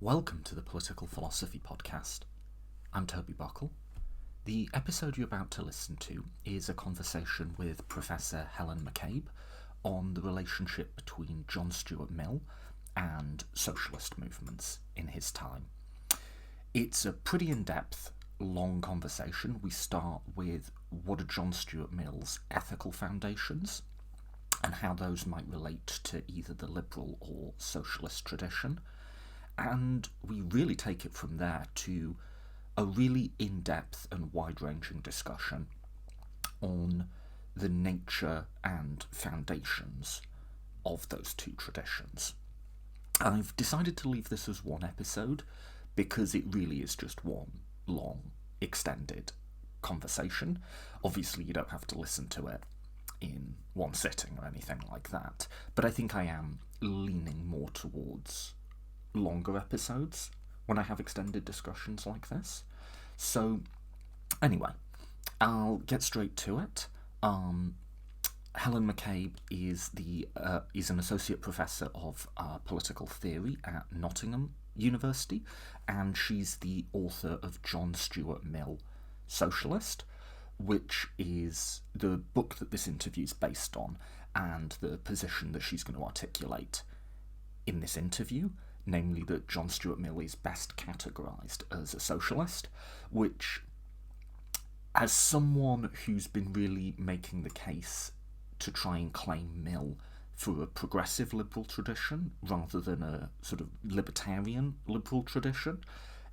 Welcome to the Political Philosophy Podcast. I'm Toby Buckle. The episode you're about to listen to is a conversation with Professor Helen McCabe on the relationship between John Stuart Mill and socialist movements in his time. It's a pretty in-depth, long conversation. We start with what are John Stuart Mill's ethical foundations and how those might relate to either the liberal or socialist tradition. And we really take it from there to a really in-depth and wide-ranging discussion on the nature and foundations of those two traditions. I've decided to leave this as one episode because it really is just one long, extended conversation. Obviously, you don't have to listen to it in one sitting or anything like that, but I think I am leaning more towards longer episodes when I have extended discussions like this. So anyway, I'll get straight to it. Helen McCabe is an associate professor of political theory at Nottingham University, and she's the author of John Stuart Mill, Socialist, which is the book that this interview is based on, and the position that she's going to articulate in this interview, namely that John Stuart Mill is best categorised as a socialist, which, as someone who's been really making the case to try and claim Mill for a progressive liberal tradition rather than a sort of libertarian liberal tradition,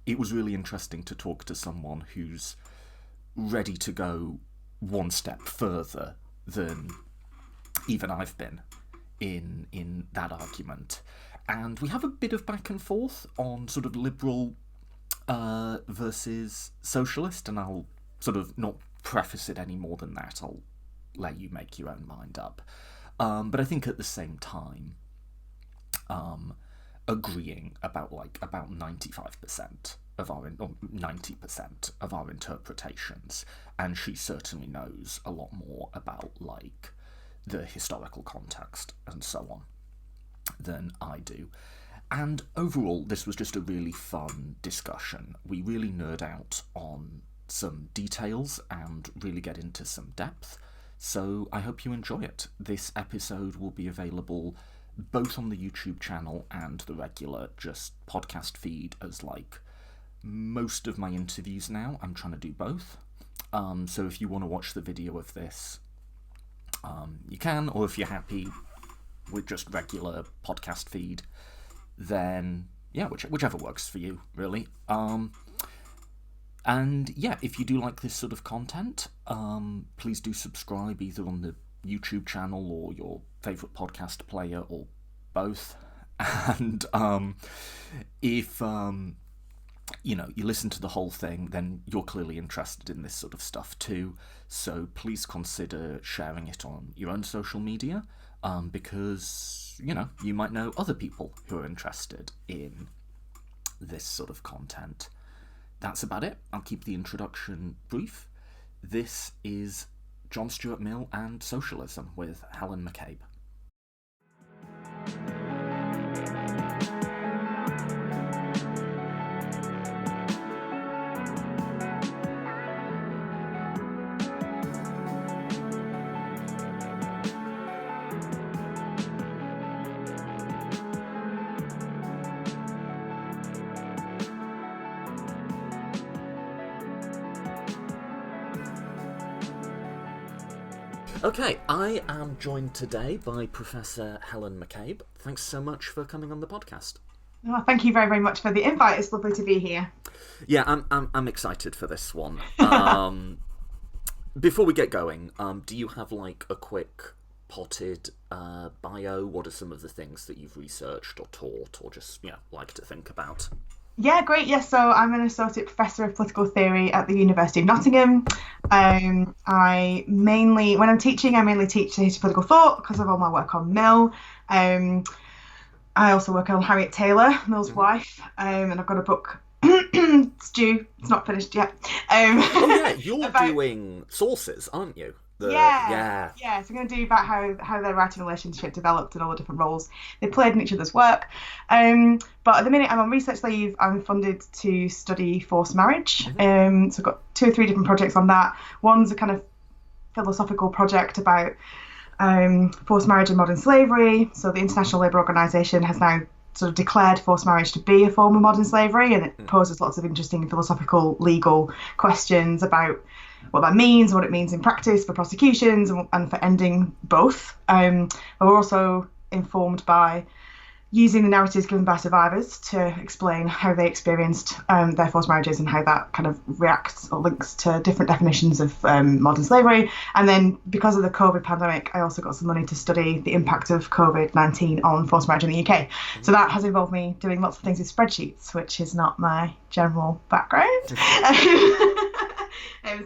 it was really interesting to talk to someone who's ready to go one step further than even I've been in that argument. And we have a bit of back and forth on sort of liberal versus socialist, and I'll sort of not preface it any more than that. I'll let you make your own mind up. But I think at the same time, agreeing about 95% of our, or 90% of our interpretations, and she certainly knows a lot more about the historical context and so on than I do. And overall, this was just a really fun discussion. We really nerd out on some details and really get into some depth, so I hope you enjoy it. This episode will be available both on the YouTube channel and the regular just podcast feed as most of my interviews now. I'm trying to do both. So if you want to watch the video of this, you can, or if you're happy with just regular podcast feed, then yeah, whichever works for you, really. And yeah, if you do like this sort of content, please do subscribe either on the YouTube channel or your favourite podcast player, or both. And if you listen to the whole thing, then you're clearly interested in this sort of stuff too. So please consider sharing it on your own social media, because, you might know other people who are interested in this sort of content. That's about it. I'll keep the introduction brief. This is John Stuart Mill and Socialism with Helen McCabe. Okay, I am joined today by Professor Helen McCabe. Thanks so much for coming on the podcast. Oh, thank you very, very much for the invite. It's lovely to be here. Yeah, I'm excited for this one. Before we get going, do you have a quick potted bio? What are some of the things that you've researched or taught or just like to think about? Yeah, great. Yes, so I'm an associate professor of political theory at the University of Nottingham. When I'm teaching, I mainly teach the history of political thought because of all my work on Mill. I also work on Harriet Taylor, Mill's wife, and I've got a book. It's due. It's not finished yet. Oh yeah, you're doing sources, aren't you? Yeah. So I'm going to do about how their writing relationship developed and all the different roles they played in each other's work. But at the minute I'm on research leave. I'm funded to study forced marriage. So I've got 2 or 3 different projects on that. One's a kind of philosophical project about forced marriage and modern slavery. So the International Labour Organization has now sort of declared forced marriage to be a form of modern slavery, and it poses lots of interesting philosophical, legal questions about what that means, what it means in practice for prosecutions and for ending both. But we're also informed by using the narratives given by survivors to explain how they experienced their forced marriages and how that kind of reacts or links to different definitions of modern slavery. And then because of the COVID pandemic, I also got some money to study the impact of COVID-19 on forced marriage in the UK. So that has involved me doing lots of things with spreadsheets, which is not my general background.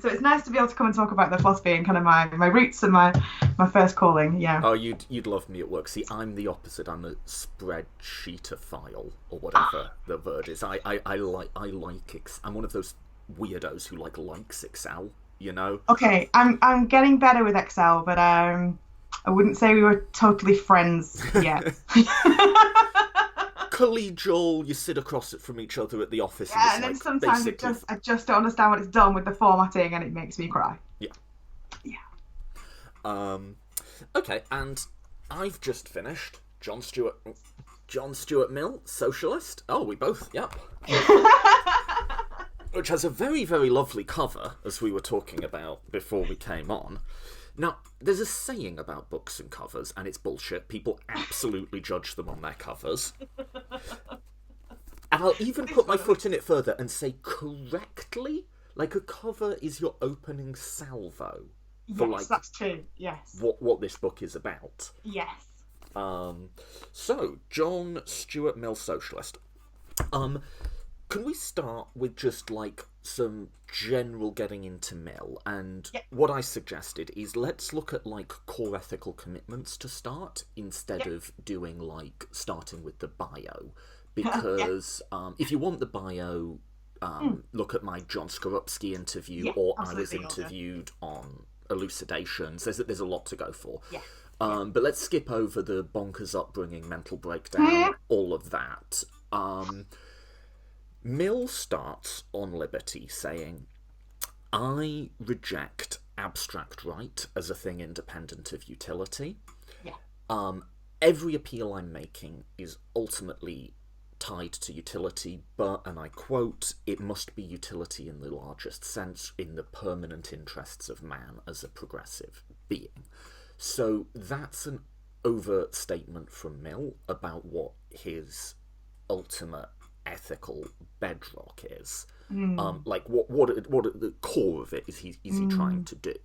So it's nice to be able to come and talk about the philosophy and kind of my roots and my first calling. Yeah. Oh, you'd love me at work. See, I'm the opposite. I'm a spreadsheetophile or whatever the word is. I like I'm one of those weirdos who likes Excel. You know. Okay, I'm getting better with Excel, but I wouldn't say we were totally friends yet. Collegial, you sit across it from each other at the office. Yeah, and then sometimes I just don't understand what it's done with the formatting, and it makes me cry. Yeah. Okay, and I've just finished John Stuart Mill, Socialist. Oh, we both, yep. Which has a very, very lovely cover, as we were talking about before we came on. Now, there's a saying about books and covers, and it's bullshit. People absolutely judge them on their covers. And I'll even put my foot in it further and say correctly, like a cover is your opening salvo for yes, that's true. Yes. What this book is about. Yes. So, John Stuart Mill, Socialist. Can we start with just like some general getting into Mill? And what I suggested is let's look at like core ethical commitments to start instead of doing like starting with the bio. Because if you want the bio, look at my John Skorupski interview, or I was interviewed on Elucidations. There's a lot to go for. Yeah. But let's skip over the bonkers upbringing, mental breakdown, all of that. Mill starts on Liberty saying, I reject abstract right as a thing independent of utility. Yeah. Every appeal I'm making is ultimately tied to utility, but, and I quote, it must be utility in the largest sense, in the permanent interests of man as a progressive being. So that's an overt statement from Mill about what his ultimate ethical bedrock is. Like what the core of it is he trying to do.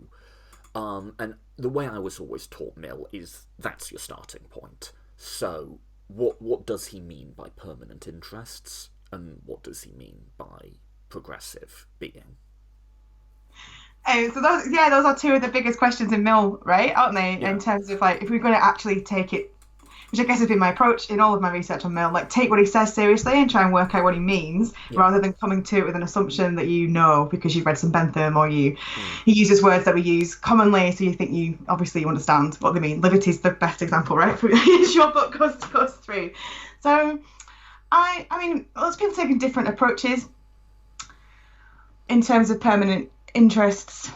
And the way I was always taught Mill is that's your starting point. So what does he mean by permanent interests, and what does he mean by progressive being? So those are 2 of the biggest questions in Mill, right? Aren't they? Yeah. In terms of like if we're going to actually take it, which I guess has been my approach in all of my research on Mill, like take what he says seriously and try and work out what he means, rather than coming to it with an assumption that you know because you've read some Bentham, or he uses words that we use commonly, so you think you understand what they mean. Liberty's the best example, right? Your book goes through. So I mean, lots of people taking different approaches in terms of permanent interests.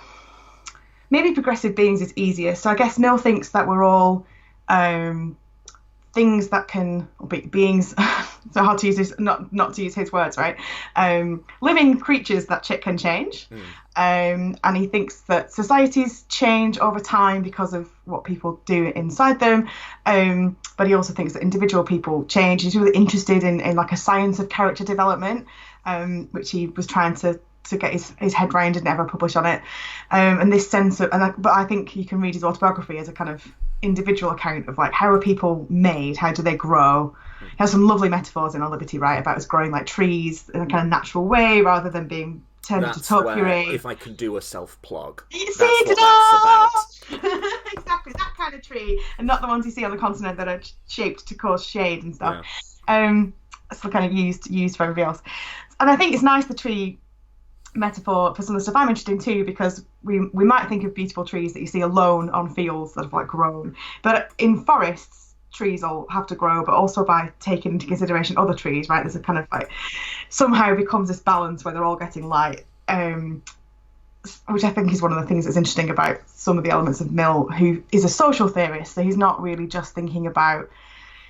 Maybe progressive beings is easier. So I guess Mill thinks that we're all things that can, or beings, so hard to use this, not to use his words, right? Living creatures that can change. And he thinks that societies change over time because of what people do inside them. But he also thinks that individual people change. He's really interested in like a science of character development, which he was trying to get his head round and never publish on it. And this sense of, but I think you can read his autobiography as a kind of individual account of like how are people made, how do they grow. He has some lovely metaphors in On Liberty, right, about us growing like trees in a kind of natural way rather than being turned into topiary. If I can do a self-plug, that's what that's about. Exactly, that kind of tree, and not the ones you see on the continent that are shaped to cause shade and stuff. It's kind of used for everybody else. And I think it's nice the tree metaphor for some of the stuff I'm interested in too, because we might think of beautiful trees that you see alone on fields that have like grown, but in forests trees all have to grow, but also by taking into consideration other trees, right? There's a kind of like somehow becomes this balance where they're all getting light, which I think is one of the things that's interesting about some of the elements of Mill, who is a social theorist. So he's not really just thinking about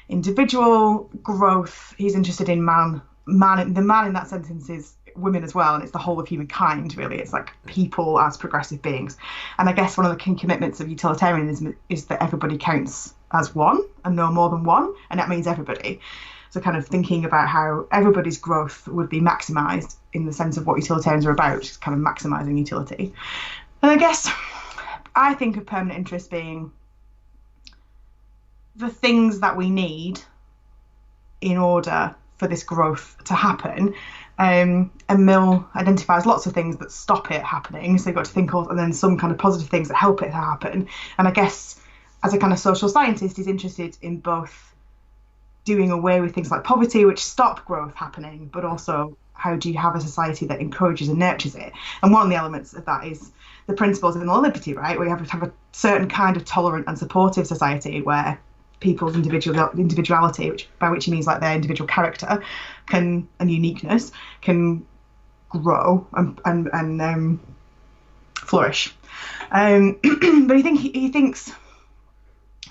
individual growth. He's interested in man. The man in that sentence is women as well, and it's the whole of humankind, really. It's like people as progressive beings. And I guess one of the key commitments of utilitarianism is that everybody counts as one and no more than one, and that means everybody. So kind of thinking about how everybody's growth would be maximised in the sense of what utilitarians are about, just kind of maximising utility. And I guess I think of permanent interest being the things that we need in order for this growth to happen. And Mill identifies lots of things that stop it happening. So you've got to think of, and then some kind of positive things that help it to happen. And I guess as a kind of social scientist, he's interested in both doing away with things like poverty, which stop growth happening, but also how do you have a society that encourages and nurtures it? And one of the elements of that is the principles of inner liberty, right? Where you have to have a certain kind of tolerant and supportive society where people's individuality, by which he means like their individual character and uniqueness, can grow and flourish. But he thinks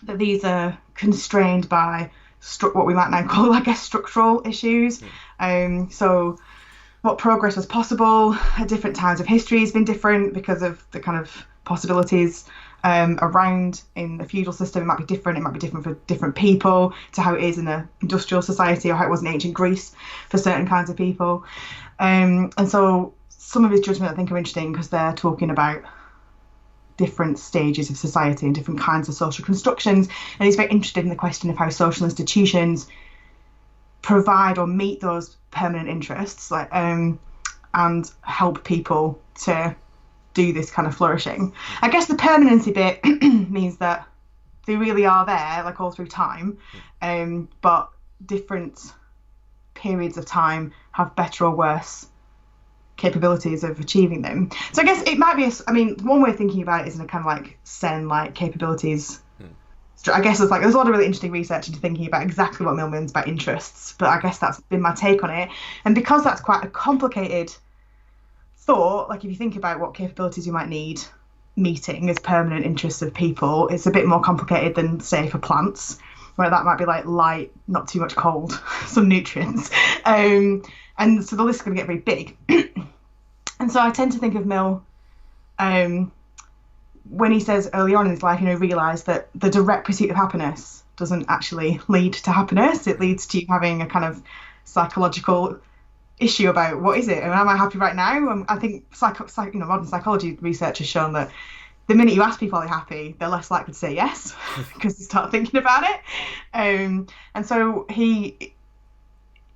that these are constrained by what we might now call, I guess, structural issues. So what progress was possible at different times of history has been different because of the kind of possibilities around in the feudal system. It might be different. It might be different for different people to how it is in an industrial society or how it was in ancient Greece for certain kinds of people. And so some of his judgment I think are interesting because they're talking about different stages of society and different kinds of social constructions. And he's very interested in the question of how social institutions provide or meet those permanent interests, like and help people to do this kind of flourishing. I guess the permanency bit means that they really are there, like all through time, but different periods of time have better or worse capabilities of achieving them. So I guess it might be, one way of thinking about it is in a kind of like Sen-like capabilities. I guess there's a lot of really interesting research into thinking about exactly what Mill means by interests, but I guess that's been my take on it. And because that's quite a complicated thought, like if you think about what capabilities you might need meeting as permanent interests of people, it's a bit more complicated than, say, for plants, where that might be like light, not too much cold, some nutrients. And so the list is going to get very big. And so I tend to think of Mill when he says early on in his life, realise that the direct pursuit of happiness doesn't actually lead to happiness. It leads to having a kind of psychological issue about what is it, and am I happy right now? I think modern psychology research has shown that the minute you ask people are they happy, they're less likely to say yes because they start thinking about it. And so he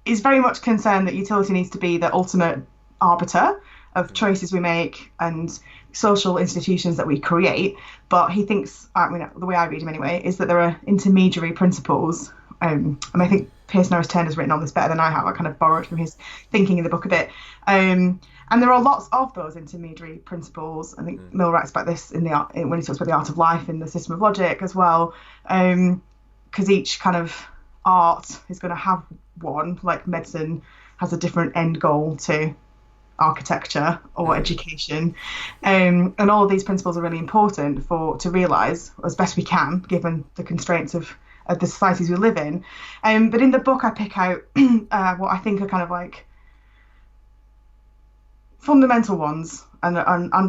is very much concerned that utility needs to be the ultimate arbiter of choices we make and social institutions that we create. But he thinks, the way I read him anyway, is that there are intermediary principles. I think Pearson Norris Turner's written on this better than I have. I kind of borrowed from his thinking in the book a bit. And there are lots of those intermediary principles. I think Mill writes about this when he talks about the art of life in the system of logic as well. Because each kind of art is going to have one, like medicine has a different end goal to architecture or education, and all of these principles are really important to realise as best we can given the constraints of the societies we live in. But in the book I pick out what I think are kind of like fundamental ones and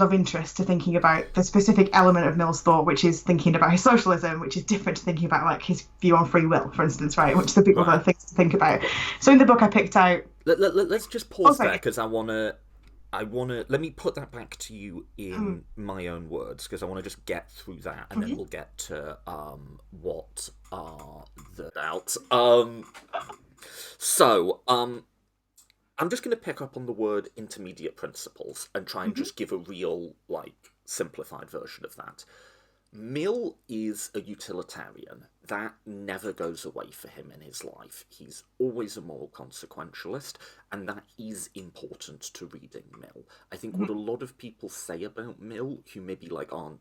of interest to thinking about the specific element of Mill's thought, which is thinking about his socialism, which is different to thinking about like his view on free will, for instance, right, which is a big other things to think about. So in the book I picked out. Let's just pause there because I want to let me put that back to you in my own words because I want to just get through that and then we'll get to what are the doubts. I'm just going to pick up on the word intermediate principles and try and just give a real, simplified version of that. Mill is a utilitarian. That never goes away for him in his life. He's always a moral consequentialist, and that is important to reading Mill. I think what a lot of people say about Mill, who maybe aren't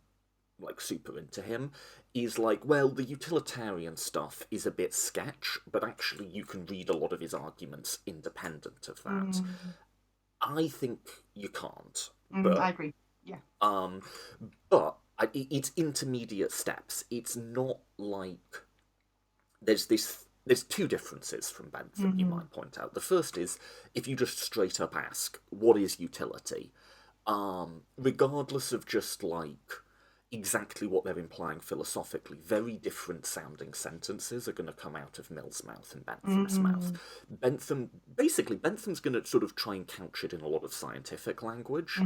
super into him, is well, the utilitarian stuff is a bit sketch, but actually you can read a lot of his arguments independent of that. I think you can't. But, I agree. Yeah. But it's intermediate steps. It's not like there's two differences from Bentham, you might point out. The first is if you just straight up ask, what is utility? Regardless of just exactly what they're implying philosophically, very different sounding sentences are going to come out of Mill's mouth and Bentham's mouth. Bentham's going to sort of try and couch it in a lot of scientific language,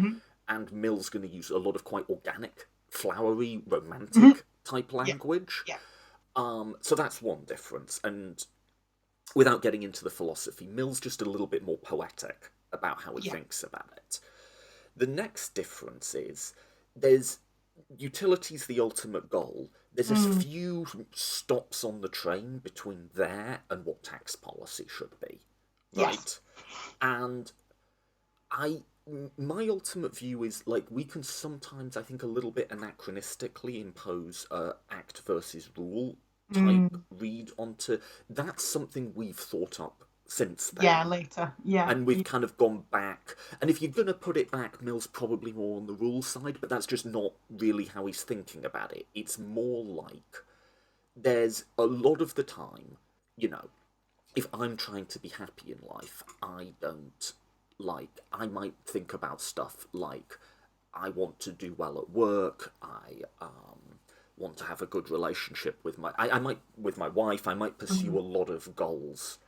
and Mill's going to use a lot of quite organic, flowery, romantic type language. Yeah. So that's one difference. And without getting into the philosophy, Mill's just a little bit more poetic about how he thinks about it. The next difference is utility's the ultimate goal. There's a few stops on the train between there and what tax policy should be, right? Yes. And my ultimate view is we can sometimes, I think, a little bit anachronistically impose act versus rule type read onto. That's something we've thought up since then. Yeah, later. Yeah. And we've kind of gone back. And if you're going to put it back, Mill's probably more on the rule side, but that's just not really how he's thinking about it. It's more there's a lot of the time, if I'm trying to be happy in life, I don't I might think about stuff I want to do well at work, I want to have a good relationship with my wife, I might pursue a lot of goals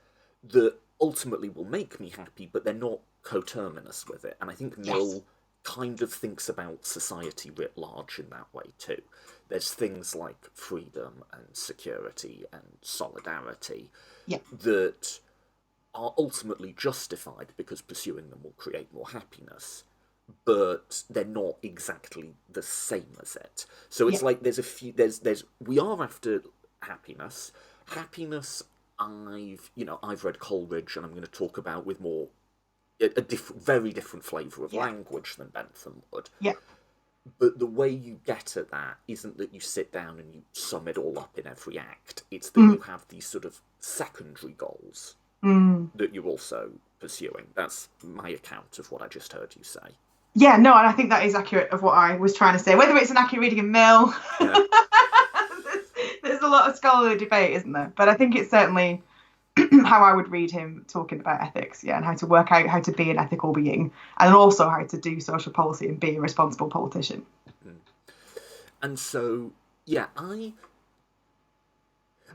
that ultimately will make me happy, but they're not coterminous with it. And I think Mill kind of thinks about society writ large in that way too. There's things like freedom and security and solidarity that are ultimately justified because pursuing them will create more happiness, but they're not exactly the same as it. So it's we are after happiness. I've read Coleridge, and I'm going to talk about with more very different flavour of language than Bentham would. Yeah. But the way you get at that isn't that you sit down and you sum it all up in every act. It's that you have these sort of secondary goals that you're also pursuing. That's my account of what I just heard you say. Yeah, no, and I think that is accurate of what I was trying to say. Whether it's an accurate reading of Mill, there's a lot of scholarly debate, isn't there? But I think it's certainly how I would read him talking about ethics, and how to work out how to be an ethical being, and also how to do social policy and be a responsible politician. And so,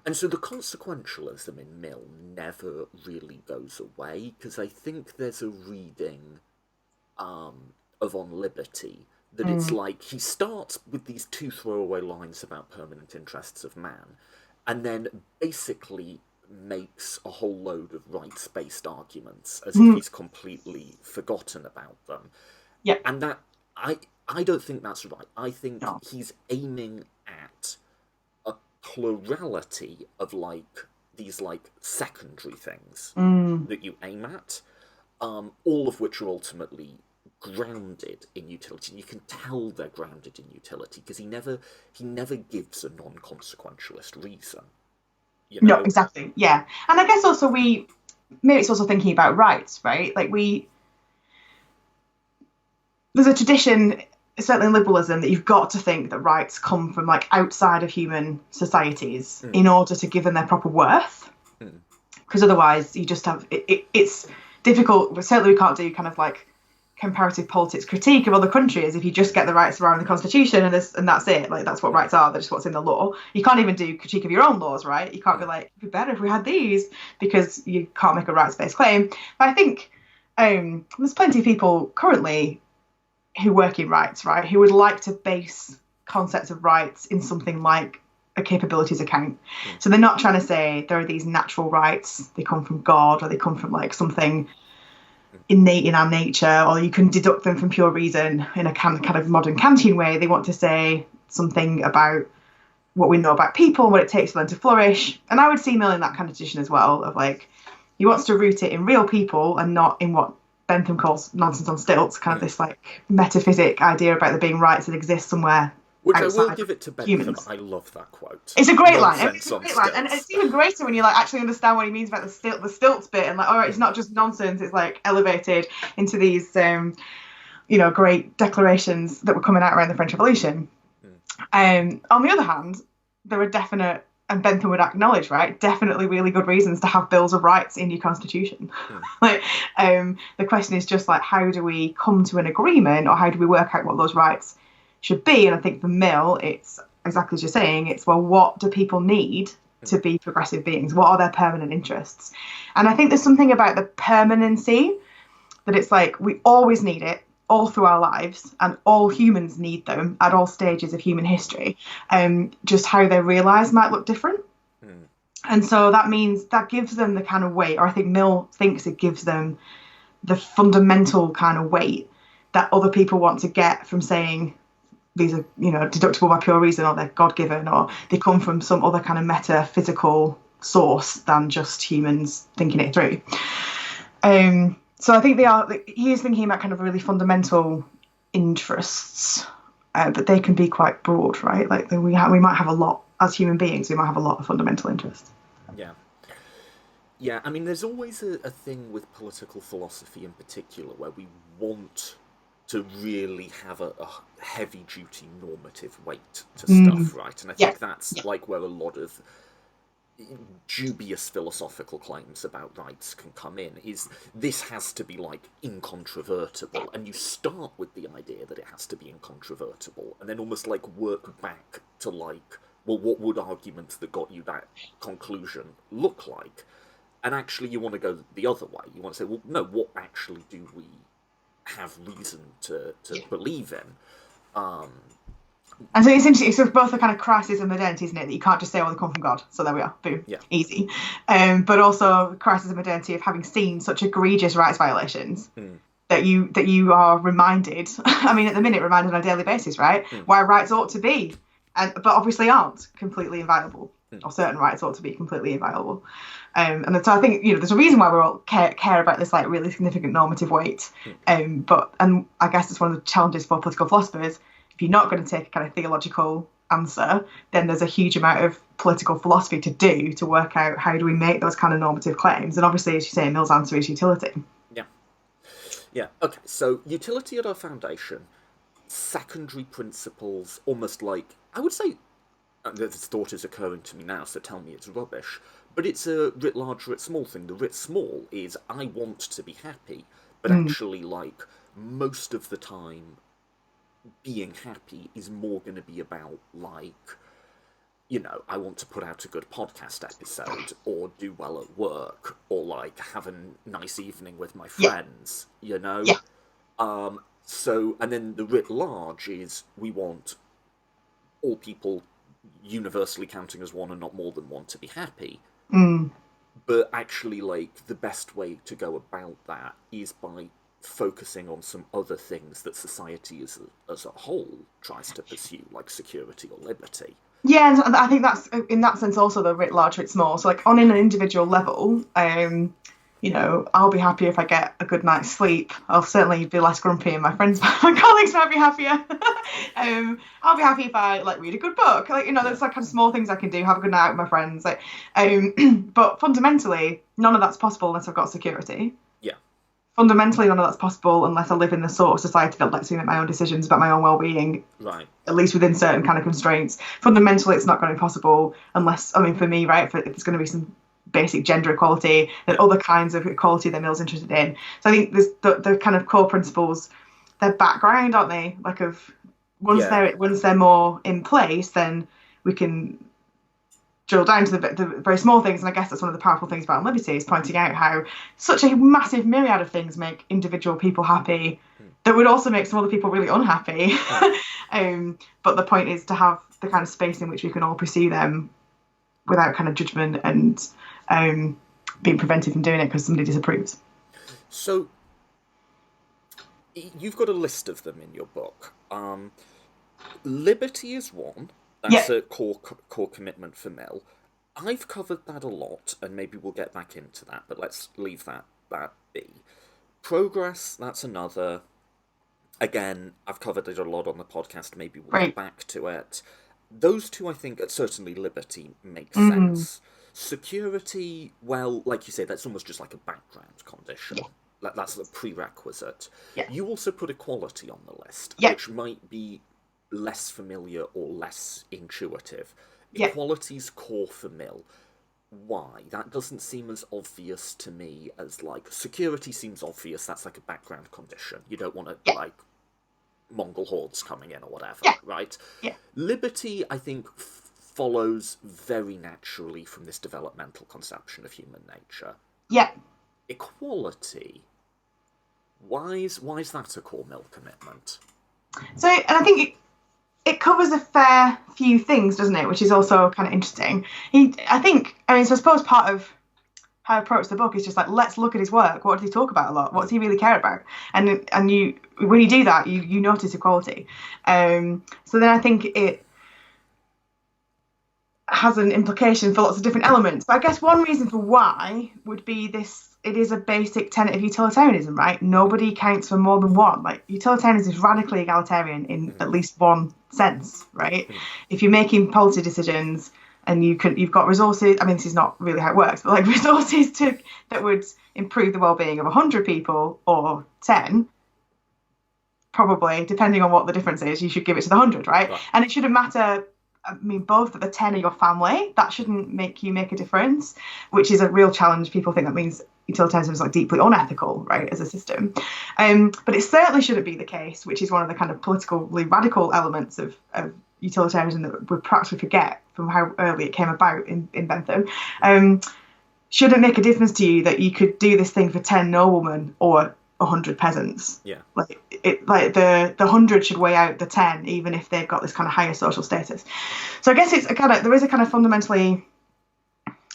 and so the consequentialism in Mill never really goes away, because I think there's a reading of On Liberty that it's he starts with these two throwaway lines about permanent interests of man, and then basically makes a whole load of rights-based arguments as if he's completely forgotten about them. Yeah. And that, I don't think that's right. I think he's aiming at a plurality of these secondary things that you aim at, all of which are ultimately grounded in utility. And you can tell they're grounded in utility because he never gives a non-consequentialist reason. No, exactly. Yeah. And I guess also maybe it's also thinking about rights, right? There's a tradition, certainly in liberalism, that you've got to think that rights come from outside of human societies in order to give them their proper worth. Because otherwise you just have, it's difficult, but certainly we can't do kind of comparative politics critique of other countries if you just get the rights around the constitution and that's it. That's what rights are. That's just what's in the law. You can't even do critique of your own laws, right? You can't be it'd be better if we had these, because you can't make a rights-based claim. But I think there's plenty of people currently who work in rights, right, who would like to base concepts of rights in something like a capabilities account. So they're not trying to say there are these natural rights, they come from God, or they come from something innate in our nature, or you can deduct them from pure reason in a kind of modern Kantian way. They want to say something about what we know about people, what it takes for them to flourish. And I would see Mill in that kind of tradition as well, of like, he wants to root it in real people and not in what Bentham calls nonsense on stilts, kind of this like metaphysic idea about there being rights that exist somewhere. Which I will give it to Bentham. Humans. I love that quote. It's a great line. And it's even greater when you like actually understand what he means about the stilts bit, and like, all right, it's not just nonsense. It's like elevated into these, great declarations that were coming out around the French Revolution. On the other hand, there are definite, and Bentham would acknowledge, right, definitely really good reasons to have bills of rights in your constitution. The question is just like, how do we come to an agreement, or how do we work out what those rights should be? And I think for Mill, it's exactly as you're saying, it's, well, what do people need to be progressive beings? What are their permanent interests? And I think there's something about the permanency that it's like, we always need it all through our lives, and all humans need them at all stages of human history. Just how they're realised might look different. And so that means that gives them the kind of weight, or I think Mill thinks it gives them the fundamental kind of weight that other people want to get from saying, these are, deductible by pure reason, or they're God-given, or they come from some other kind of metaphysical source than just humans thinking it through. So I think he is thinking about kind of really fundamental interests, but they can be quite broad, right? Like we might have a lot, as human beings, we might have a lot of fundamental interests. Yeah, I mean, there's always a thing with political philosophy in particular where we want to really have a heavy-duty normative weight to stuff, right? And I think that's like where a lot of dubious philosophical claims about rights can come in, is this has to be like incontrovertible, and you start with the idea that it has to be incontrovertible, and then almost like work back to like, well, what would arguments that got you that conclusion look like? And actually you want to go the other way. You want to say, well, no, what actually do we have reason to believe in? And so it's interesting, it's both a kind of crisis of modernity, isn't it? That you can't just say, oh, they come from God, so there we are, boom, easy. But also crisis of modernity of having seen such egregious rights violations that you are reminded, I mean, at the minute, reminded on a daily basis, right? Why rights ought to be, but obviously aren't completely inviolable, or certain rights ought to be completely inviolable. And so I think, there's a reason why we all care about this like really significant normative weight. And I guess it's one of the challenges for political philosophers. If you're not going to take a kind of theological answer, then there's a huge amount of political philosophy to do to work out how do we make those kind of normative claims. And obviously, as you say, Mill's answer is utility. Yeah. Okay. So utility at our foundation, secondary principles, almost like, I would say, this thought is occurring to me now, so tell me it's rubbish, but it's a writ large, writ small thing. The writ small is, I want to be happy, but actually, like, most of the time, being happy is more going to be about, like, I want to put out a good podcast episode, or do well at work, or, like, have a nice evening with my friends, So, and then the writ large is, we want all people universally counting as one and not more than one to be happy. But actually, like, the best way to go about that is by focusing on some other things that society as a whole tries to pursue, like security or liberty. Yeah, and I think that's, in that sense, also the writ large, writ small. So, like, on an individual level, I'll be happy if I get a good night's sleep. I'll certainly be less grumpy, and my colleagues might be happier. I'll be happy if I read a good book. There's like kind of small things I can do. Have a good night with my friends. But fundamentally, none of that's possible unless I've got security. Yeah. Fundamentally, none of that's possible unless I live in the sort of society that lets me make my own decisions about my own well-being. Right. At least within certain kind of constraints. Fundamentally, it's not going to be possible unless, for me, right, if there's going to be some basic gender equality and other kinds of equality that Mill's interested in. So I think the kind of core principles, they're background, aren't they? Like once they're more in place, then we can drill down to the very small things. And I guess that's one of the powerful things about liberty, is pointing out how such a massive myriad of things make individual people happy that would also make some other people really unhappy. But the point is to have the kind of space in which we can all pursue them without kind of judgment and being prevented from doing it because somebody disapproves. So you've got a list of them in your book. Liberty is one. That's Yeah, a core commitment for Mill. I've covered that a lot, and maybe we'll get back into that, but let's leave that be. Progress, that's another. Again, I've covered it a lot on the podcast, maybe we'll get right. back to it. Those two, I think, certainly liberty makes Mm, sense. Security, well, like you say, that's almost just like a background condition. yeah, That's a prerequisite. yeah, You also put equality on the list, yeah, which might be less familiar or less intuitive. yeah, Equality's core for Mill. Why? That doesn't seem as obvious to me as, like, security seems obvious, that's like a background condition. You don't want to, yeah, like, Mongol hordes coming in or whatever, yeah, right? yeah. Liberty, I think, follows very naturally from this developmental conception of human nature. Yeah. Equality, why is that a core Mill commitment? So, and I think it covers a fair few things, doesn't it? Which is also kind of interesting. So I suppose part of how I approach the book is just like, let's look at his work. What does he talk about a lot? What does he really care about? And you, when you do that, you notice equality. So then I think it has an implication for lots of different elements. But I guess one reason for why would be this. It is a basic tenet of utilitarianism, right? Nobody counts for more than one. Like, utilitarianism is radically egalitarian in at least one sense, right? If you're making policy decisions and you've got resources, I mean, this is not really how it works, but like resources that would improve the well-being of 100 people or 10, probably, depending on what the difference is, you should give it to the 100, right? And it shouldn't matter. I mean, both the 10 are your family. That shouldn't make you make a difference, which is a real challenge. People think that means utilitarianism is like deeply unethical, right, as a system. But it certainly shouldn't be the case, which is one of the kind of politically radical elements of utilitarianism that we practically forget from how early it came about in Bentham. Shouldn't make a difference to you that you could do this thing for 10 noblemen or 100 peasants. Yeah. Like the 100 should weigh out the 10, even if they've got this kind of higher social status. So I guess there is a kind of fundamentally,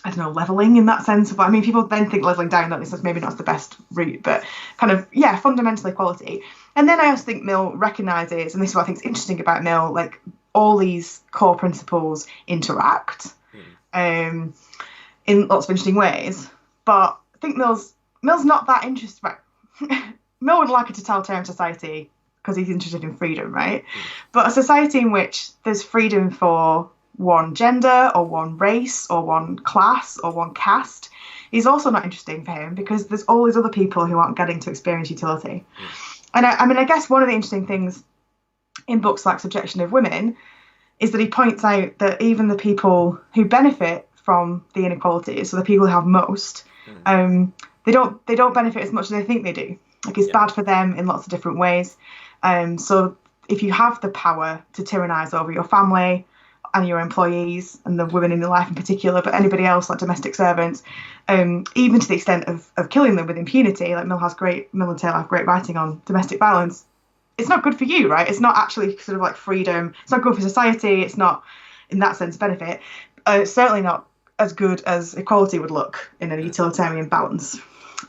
I don't know, leveling in that sense. But I mean, people then think leveling down, that is maybe not the best route, but kind of, yeah, fundamental equality. And then I also think Mill recognises, and this is what I think is interesting about Mill, like all these core principles interact in lots of interesting ways. But I think Mill's not that interested. Right? Mill would like a totalitarian society because he's interested in freedom, right? But a society in which there's freedom for one gender or one race or one class or one caste is also not interesting for him, because there's all these other people who aren't getting to experience utility. And I guess one of the interesting things in books like Subjection of Women is that he points out that even the people who benefit from the inequalities, so the people who have most, they don't benefit as much as they think they do. Like, it's bad for them in lots of different ways. So if you have the power to tyrannize over your family and your employees and the women in your life in particular, but anybody else, like domestic servants, even to the extent of killing them with impunity, like Mill and Taylor have great writing on domestic violence, it's not good for you, right? It's not actually sort of like freedom. It's not good for society. It's not, in that sense, benefit. It's certainly not as good as equality would look in a utilitarian balance.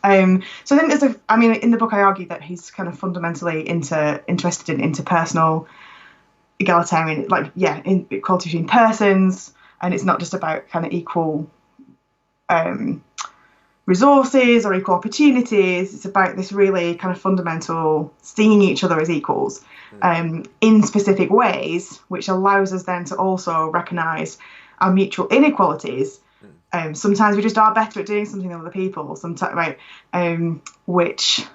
So I think in the book I argue that he's kind of fundamentally interested in interpersonal egalitarian, in equality between persons, and it's not just about kind of equal resources or equal opportunities. It's about this really kind of fundamental seeing each other as equals in specific ways, which allows us then to also recognise our mutual inequalities. Sometimes we just are better at doing something than other people, sometimes, right? Which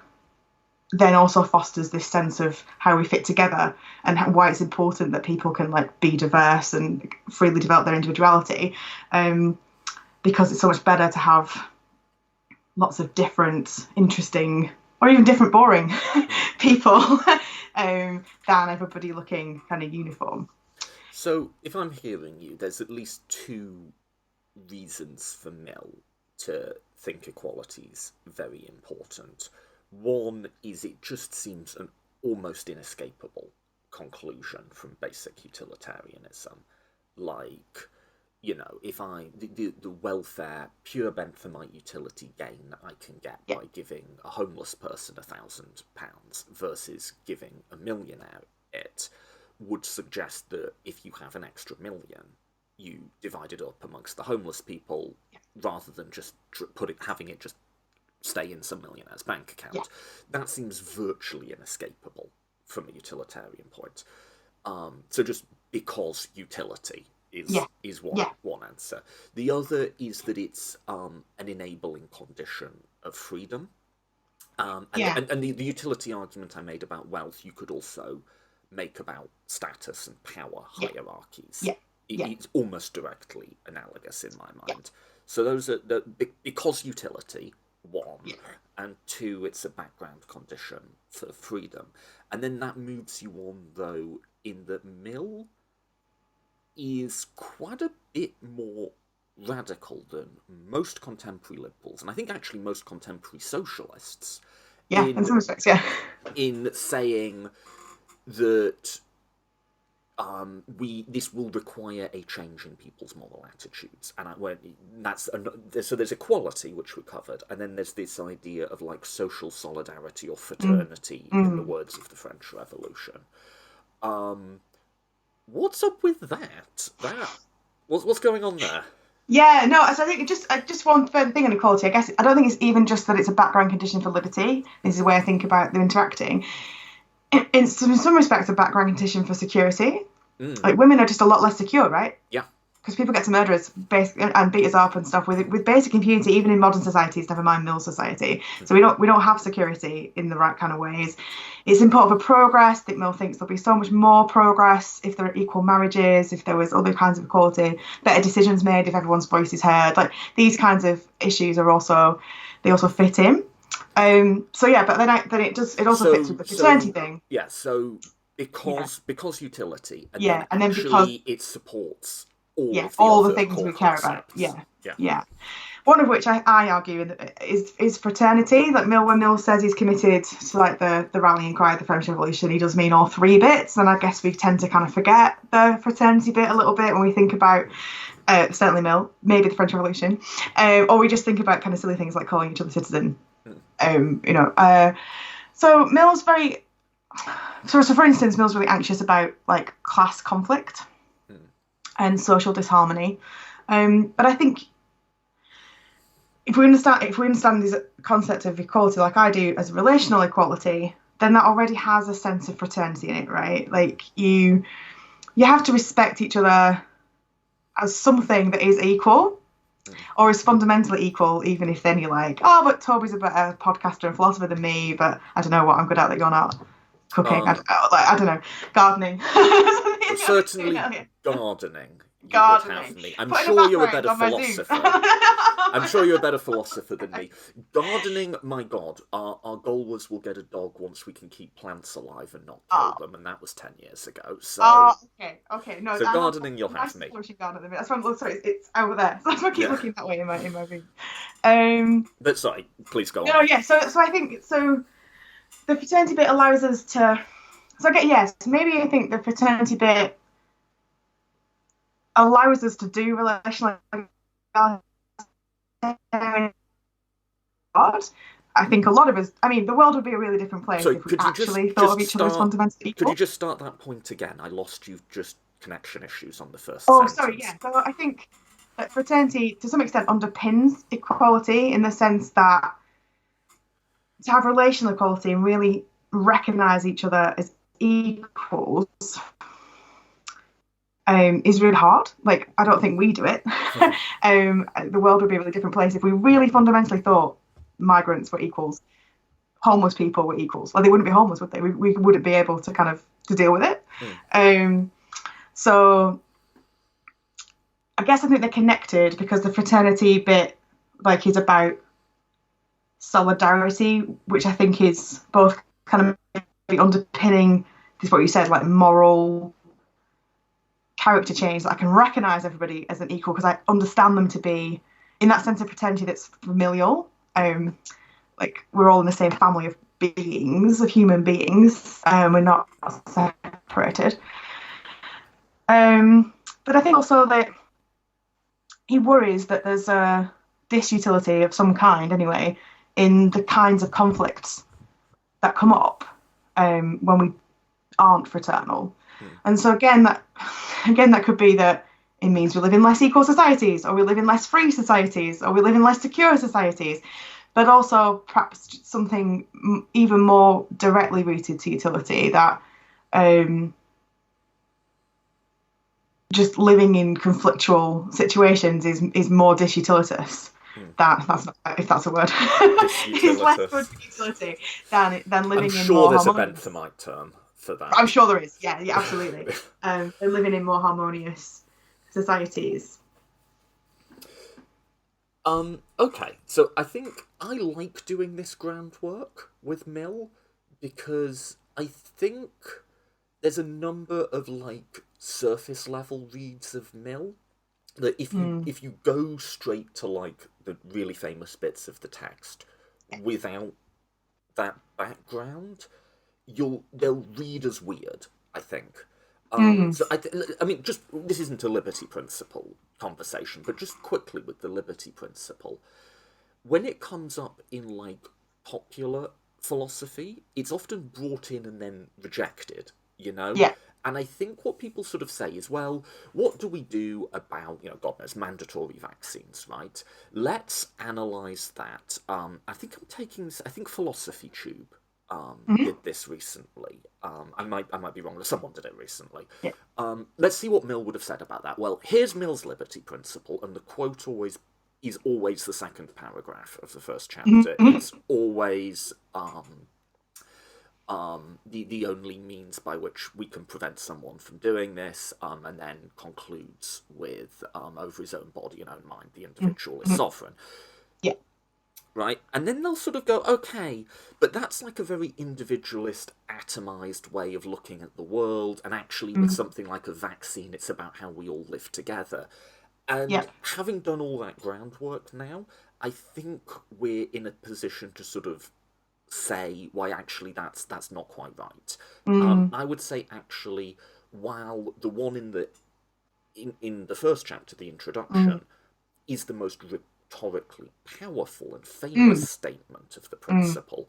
then also fosters this sense of how we fit together and why it's important that people can like be diverse and freely develop their individuality, because it's so much better to have lots of different, interesting, or even different, boring people than everybody looking kind of uniform. So, if I'm hearing you, there's at least two reasons for Mill to think equality's very important. One is it just seems an almost inescapable conclusion from basic utilitarianism. Like, if the welfare pure bent for my utility gain I can get by giving a homeless person £1,000 versus giving a millionaire it. would suggest that if you have an extra million, you divide it up amongst the homeless people rather than just having it just stay in some millionaire's bank account. Yeah. That seems virtually inescapable from a utilitarian point. So just because utility is one answer. The other is that it's an enabling condition of freedom. And the utility argument I made about wealth, you could also make about status and power hierarchies. It's almost directly analogous in my mind. So those are because utility, one, and two, it's a background condition for freedom. And then that moves you on, though, in that Mill is quite a bit more radical than most contemporary liberals, and I think actually most contemporary socialists. In some respects, in saying that this will require a change in people's moral attitudes, and so there's equality, which we covered, and then there's this idea of like social solidarity or fraternity, in the words of the French Revolution. What's up with that? What's going on there? Yeah, no, so I think just one further thing on equality. I guess I don't think it's even just that it's a background condition for liberty. This is the way I think about them interacting. In some respects, a background condition for security. Like women are just a lot less secure, right? Yeah. Because people get to murder us and beat us up and stuff with basic impunity, even in modern societies, never mind Mill society. So we don't have security in the right kind of ways. It's important for progress. I think Mill thinks there'll be so much more progress if there are equal marriages, if there was other kinds of equality, better decisions made if everyone's voice is heard. Like these kinds of issues are also fit in. But then it also fits with the fraternity thing. Yeah. So because utility, and then because it supports all the things we care about. Yeah. One of which I argue is fraternity. Like when Mill says he's committed to like the rallying cry of the French Revolution, he does mean all three bits. And I guess we tend to kind of forget the fraternity bit a little bit when we think about certainly Mill, maybe the French Revolution, or we just think about kind of silly things like calling each other citizen. So Mill's very. So for instance, Mill's really anxious about like class conflict and social disharmony, but I think if we understand this concept of equality like I do as relational equality, then that already has a sense of fraternity in it, right? Like you have to respect each other as something that is equal or is fundamentally equal, even if then you're like, oh, but Toby's a better podcaster and philosopher than me, but I don't know what I'm good at that you're not. Cooking, I don't know, gardening. Certainly gardening. Have me. I'm sure you're a better philosopher. I'm sure you're a better philosopher than me. Gardening, my God, our goal was we'll get a dog once we can keep plants alive and not kill them, and that was 10 years ago. So okay. No, so gardening, you'll have me. That's why sorry, it's over there. So that's why I keep looking that way in my room. But sorry, please go on. No, yeah. So I think so. The fraternity bit allows us to. So maybe I think the fraternity bit allows us to do relational. I think a lot of us. I mean, the world would be a really different place if we actually thought of each other as fundamentally equal. Could you just start that point again? I lost you. Just connection issues on the first. Sentence. Sorry. Yeah. So I think that fraternity, to some extent, underpins equality in the sense that to have relational equality and really recognise each other as equals is really hard. Like, I don't think we do it. The world would be a really different place if we really fundamentally thought migrants were equals, homeless people were equals. Like, they wouldn't be homeless, would they? We wouldn't be able to deal with it. So I guess I think they're connected because the fraternity bit, like, is about solidarity, which I think is both kind of underpinning this, what you said, like moral character change, that I can recognise everybody as an equal because I understand them to be in that sense of fraternity that's familial. Like we're all in the same family of beings, of human beings, we're not separated. But I think also that he worries that there's a disutility of some kind anyway in the kinds of conflicts that come up when we aren't fraternal. And so again that could be that it means we live in less equal societies, or we live in less free societies, or we live in less secure societies, but also perhaps something even more directly rooted to utility, that just living in conflictual situations is more disutilitous. That's not, if that's a word. It's less good for utility than living in more harmonious. I'm sure there's a Benthamite term for that. I'm sure there is. Yeah, absolutely. Than living in more harmonious societies. Okay, so I think I like doing this groundwork with Mill because I think there's a number of surface level reads of Mill that if you go straight to the really famous bits of the text without that background, they'll read as weird, I think. So I mean, just this isn't a liberty principle conversation, but just quickly with the liberty principle, when it comes up in popular philosophy, it's often brought in and then rejected, Yeah. And I think what people sort of say is, well, what do we do about, God knows, mandatory vaccines, right? Let's analyse that. I think Philosophy Tube did this recently. I might be wrong. Someone did it recently. Yeah. Let's see what Mill would have said about that. Well, here's Mill's liberty principle, and the quote is always the second paragraph of the first chapter. It's always the only means by which we can prevent someone from doing this, and then concludes with over his own body and own mind, the individual is sovereign. Yeah. Right? And then they'll sort of go, okay, but that's a very individualist, atomized way of looking at the world, and actually with something like a vaccine, it's about how we all live together. And having done all that groundwork now, I think we're in a position to sort of say why actually that's not quite right. I would say actually, while the one in the first chapter, the introduction, is the most rhetorically powerful and famous statement of the principle,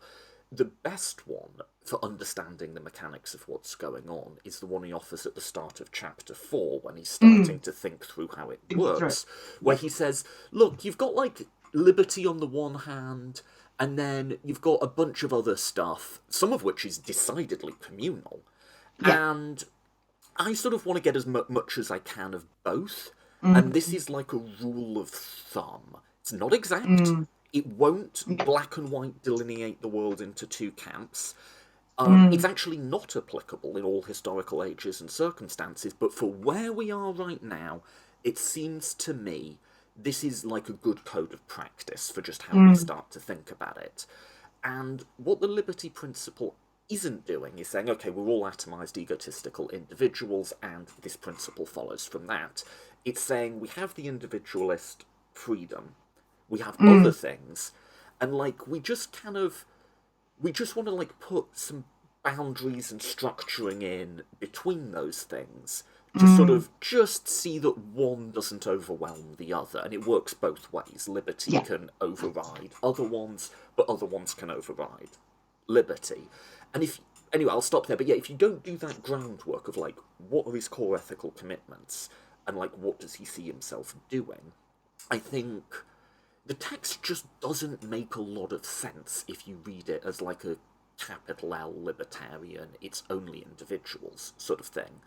the best one for understanding the mechanics of what's going on is the one he offers at the start of chapter 4, when he's starting to think through how it works, where he says, look, you've got liberty on the one hand, and then you've got a bunch of other stuff, some of which is decidedly communal. Yeah. And I sort of want to get as much as I can of both. And this is like a rule of thumb. It's not exact. It won't black and white delineate the world into two camps. It's actually not applicable in all historical ages and circumstances. But for where we are right now, it seems to me this is a good code of practice for just how we start to think about it. And what the liberty principle isn't doing is saying, okay, we're all atomized, egotistical individuals, and this principle follows from that. It's saying we have the individualist freedom, we have other things, and we just want to put some boundaries and structuring in between those things, to sort of just see that one doesn't overwhelm the other. And it works both ways. Liberty can override other ones, but other ones can override liberty. And anyway, I'll stop there. But if you don't do that groundwork of what are his core ethical commitments and what does he see himself doing, I think the text just doesn't make a lot of sense if you read it as a capital L libertarian, it's only individuals sort of thing.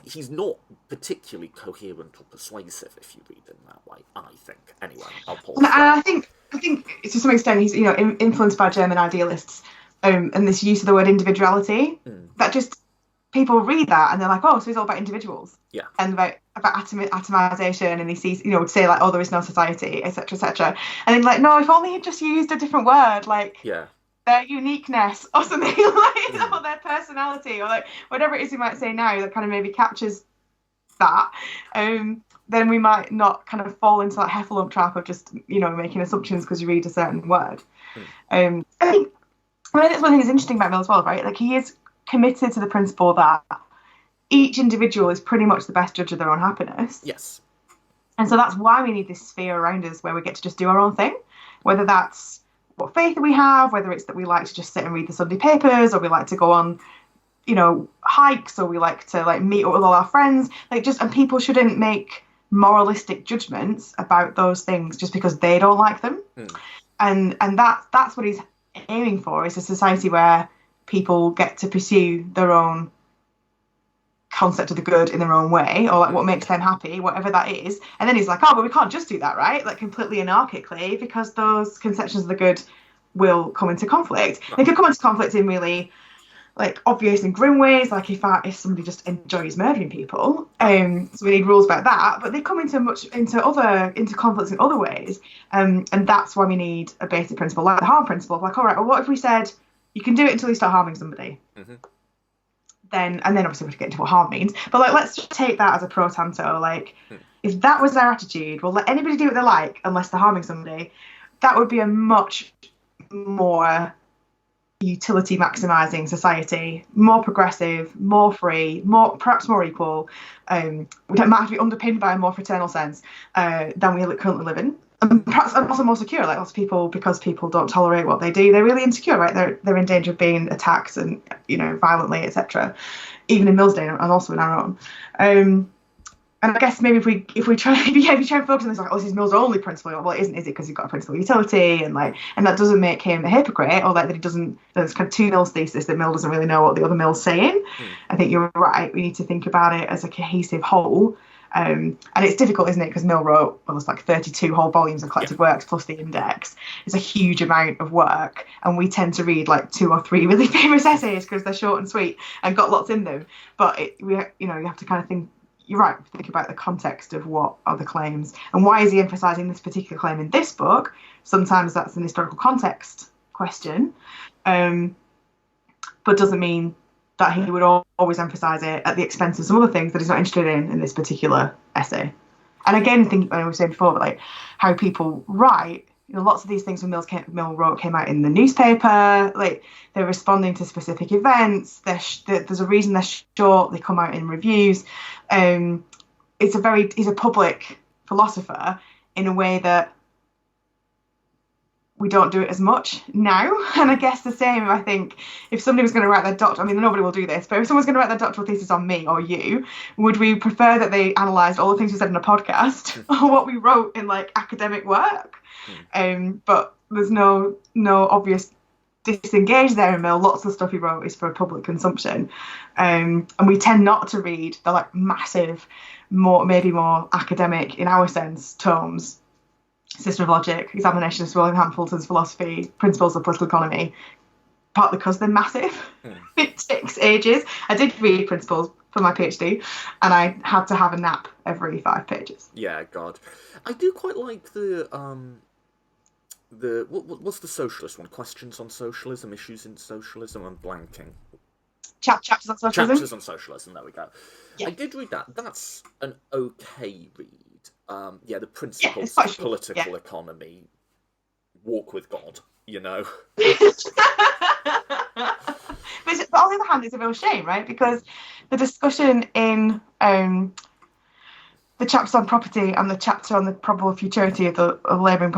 He's not particularly coherent or persuasive if you read him that way, I think. Anyway, I'll pause. And I think to some extent he's influenced by German idealists, and this use of the word individuality, that just people read that and they're like, oh, so he's all about individuals. Yeah. And about atomization, and he sees, say oh, there is no society, etc., etc. And then no, if only he'd just used a different word, their uniqueness or something, or their personality, or whatever it is you might say now that kind of maybe captures that, then we might not kind of fall into that heffalump trap of just making assumptions because you read a certain word. I think that's one thing that's interesting about Mill as well, right? He is committed to the principle that each individual is pretty much the best judge of their own happiness. Yes. And so that's why we need this sphere around us where we get to just do our own thing, whether that's what faith we have, whether it's that we like to just sit and read the Sunday papers, or we like to go on, hikes, or we like to like meet up with all our friends. Like and people shouldn't make moralistic judgments about those things just because they don't like them. And that's what he's aiming for, is a society where people get to pursue their own concept of the good in their own way, or like what makes them happy, whatever that is. And then he's like, oh, but we can't just do that, right? Like completely anarchically, because those conceptions of the good will come into conflict. They could come into conflict in really like obvious and grim ways, like if somebody just enjoys murdering people, so we need rules about that. But they come into conflicts in other ways, and that's why we need a basic principle, like the harm principle. Like, all right, well, what if we said you can do it until you start harming somebody? Then obviously we have to get into what harm means. But like, let's just take that as a pro tanto. Like, if that was their attitude, well, let anybody do what they like unless they're harming somebody. That would be a much more utility maximizing society, more progressive, more free, perhaps more equal. We don't have to be underpinned by a more fraternal sense than we currently live in, and perhaps also more secure. Like lots of people, because people don't tolerate what they do, they're really insecure, right? They're in danger of being attacked and violently, etc. Even in Mill's day and also in our own. And I guess maybe if we try and focus on this, like, oh, this is Mill's only principle. Well, it isn't, is it? Because he's got a principle of utility, and that doesn't make him a hypocrite, or like that he doesn't. There's kind of two Mill's thesis that Mill doesn't really know what the other Mill's saying. I think you're right. We need to think about it as a cohesive whole. And it's difficult, isn't it? Because Mill wrote almost like 32 whole volumes of collected works plus the index. It's a huge amount of work, and we tend to read like 2 or 3 really famous essays because they're short and sweet and got lots in them. But you have to kind of think. You're right, think about the context of what are the claims and why is he emphasising this particular claim in this book. Sometimes that's an historical context question, but doesn't mean that he would always emphasise it at the expense of some other things that he's not interested in this particular essay. And again, think we were saying before, but like how people write. Lots of these things when Mill wrote came out in the newspaper. Like they're responding to specific events. There's a reason they're short. They come out in reviews. He's a public philosopher in a way that we don't do it as much now. And I guess the same, I think, if somebody was going to write their doctoral, I mean, nobody will do this, but if someone's going to write their doctoral thesis on me or you, would we prefer that they analysed all the things we said in a podcast or what we wrote in like academic work? But there's no obvious disengage there in Mill. Lots of the stuff he wrote is for public consumption, and we tend not to read the like massive, maybe more academic in our sense tomes. System of Logic, Examination of William Hamilton's Philosophy, Principles of Political Economy, partly because they're massive. It takes ages. I did read Principles for my PhD, and I had to have a nap every 5 pages. Yeah, God. I do quite like what's the socialist one? Questions on Socialism, Issues in Socialism. I'm blanking. Chapters on Socialism. Chapters on Socialism. There we go. Yeah. I did read that. That's an okay read. The principles of political economy. Walk with God. But on the other hand, it's a real shame, right? Because the discussion in the chapter on property and the chapter on the probable futurity of the labouring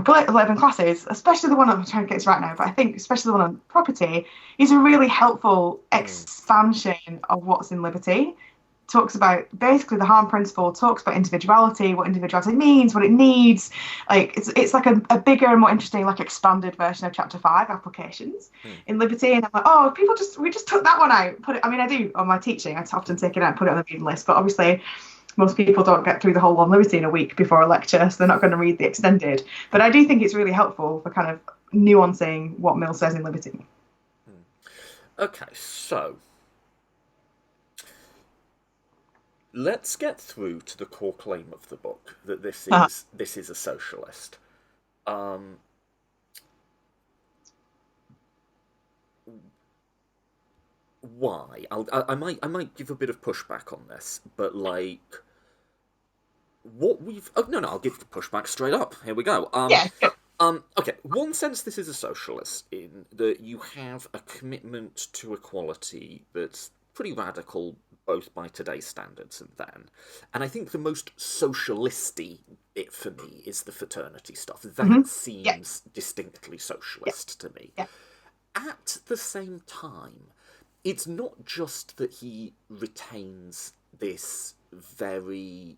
classes, especially the one I'm trying to get this right now, but I think especially the one on property, is a really helpful expansion of what's in liberty. Talks about basically the harm principle, talks about individuality, what individuality means, what it needs. Like it's like a bigger and more interesting, like expanded version of chapter 5 applications in liberty. And I'm like, we just took that one out. I do on my teaching. I often take it out and put it on the reading list, but obviously most people don't get through the whole on liberty in a week before a lecture, so they're not going to read the extended. But I do think it's really helpful for kind of nuancing what Mill says in liberty. Okay, so let's get through to the core claim of the book, that this is a socialist. Why? I might give a bit of pushback on this, but like what we've I'll give the pushback straight up. Here we go. Okay, one sense this is a socialist in that you have a commitment to equality that's pretty radical, both by today's standards and then. And I think the most socialisty bit for me is the fraternity stuff. That seems distinctly socialist to me. Yeah. At the same time, it's not just that he retains this very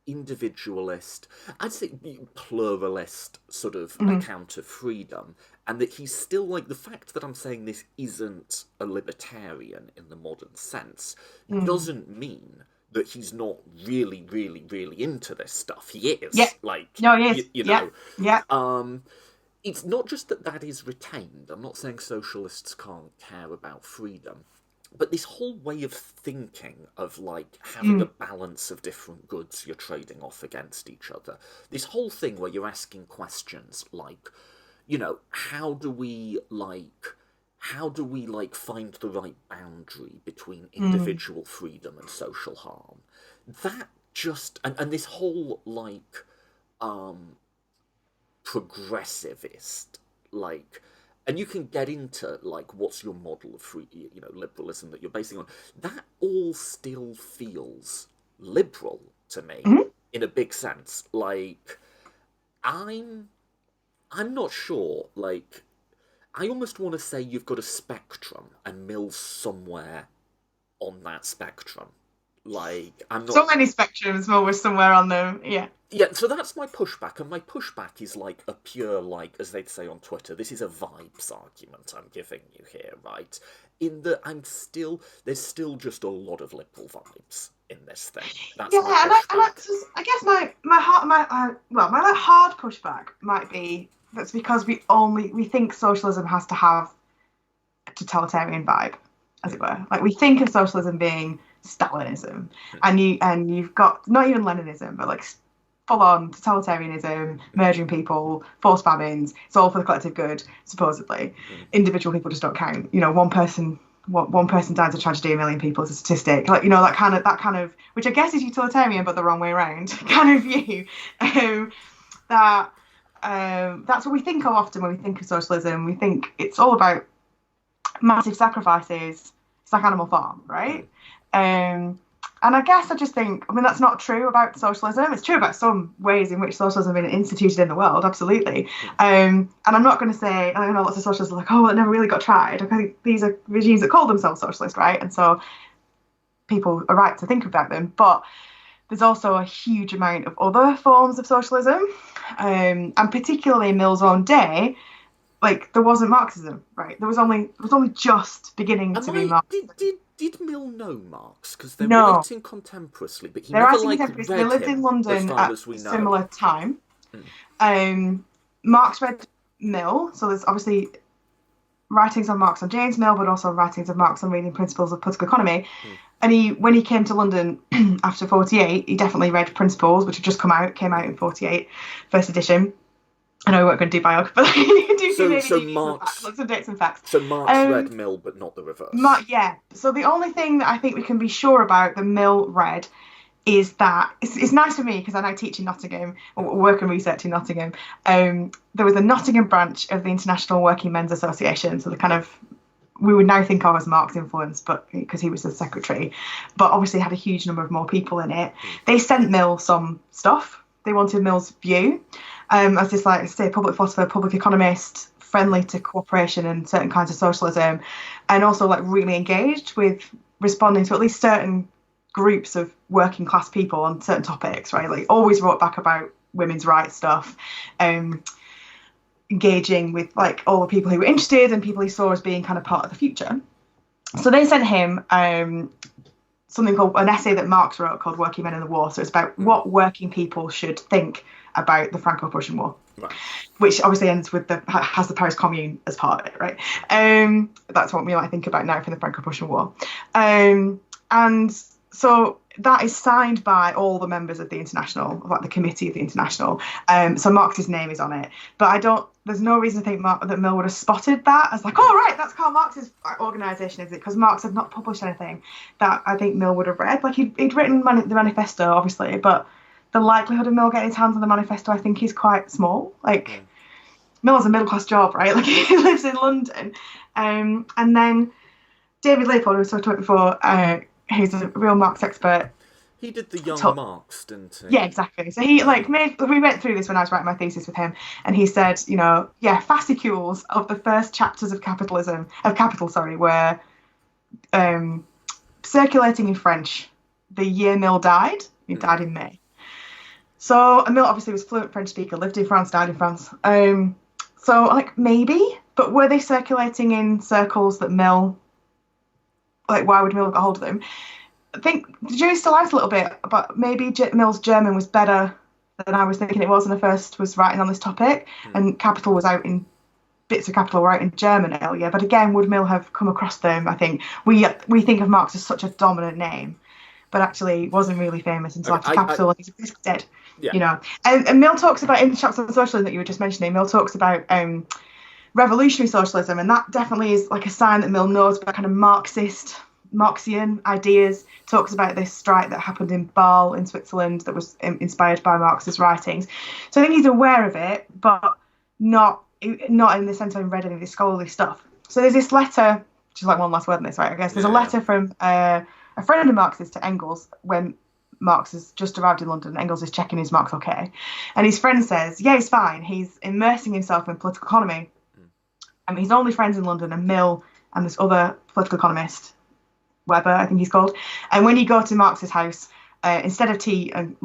individualist, I'd say pluralist sort of account of freedom, and that he's still like, the fact that I'm saying this isn't a libertarian in the modern sense doesn't mean that he's not really, really, really into this stuff. He is. Yeah. Like, no, he is. you know. Yeah. It's not just that that is retained. I'm not saying socialists can't care about freedom. But this whole way of thinking of, like, having a balance of different goods you're trading off against each other, this whole thing where you're asking questions like, you know, how do we find the right boundary between individual freedom and social harm? That just, and this whole, like, progressivist, like, and you can get into, like, what's your model of free, you know, liberalism that you're basing on. That all still feels liberal to me, in a big sense. Like, I'm not sure, like, I almost want to say you've got a spectrum and Mill's somewhere on that spectrum. Like, I'm not... So many spectrums, Mill was somewhere on them, yeah. Yeah, so that's my pushback, and my pushback is like a pure, like, as they'd say on Twitter, this is a vibes argument I'm giving you here, right? In that there's still just a lot of liberal vibes in this thing. That's I guess my hard pushback might be that's because we think socialism has to have a totalitarian vibe, as it were. Like, we think of socialism being Stalinism, and you've got not even Leninism, but like full-on totalitarianism, murdering people, forced famines. It's all for the collective good, supposedly. Individual people just don't count. You know, one person dies of tragedy, a million people is a statistic. Like, you know, that kind of, which I guess is utilitarian, but the wrong way around kind of view. That's what we think of often when we think of socialism. We think it's all about massive sacrifices. It's like Animal Farm, right? And I guess I just think, I mean, that's not true about socialism. It's true about some ways in which socialism has been instituted in the world, absolutely. And I'm not going to say, I know lots of socialists are like, oh, it never really got tried. I think these are regimes that call themselves socialist, right? And so people are right to think about them. But there's also a huge amount of other forms of socialism. And particularly in Mill's own day, like, there wasn't Marxism, right? It was only just beginning to be Marxism. Did Mill know Marx? Because they were writing contemporaneously, but he never, like, read They lived in London at a similar time. Marx read Mill, so there's obviously writings on Marx on James Mill, but also writings of Marx on reading Principles of Political Economy. And when he came to London after 48, he definitely read Principles, which had just came out in 48, first edition. I know we weren't going to do biography, but some dates and facts. So Marx read Mill, but not the reverse. Yeah. So the only thing that I think we can be sure about that Mill read is that it's nice for me because I now teach in Nottingham, or work and research in Nottingham. There was a Nottingham branch of the International Working Men's Association, so the kind of we would now think of as Marx influence, but because he was the secretary, but obviously had a huge number of more people in it. They sent Mill some stuff. They wanted Mill's view. As this, like, say, public philosopher, public economist, friendly to cooperation and certain kinds of socialism, and also, like, really engaged with responding to at least certain groups of working class people on certain topics, right? Like, always wrote back about women's rights stuff, engaging with, like, all the people who were interested and people he saw as being kind of part of the future. So they sent him something called an essay that Marx wrote called Working Men in the War. So it's about what working people should think about the Franco-Prussian War, which obviously ends with has the Paris Commune as part of it, right? That's what we might think about now for the Franco-Prussian War. And so that is signed by all the members of the International, like the committee of the International. So Marx's name is on it. But there's no reason to think that Mill would have spotted that as like, oh, right, that's Karl Marx's organisation, is it? Because Marx had not published anything that I think Mill would have read. Like, he'd written the manifesto, obviously, but the likelihood of Mill getting his hands on the manifesto, I think, is quite small. Like, Mill has a middle-class job, right? Like, he lives in London. And then David Leopold, who we talked about before, who's a real Marx expert. He did the Young Marx, didn't he? Yeah, exactly. So he, like, we went through this when I was writing my thesis with him, and he said, you know, fascicules of the first chapters of Capital, were circulating in French the year Mill died. He died in May. So Mill obviously was a fluent French speaker, lived in France, died in France. So like maybe, but were they circulating in circles that Mill, like why would Mill have got hold of them? I think the jury's still out a little bit, but maybe Mill's German was better than I was thinking it was when I first was writing on this topic, and Capital was out in bits of Capital were out in German earlier. But again, would Mill have come across them? I think we think of Marx as such a dominant name, but actually wasn't really famous until after Capital, and he's basically dead. Yeah. You know, and Mill talks about in the chapter on socialism that you were just mentioning. Mill talks about revolutionary socialism, and that definitely is like a sign that Mill knows about kind of Marxian ideas. Talks about this strike that happened in Bâle in Switzerland that was inspired by Marx's writings. So I think he's aware of it, but not in the sense of read any of this scholarly stuff. So there's this letter, which is like one last word in this, right? I guess there's a letter from a friend of Marx's to Engels when Marx has just arrived in London. Engels is checking is Marx okay, and his friend says, yeah, he's fine. He's immersing himself in political economy. His only friends in London are Mill and this other political economist, Weber, I think he's called. And when you go to Marx's house, instead of tea and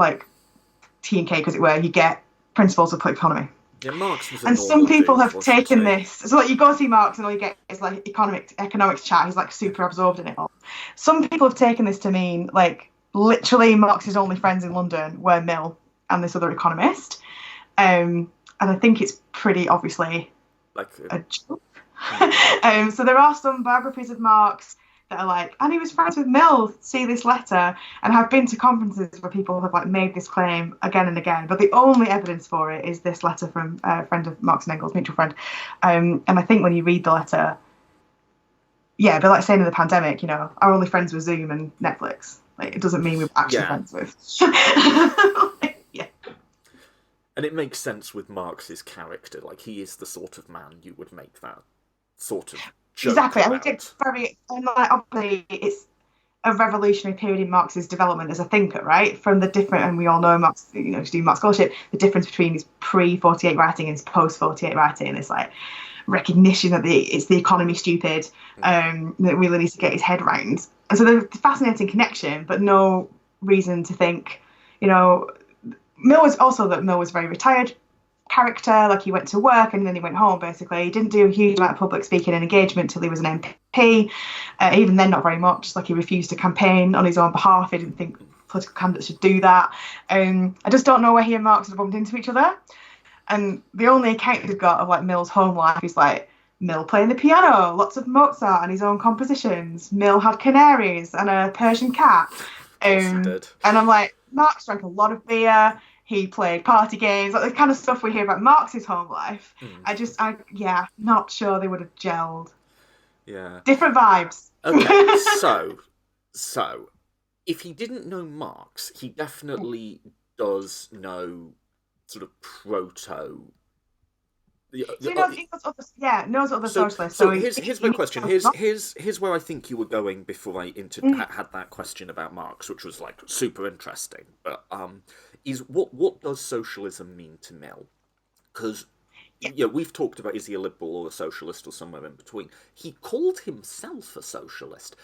cake, as it were, you get Principles of Political Economy. Yeah, Marx was and some people have taken this. So like you go see Marx and all you get is like economics chat. He's like super absorbed in it all. Some people have taken this to mean like literally Marx's only friends in London were Mill and this other economist. And I think it's pretty obviously like a joke. So there are some biographies of Marx that are like, and he was friends with Mill, see this letter, and have been to conferences where people have like made this claim again and again, but the only evidence for it is this letter from a friend of Marx and Engels, mutual friend. And I think when you read the letter, yeah, but like saying in the pandemic, you know, our only friends were Zoom and Netflix. Like, it doesn't mean we're actually friends with. Yeah. And it makes sense with Marx's character. Like, he is the sort of man you would make that sort of joke exactly. about. I think it's very, and like, obviously, it's a revolutionary period in Marx's development as a thinker, right? From the different, and we all know Marx, you know, doing Marx scholarship, the difference between his pre-48 writing and his post-48 writing. It's like recognition that it's the economy stupid, that really needs to get his head round. And so there's a fascinating connection, but no reason to think, you know, Mill was very retired character, like he went to work and then he went home basically. He didn't do a huge amount of public speaking and engagement till he was an MP. Even then, not very much. Like he refused to campaign on his own behalf. He didn't think political candidates should do that. I just don't know where he and Marx had bumped into each other. And the only account we've got of like Mill's home life is like Mill playing the piano, lots of Mozart and his own compositions. Mill had canaries and a Persian cat. And I'm like, Marx drank a lot of beer. He played party games, like the kind of stuff we hear about Marx's home life. Not sure they would have gelled. Yeah. Different vibes. Okay, so if he didn't know Marx, he definitely does know sort of proto. Knows other socialists. So here's my question. Here's where I think you were going before I had that question about Marx, which was like super interesting. But is what does socialism mean to Mill? Because we've talked about is he a liberal or a socialist or somewhere in between. He called himself a socialist,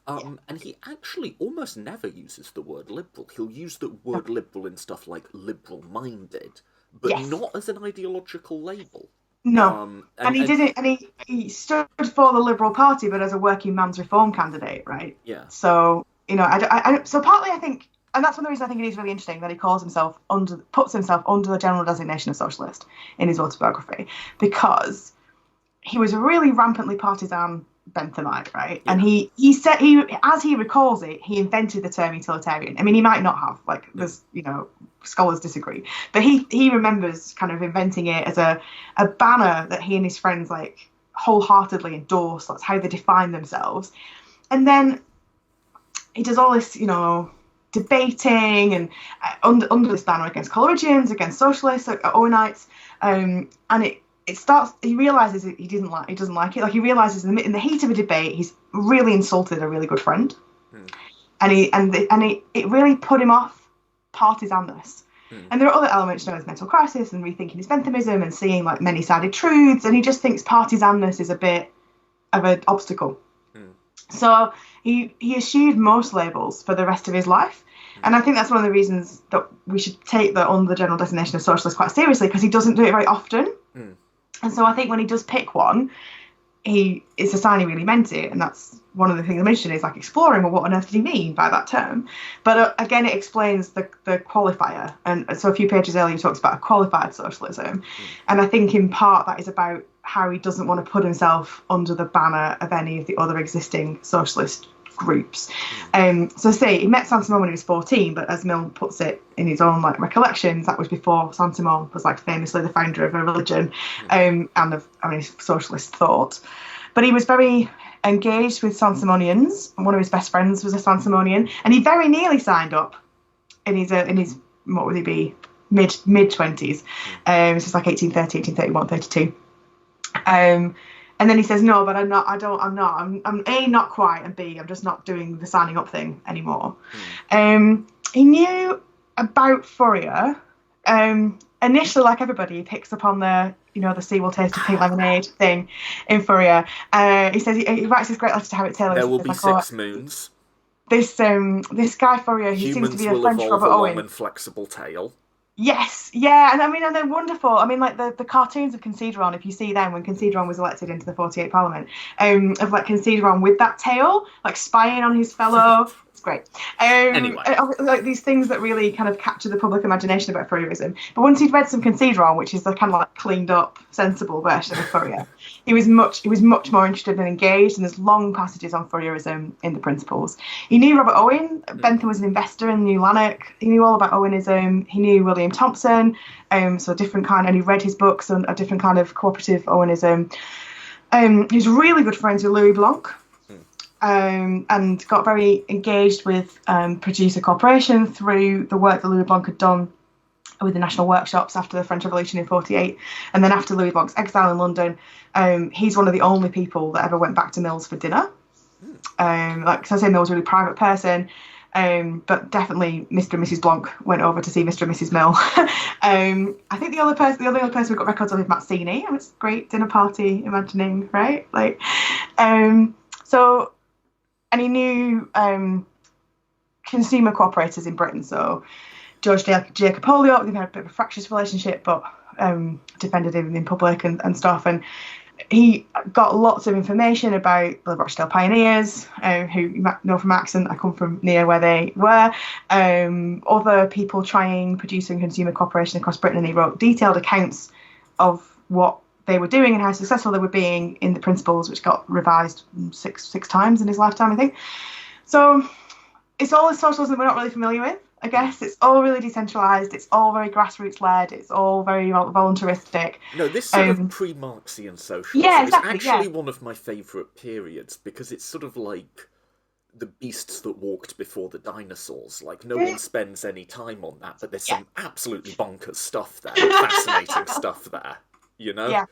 and he actually almost never uses the word liberal. He'll use the word liberal in stuff like liberal-minded, but not as an ideological label. No, he stood for the Liberal Party, but as a working man's reform candidate, right? Yeah. So so partly I think, and that's one of the reasons I think it is really interesting that he puts himself under the general designation of socialist in his autobiography, because he was a really rampantly partisan Benthamite, right? Yeah. And he said as he recalls it, he invented the term utilitarian. I mean, he might not have, like, there's, scholars disagree, but he remembers kind of inventing it as a banner that he and his friends like wholeheartedly endorse. That's how they define themselves. And then he does all this, debating and under this banner against Coleridgeans, against socialists, like Owenites, and it starts. He realizes he doesn't like it. Like, he realizes in the heat of a debate, he's really insulted a really good friend, and it really put him off partisanness. And there are other elements, as mental crisis and rethinking his Benthamism and seeing like many-sided truths, and he just thinks partisanness is a bit of an obstacle. So he eschewed most labels for the rest of his life. And I think that's one of the reasons that we should take the general designation of socialist quite seriously, because he doesn't do it very often. And so I think when he does pick one, it's a sign he really meant it. And that's one of the things I mentioned, is like exploring, well, what on earth did he mean by that term? But again, it explains the qualifier. And so a few pages earlier, he talks about a qualified socialism. And I think in part that is about how he doesn't want to put himself under the banner of any of the other existing socialist groups. So say he met Saint-Simon when he was 14, but as Mill puts it in his own like recollections, that was before Saint-Simon was like famously the founder of a religion and of socialist thought. But he was very engaged with Saint-Simonians, and one of his best friends was a Saint-Simonian, and he very nearly signed up in his what would he be, mid 20s. This is like 1830, 1831, 32. And then he says, no, but I'm A, not quite, and B, I'm just not doing the signing up thing anymore. He knew about Fourier. Initially, like everybody, he picks up on the sea will taste of pink lemonade thing in Fourier. He says he writes this great letter to Harriet Taylor. There will be 6 moons. This guy Fourier, he seems to be a French Robert Owen. Long and flexible tail. Yes, yeah, and they're wonderful. I mean, like the cartoons of Consideron, if you see them when Consideron was elected into the 48 Parliament, of like Consideron with that tail, like spying on his fellow. It's great. Anyway. Like these things that really kind of capture the public imagination about Fourierism. But once he'd read some Consideron, which is the kind of like cleaned up, sensible version of Fourier, he was much more interested and engaged, and there's long passages on Fourierism in the Principles. He knew Robert Owen. Bentham was an investor and knew Lanark. He knew all about Owenism. He knew William Thompson, so a different kind, and he read his books on a different kind of cooperative Owenism. He's really good friends with Louis Blanc. And got very engaged with producer cooperation through the work that Louis Blanc had done with the national workshops after the French Revolution in 48. And then after Louis Blanc's exile in London, he's one of the only people that ever went back to Mill's for dinner. Like, so I say, Mill's a really private person, but definitely Mr. and Mrs. Blanc went over to see Mr. and Mrs. Mill. I think the only other person we've got records of is Mazzini. It's a great dinner party imagining, right? Like, so... And he knew consumer cooperators in Britain. So George Jacob Holyoake, they had a bit of a fractious relationship, but defended him in public and stuff. And he got lots of information about the Rochdale pioneers, who you might know from accent. I come from near where they were. Other people trying producer and consumer cooperation across Britain. And he wrote detailed accounts of what they were doing and how successful they were being in the Principles, which got revised six times in his lifetime, I think. So it's all this socialism we're not really familiar with, I guess. It's all really decentralised. It's all very grassroots-led. It's all very voluntaristic. No, this sort of pre-Marxian socialism is actually one of my favourite periods, because it's sort of like the beasts that walked before the dinosaurs. Like, no one spends any time on that, but there's some absolutely bonkers stuff there, fascinating stuff there. Yeah.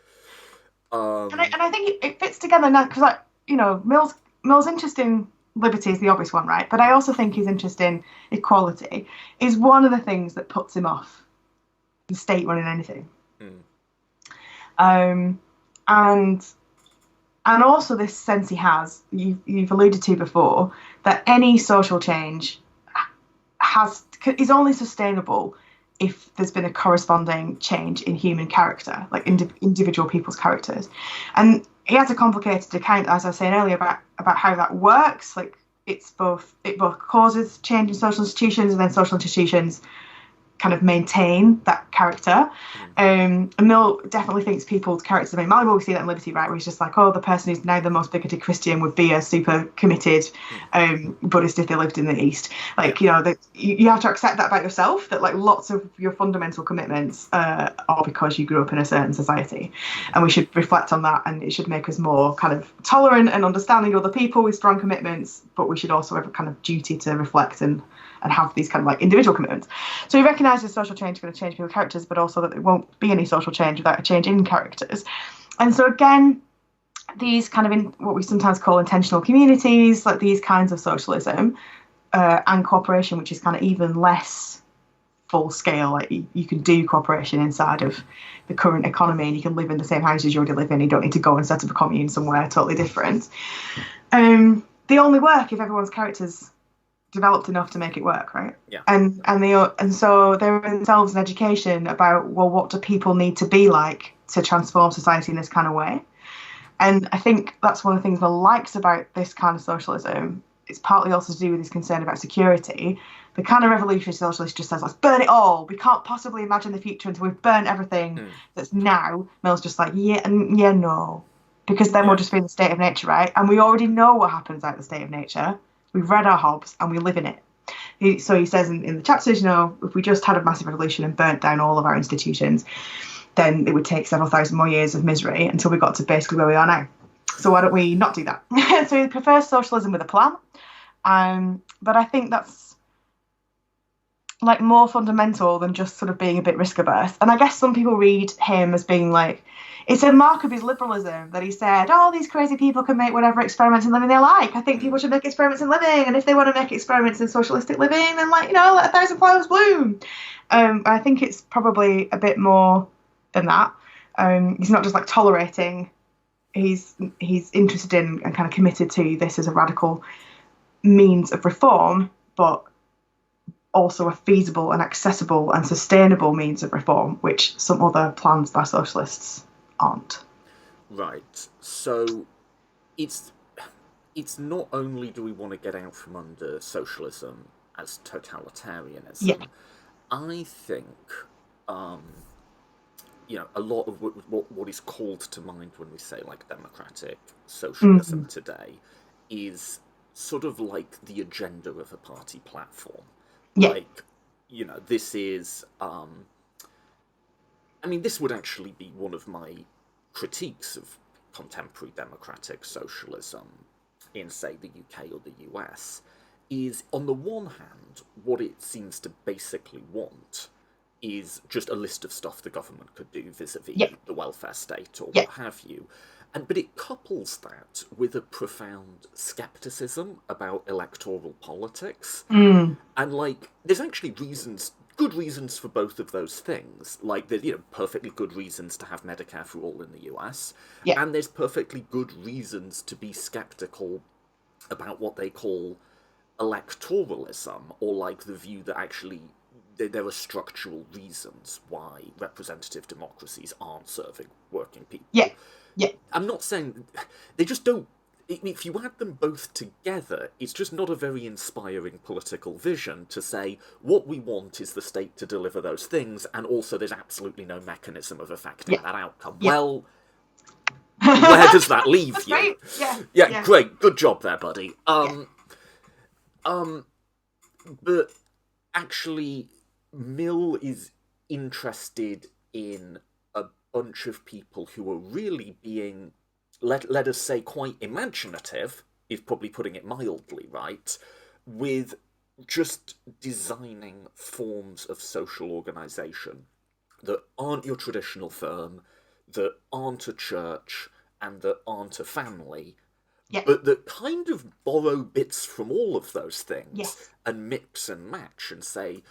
And I think it fits together now, because, like, Mill's interest in liberty is the obvious one, right? But I also think his interest in equality is one of the things that puts him off the state running anything. And also this sense he has, you've alluded to before, that any social change is only sustainable if there's been a corresponding change in human character, like individual people's characters. And he has a complicated account, as I was saying earlier, about how that works. Like, it both causes change in social institutions, and then social institutions kind of maintain that character. And Mill definitely thinks people's characters are very malleable. We see that in Liberty, right, where he's just like, oh, the person who's now the most bigoted Christian would be a super committed Buddhist if they lived in the East. Like, you have to accept that about yourself, that like lots of your fundamental commitments are because you grew up in a certain society. And we should reflect on that, and it should make us more kind of tolerant and understanding of other people with strong commitments, but we should also have a kind of duty to reflect and have these kind of like individual commitments. So he recognises social change is going to change people's characters, but also that there won't be any social change without a change in characters. And so again, these kind of in what we sometimes call intentional communities, like these kinds of socialism and cooperation, which is kind of even less full scale. Like you can do cooperation inside of the current economy, and you can live in the same houses you already live in. You don't need to go and set up a commune somewhere totally different. they only work if everyone's characters developed enough to make it work, right? Yeah. And so they're themselves an education about, well, what do people need to be like to transform society in this kind of way? And I think that's one of the things Mill likes about this kind of socialism. It's partly also to do with his concern about security. The kind of revolutionary socialist just says, let's burn it all. We can't possibly imagine the future until we've burnt everything that's now. Mill's just like, no. Because then we'll just be in the state of nature, right? And we already know what happens out of the state of nature. We've read our Hobbes and we live in it. So he says in the chapters, if we just had a massive revolution and burnt down all of our institutions, then it would take several thousand more years of misery until we got to basically where we are now. So why don't we not do that? So he prefers socialism with a plan. But I think that's like more fundamental than just sort of being a bit risk averse. And I guess some people read him as being like, it's a mark of his liberalism that he said, these crazy people can make whatever experiments in living they like. I think people should make experiments in living. And if they want to make experiments in socialistic living, then let 1,000 flowers bloom. I think it's probably a bit more than that. He's not just like tolerating. He's interested in and kind of committed to this as a radical means of reform, but also a feasible and accessible and sustainable means of reform, which some other plans by socialists aren't. Right. So it's not only do we want to get out from under socialism as totalitarianism. Yeah. I think a lot of what is called to mind when we say like democratic socialism today is sort of like the agenda of a party platform. Yeah. Like, this is this would actually be one of my critiques of contemporary democratic socialism in, say, the UK or the US, is, on the one hand, what it seems to basically want is just a list of stuff the government could do vis-a-vis the welfare state or what have you. But it couples that with a profound scepticism about electoral politics. And, there's actually good reasons for both of those things. Like, there's, perfectly good reasons to have Medicare for all in the US. Yeah. And there's perfectly good reasons to be sceptical about what they call electoralism, or like the view that actually there are structural reasons why representative democracies aren't serving working people. Yeah. I'm not saying they just don't. If you add them both together, it's just not a very inspiring political vision to say what we want is the state to deliver those things, and also there's absolutely no mechanism of affecting that outcome. Yeah. Well, where does that leave you? Great. Yeah, great, good job there, buddy. But actually, Mill is interested in a bunch of people who are really being, let us say, quite imaginative, is probably putting it mildly, right, with just designing forms of social organisation that aren't your traditional firm, that aren't a church, and that aren't a family, but that kind of borrow bits from all of those things and mix and match and say,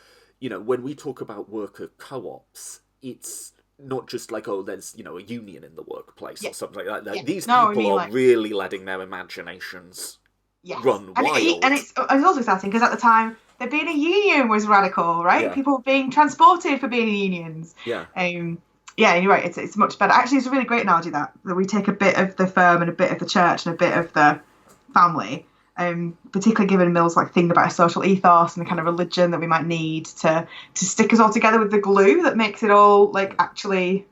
when we talk about worker co-ops, it's not just like, there's, a union in the workplace or something like that. These people are really letting their imaginations run wild. And it's also exciting because at the time, being a union was radical, right? Yeah. People being transported for being in unions. Yeah. Yeah, you're right. It's much better. Actually, it's a really great analogy that we take a bit of the firm and a bit of the church and a bit of the family, particularly given Mill's thing about a social ethos and the kind of religion that we might need to stick us all together with the glue that makes it all actually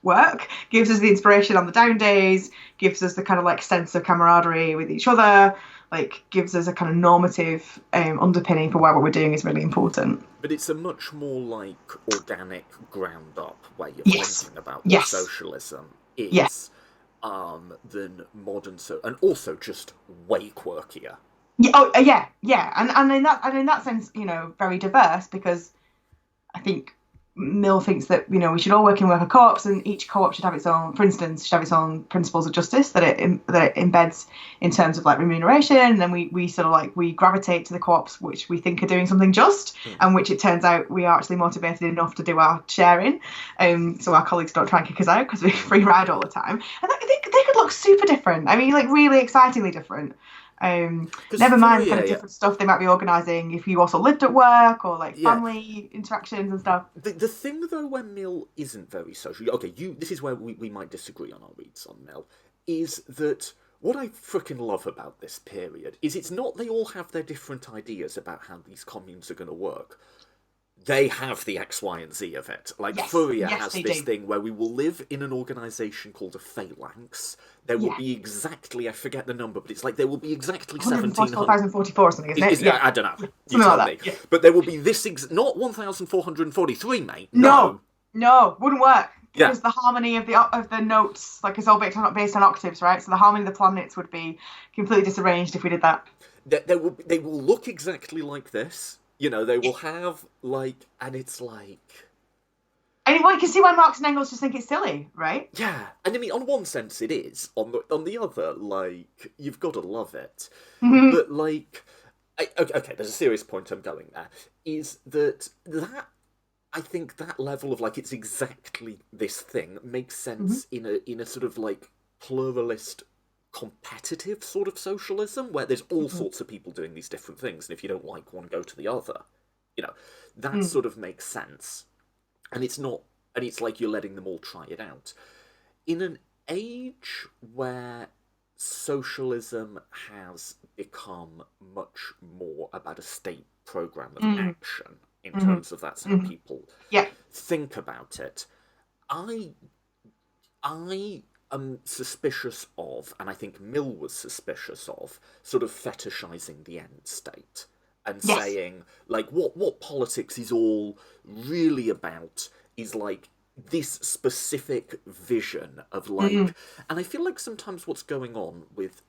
work, gives us the inspiration on the down days, gives us the kind of sense of camaraderie with each other, gives us a kind of normative underpinning for why what we're doing is really important. But it's a much more organic, ground up way of thinking about what socialism is than modern and also just way quirkier. And in that sense, very diverse, because I think Mill thinks that we should all work in worker co-ops, and each co-op should have its own, for instance, principles of justice that it embeds in terms of remuneration, and then we sort of we gravitate to the co-ops which we think are doing something just, and which it turns out we are actually motivated enough to do our share in, so our colleagues don't try and kick us out because we free ride all the time, and they could look super different. I mean, really excitingly different. Never mind the kind of different stuff they might be organising if you also lived at work or like family interactions and stuff. The thing though where Mill isn't very social, okay, this is where we might disagree on our reads on Mill, is that what I frickin' love about this period is it's not they all have their different ideas about how these communes are going to work. They have the X, Y, and Z of it. Like, Fourier has this thing where we will live in an organisation called a phalanx. There will be exactly, I forget the number, but it's like there will be exactly 144,044 or something, isn't it? I don't know. You tell me. Yeah. But there will be this, not 1,443, mate. No, wouldn't work. Because the harmony of the notes, like, it's all based on octaves, right? So the harmony of the planets would be completely disarranged if we did that. They will look exactly like this. You know, they will have, like, and it's like... And you can see why Marx and Engels just think it's silly, right? Yeah, and I mean, on one sense it is. On the other, like, you've got to love it. Mm-hmm. But, like... Okay, there's a serious point I'm going there. Is that I think that level of, like, it's exactly this thing makes sense in a sort of, like, pluralist... competitive sort of socialism where there's all sorts of people doing these different things, and if you don't like one, go to the other. You know, that sort of makes sense. And it's like you're letting them all try it out. In an age where socialism has become much more about a state program of action in terms of that's how people think about it, I am suspicious of, and I think Mill was suspicious of, sort of fetishizing the end state and saying, like, what politics is all really about is, like, this specific vision of, like... And I feel like sometimes what's going on with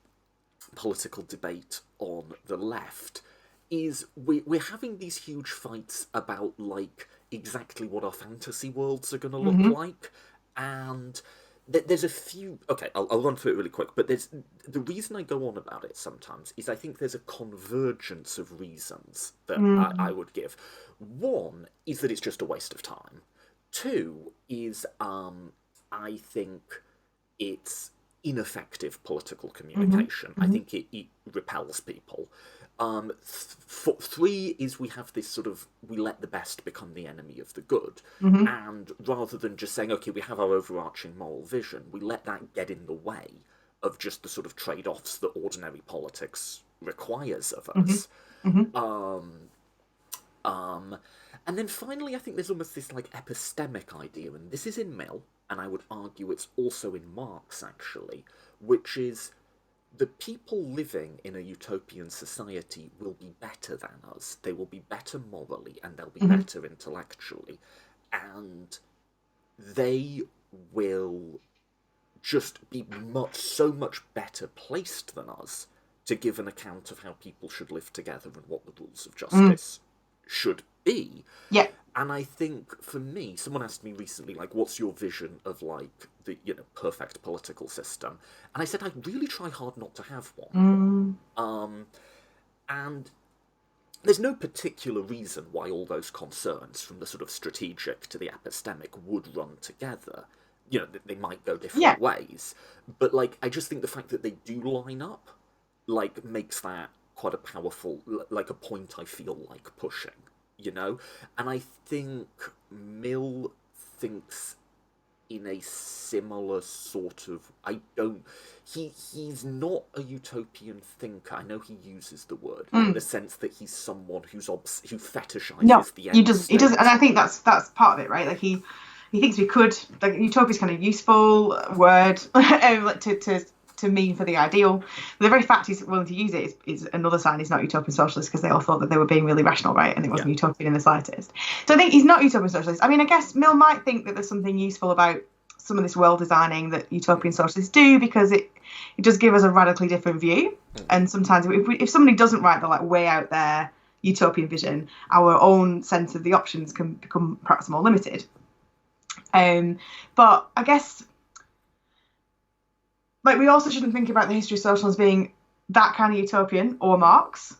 political debate on the left is we're having these huge fights about, like, exactly what our fantasy worlds are going to look like, and... There's a few... Okay, I'll run through it really quick, but the reason I go on about it sometimes is I think there's a convergence of reasons that I would give. One is that it's just a waste of time. Two is I think it's ineffective political communication. I think it repels people. Three is we have this sort of, we let the best become the enemy of the good. And rather than just saying, okay, we have our overarching moral vision, we let that get in the way of just the sort of trade-offs that ordinary politics requires of us. And then finally, I think there's almost this, like, epistemic idea, and this is in Mill, and I would argue it's also in Marx, actually, which is the people living in a utopian society will be better than us. They will be better morally, and they'll be better intellectually. And they will just be so much better placed than us to give an account of how people should live together and what the rules of justice should be. Yeah. And I think, for me, someone asked me recently, like, what's your vision of, like, the, perfect political system? And I said, I really try hard not to have one. And there's no particular reason why all those concerns, from the sort of strategic to the epistemic, would run together. You know, they might go different ways. But, like, I just think the fact that they do line up, like, makes that quite a powerful, like, a point I feel like pushing. You know? And I think Mill thinks in a similar sort of... He's not a utopian thinker. I know he uses the word, in the sense that he's someone who fetishizes the end state. He does, and I think that's part of it, right? Like, he thinks we could... Like, utopia is kind of a useful word to mean for the ideal. The very fact he's willing to use it is another sign he's not utopian socialist, because they all thought that they were being really rational, right? And it wasn't utopian in the slightest. So I think he's not utopian socialist. I mean, I guess Mill might think that there's something useful about some of this world designing that utopian socialists do, because it does give us a radically different view. And sometimes if somebody doesn't write the, like, way out there utopian vision, our own sense of the options can become perhaps more limited. But I guess, like, we also shouldn't think about the history of socialism as being that kind of utopian, or Marx,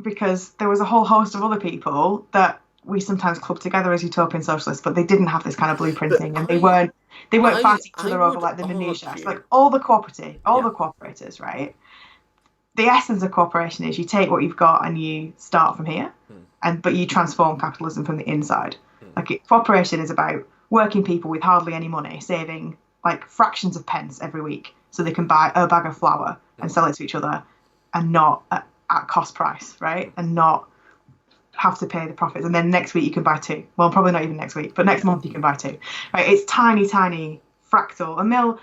because there was a whole host of other people that we sometimes club together as utopian socialists, but they didn't have this kind of blueprinting, and they weren't fighting each other over, like, the minutiae. Like, all the cooperators, right? the essence of cooperation is you take what you've got and you start from here, but you transform capitalism from the inside. Cooperation is about working people with hardly any money saving like fractions of pence every week so they can buy a bag of flour and sell it to each other, and not at cost price, right? And not have to pay the profits. And then next week you can buy two. Well, probably not even next week, but next month you can buy two. Right? It's tiny, tiny fractal. And Mill,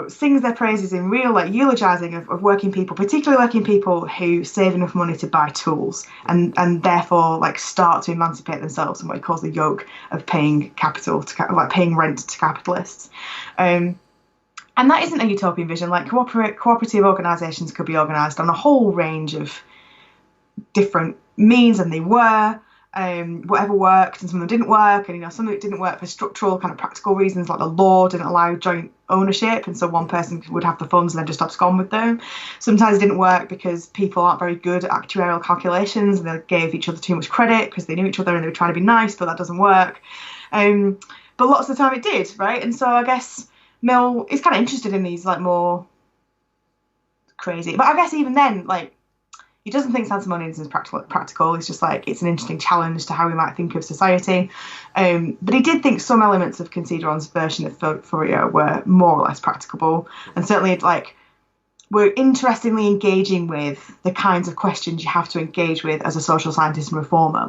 sings their praises in real eulogizing of working people, particularly working people who save enough money to buy tools and therefore start to emancipate themselves from what he calls the yoke of paying capital to paying rent to capitalists. And that isn't a utopian vision. Cooperative organisations could be organised on a whole range of different means, and they were. Whatever worked, and some of them didn't work, and some of it didn't work for structural kind of practical reasons, like the law didn't allow joint ownership, and so one person would have the funds and then just abscond with them. Sometimes it didn't work because people aren't very good at actuarial calculations and they gave each other too much credit because they knew each other and they were trying to be nice, but that doesn't work. But lots of the time it did, right? And so I guess Mill is kind of interested in these more crazy, but I guess even then he doesn't think Sansomonianism is practical. It's just it's an interesting challenge to how we might think of society. But he did think some elements of Consideron's version of Fourier were more or less practicable, and certainly we're interestingly engaging with the kinds of questions you have to engage with as a social scientist and reformer.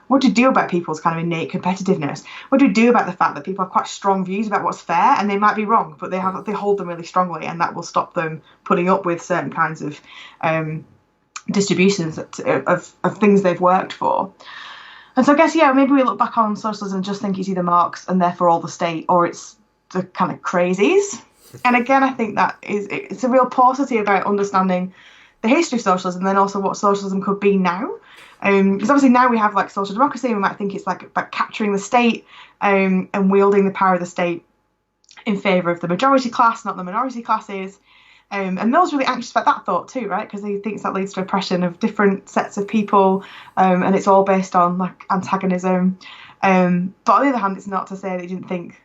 What do you do about people's kind of innate competitiveness? What do you do about the fact that people have quite strong views about what's fair, and they might be wrong, but they hold them really strongly, and that will stop them putting up with certain kinds of distributions of things they've worked for. And so I guess maybe we look back on socialism and just think it's either Marx and therefore all the state, or it's the kind of crazies. And again, I think that it's a real paucity about understanding the history of socialism and then also what socialism could be now. Because obviously now we have social democracy, and we might think it's about capturing the state and wielding the power of the state in favour of the majority class, not the minority classes. And Mill's really anxious about that thought too, right? Because he thinks that leads to oppression of different sets of people, and it's all based on antagonism. But on the other hand, it's not to say that he didn't think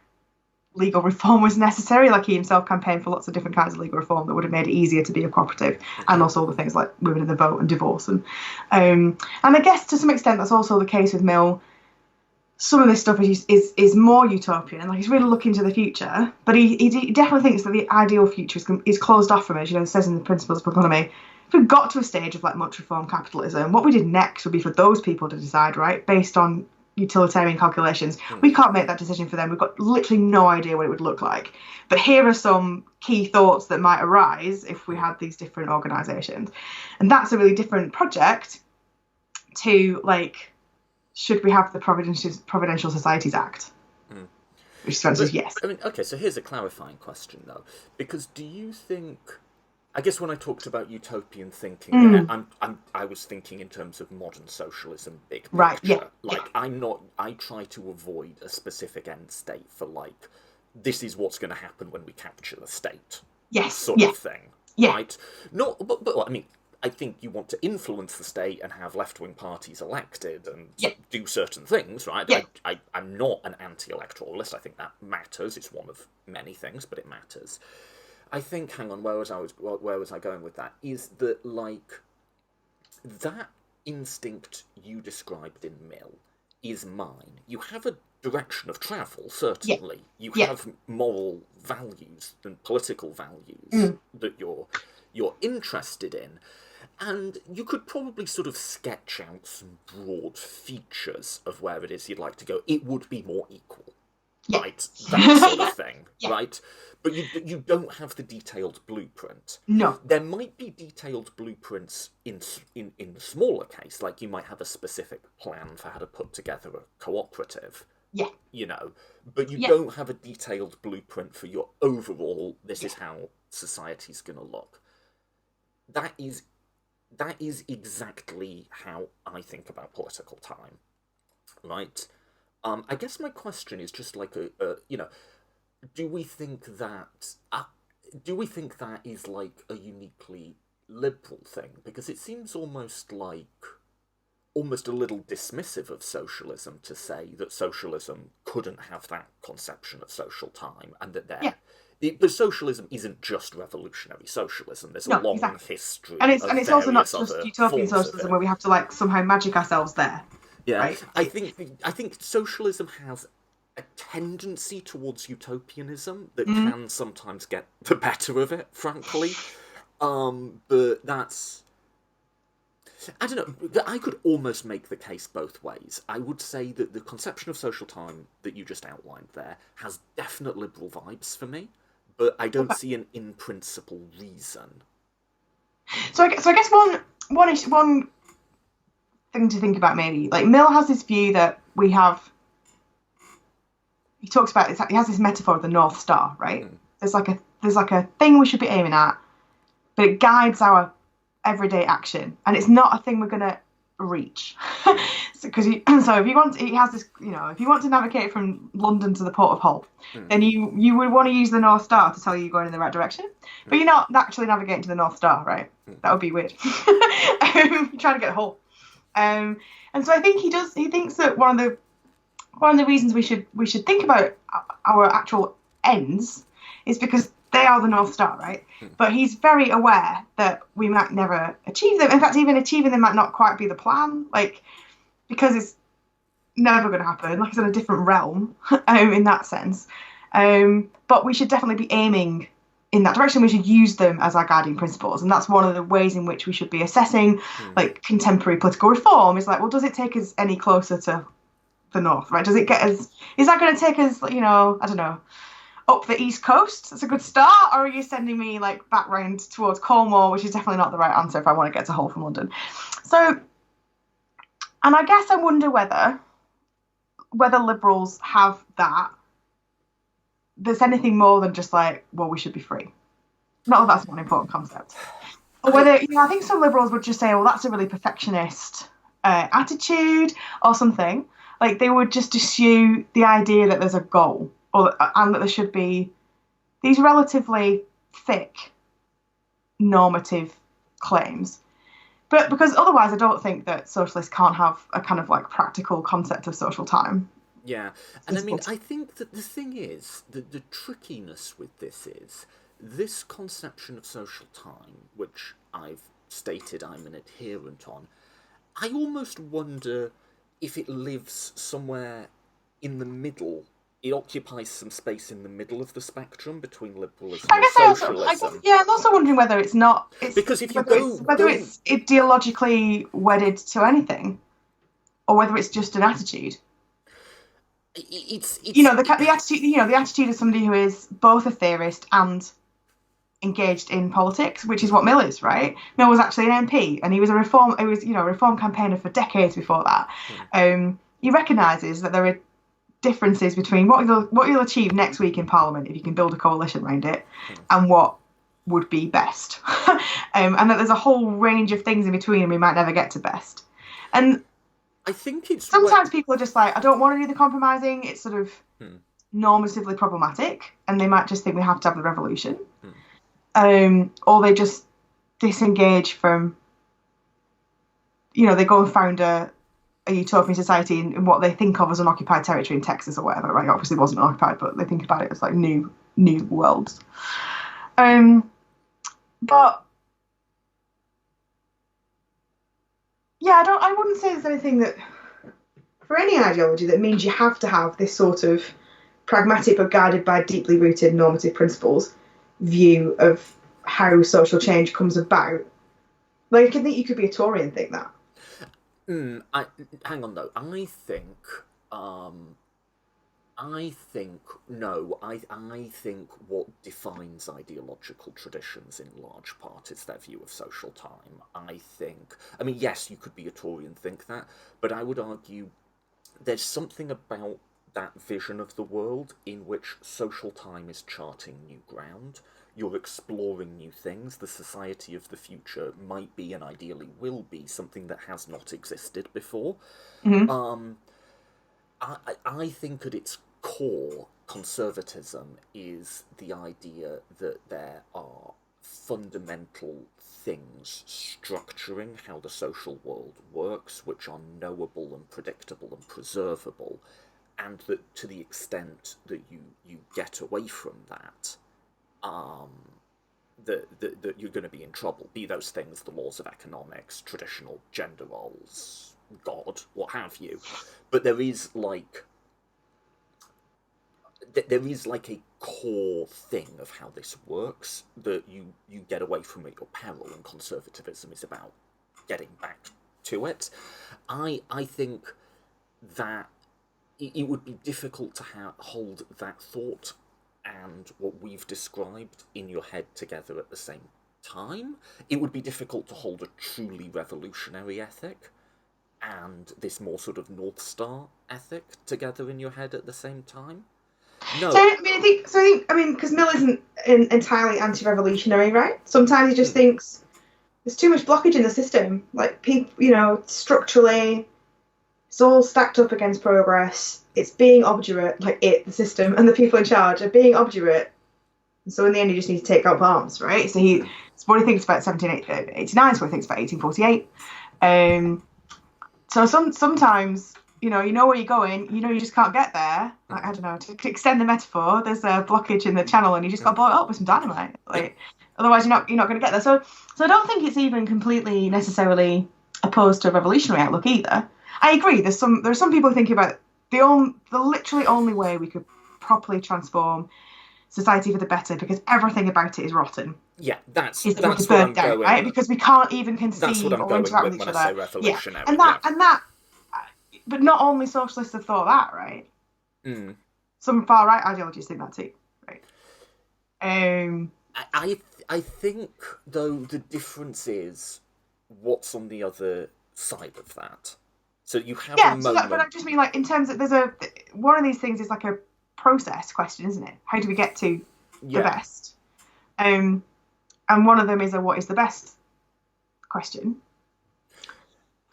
legal reform was necessary. He himself campaigned for lots of different kinds of legal reform that would have made it easier to be a cooperative, and also the things like women in the vote and divorce. And I guess to some extent that's also the case with Mill. Some of this stuff is more utopian, he's really looking to the future, but he definitely thinks that the ideal future is closed off from us. It says in the Principles of Economy, if we got to a stage of much reformed capitalism, what we did next would be for those people to decide, right, based on utilitarian calculations. We can't make that decision for them. We've got literally no idea what it would look like. But here are some key thoughts that might arise if we had these different organisations. And that's a really different project to should we have the Providential Societies Act? Which says yes. Okay, so here's a clarifying question, though. Because do you think... I guess when I talked about utopian thinking, I was thinking in terms of modern socialism, big picture. Right, yeah. I try to avoid a specific end state for, this is what's going to happen when we capture the state. Yes, sort of thing. Yeah. Right? No, but I think you want to influence the state and have left-wing parties elected and do certain things, right? Yeah. I'm not an anti-electoralist. I think that matters. It's one of many things, but it matters. I think, hang on, where was I going with that? Is that, that instinct you described in Mill is mine. You have a direction of travel, certainly. You have moral values and political values that you're interested in. And you could probably sort of sketch out some broad features of where it is you'd like to go. It would be more equal, right? That sort of thing, right? But you don't have the detailed blueprint. No. There might be detailed blueprints in the smaller case, you might have a specific plan for how to put together a cooperative. Yeah. But you don't have a detailed blueprint for your overall, this is how society's going to look. That is exactly how I think about political time, right? I guess my question is just do we think that is a uniquely liberal thing? Because it seems almost a little dismissive of socialism to say that socialism couldn't have that conception of social time, and that there But socialism isn't just revolutionary socialism. There's a long history, and it's also not just utopian socialism where we have to like somehow magic ourselves there. Yeah, right? I think socialism has a tendency towards utopianism that can sometimes get the better of it, frankly. But that's... I don't know, I could almost make the case both ways. I would say that the conception of social time that you just outlined there has definite liberal vibes for me, but I don't see an in-principle reason. So I guess one thing to think about maybe, like Mill has this view that we have, he talks about this, he has this metaphor of the North Star, right? There's like a thing we should be aiming at, but it guides our everyday action, and it's not a thing we're going to reach. So if you want, he has this, if you want to navigate from London to the Port of Hull, then you would want to use the North Star to tell you you're going in the right direction, but you're not actually navigating to the North Star, right? That would be weird. You're trying to get Hull. And so I think he thinks that one of the reasons we should think about our actual ends is because they are the North Star, right? But he's very aware that we might never achieve them. In fact, even achieving them might not quite be the plan, like, because it's never going to happen. Like, it's in a different realm, in that sense. But we should definitely be aiming in that direction. We should use them as our guiding principles, and that's one of the ways in which we should be assessing, like, contemporary political reform. Is like, well, does it take us any closer to the North, right? Does it get us? Is that going to take us, I don't know, up the East Coast? That's a good start. Or are you sending me like back round towards Cornwall, which is definitely not the right answer if I want to get to Hull from London. So, and I guess I wonder whether liberals have that. There's anything more than just like, well, we should be free. Not that that's not an important concept. Or whether, I think some liberals would just say, well, that's a really perfectionist attitude or something. Like, they would just eschew the idea that there's a goal, and that there should be these relatively thick normative claims. But because otherwise I don't think that socialists can't have a kind of like practical concept of social time. Yeah, and I mean, I think that the thing is, the trickiness with this is, this conception of social time, which I've stated I'm an adherent on, I almost wonder if it lives somewhere in the middle. It occupies some space in the middle of the spectrum between liberalism and socialism. I'm also wondering whether it's not... because if you it's ideologically wedded to anything, or whether it's just an attitude. It's the attitude of somebody who is both a theorist and engaged in politics, which is what Mill is, right? Mill was actually an MP, and he was a reform campaigner for decades before that. He recognises that there are differences between what you'll achieve next week in Parliament if you can build a coalition around it, and what would be best, and that there's a whole range of things in between, and we might never get to best. And I think it's sometimes people are just like, I don't want to do the compromising. It's sort of normatively problematic, and they might just think we have to have the revolution, or they just disengage from. They go and found a utopian society in what they think of as unoccupied territory in Texas or whatever, right? Obviously it wasn't occupied, but they think about it as like new worlds. But yeah, I wouldn't say there's anything that, for any ideology, that means you have to have this sort of pragmatic but guided by deeply rooted normative principles view of how social change comes about. Like, I think you could be a Tory and think that. Hang on though. I think what defines ideological traditions in large part is their view of social time. I mean, yes, you could be a Tory and think that, but I would argue there's something about that vision of the world in which social time is charting new ground. You're exploring new things. The society of the future might be, and ideally will be, something that has not existed before. I think at its core, conservatism is the idea that there are fundamental things structuring how the social world works, which are knowable and predictable and preservable, and that to the extent that you get away from that, that you're going to be in trouble, be those things the laws of economics, traditional gender roles, God, what have you. But there is like a core thing of how this works that you get away from at your peril, and conservatism is about getting back to it. I think that it would be difficult to hold that thought and what we've described in your head together at the same time. It would be difficult to hold a truly revolutionary ethic and this more sort of North Star ethic together in your head at the same time. No. So I think because Mill isn't entirely anti-revolutionary, right? Sometimes he just thinks there's too much blockage in the system. Like, people, structurally, it's all stacked up against progress. It's being obdurate, the system and the people in charge are being obdurate. And so in the end, you just need to take up arms, right? So it's what he thinks about 1789, it's what he thinks about 1848. So sometimes, you know where you're going, you just can't get there. Like, I don't know, to extend the metaphor, there's a blockage in the channel and you just got to blow it up with some dynamite. Otherwise you're not going to get there. So I don't think it's even completely necessarily opposed to a revolutionary outlook either. I agree. There are some people thinking about the literally only way we could properly transform society for the better, because everything about it is rotten. Yeah, that's what I'm going, right? Because we can't even conceive or interact with each other. Say revolutionary. Yeah, and that. But not only socialists have thought that, right? Mm. Some far right ideologies think that too, right? I think though the difference is what's on the other side of that. So you have a moment. But I just mean, in terms of one of these things is like a process question, isn't it? How do we get to the best? And one of them is a what is the best question.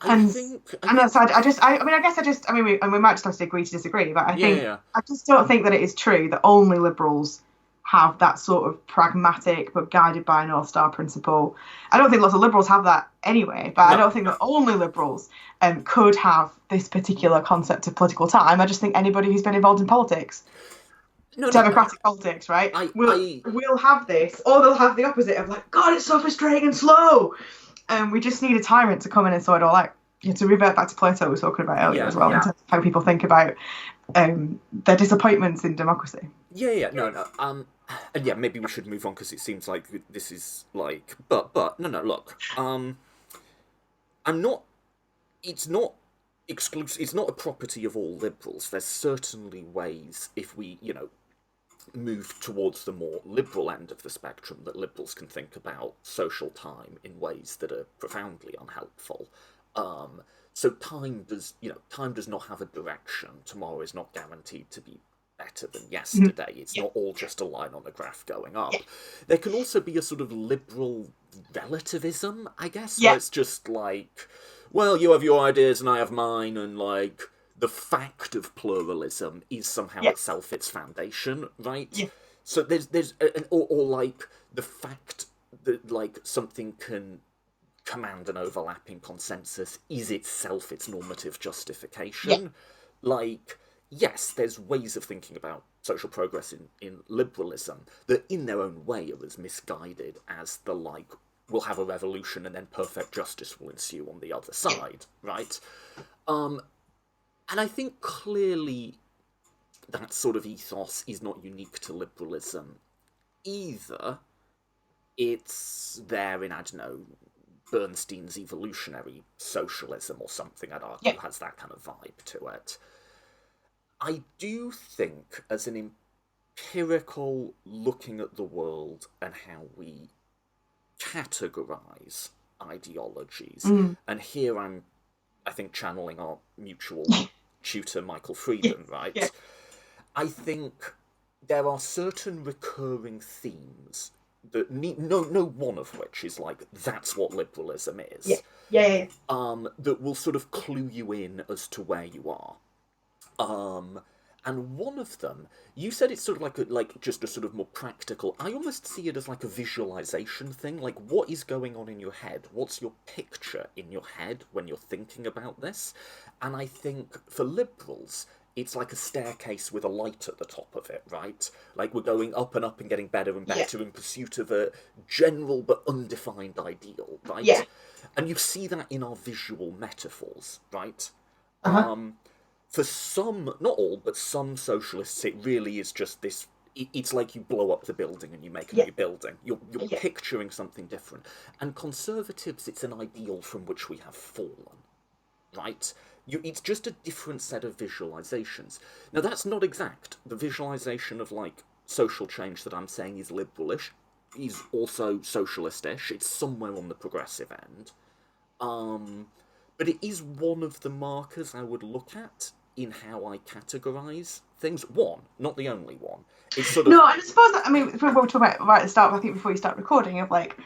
We might just have to agree to disagree, but I just don't think that it is true that only liberals have that sort of pragmatic but guided by a North Star principle. I don't think lots of liberals have that anyway, but I don't think that only liberals could have this particular concept of political time. I just think anybody who's been involved in politics, democratic politics, right, will have this, or they'll have the opposite of God, it's so frustrating and slow. We just need a tyrant to come in and sort it all out. To revert back to Plato we were talking about earlier as well, in terms of how people think about their disappointments in democracy. And maybe we should move on, because it seems like this is but no, look, I'm not. It's not exclusive. It's not a property of all liberals. There's certainly ways, if we move towards the more liberal end of the spectrum, that liberals can think about social time in ways that are profoundly unhelpful. So time does not have a direction. Tomorrow is not guaranteed to be better than yesterday. It's not all just a line on the graph going up. There can also be a sort of liberal relativism, I guess, where it's just well, you have your ideas and I have mine, and the fact of pluralism is somehow itself its foundation, right? Yeah. So there's or the fact that something can command an overlapping consensus is itself its normative justification. Yes, there's ways of thinking about social progress in liberalism that in their own way are as misguided as the we'll have a revolution and then perfect justice will ensue on the other side, right? And I think clearly that sort of ethos is not unique to liberalism either. It's there in, I don't know, Bernstein's evolutionary socialism or something, I'd argue, has that kind of vibe to it. I do think, as an empirical looking at the world and how we categorise ideologies, and here I'm, I think, channeling our mutual tutor Michael Frieden, right? Yeah. I think there are certain recurring themes that no one of which is that's what liberalism is. That will sort of clue you in as to where you are. And one of them, you said it's sort of just a sort of more practical. I almost see it as a visualization thing. What is going on in your head? What's your picture in your head when you're thinking about this? And I think for liberals, it's like a staircase with a light at the top of it, right? Like we're going up and up and getting better and better in pursuit of a general but undefined ideal, right? Yeah. And you see that in our visual metaphors, right? Uh-huh. For some, not all, but some socialists, it really is just this. It's like you blow up the building and you make a new building. You're picturing something different. And conservatives, it's an ideal from which we have fallen, right? It's just a different set of visualizations. Now, that's not exact. The visualization of, like, social change that I'm saying is liberalish is also socialistish. It's somewhere on the progressive end. But it is one of the markers I would look at in how I categorise things. One, not the only one. It's sort of... No, I suppose that, I mean, we were talking about right at the start, I think before you start recording, of like,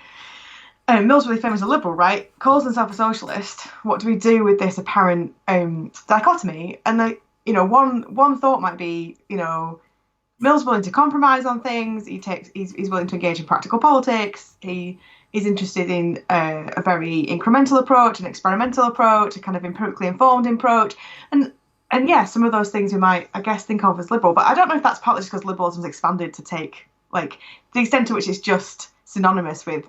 Mill's really famous as a liberal, right? Calls himself a socialist. What do we do with this apparent dichotomy? And one thought might be, Mill's willing to compromise on things. He's willing to engage in practical politics. He is interested in a very incremental approach, an experimental approach, a kind of empirically informed approach, and yeah, some of those things we might, I guess, think of as liberal. But I don't know if that's partly just because liberalism's expanded to take, like, the extent to which it's just synonymous with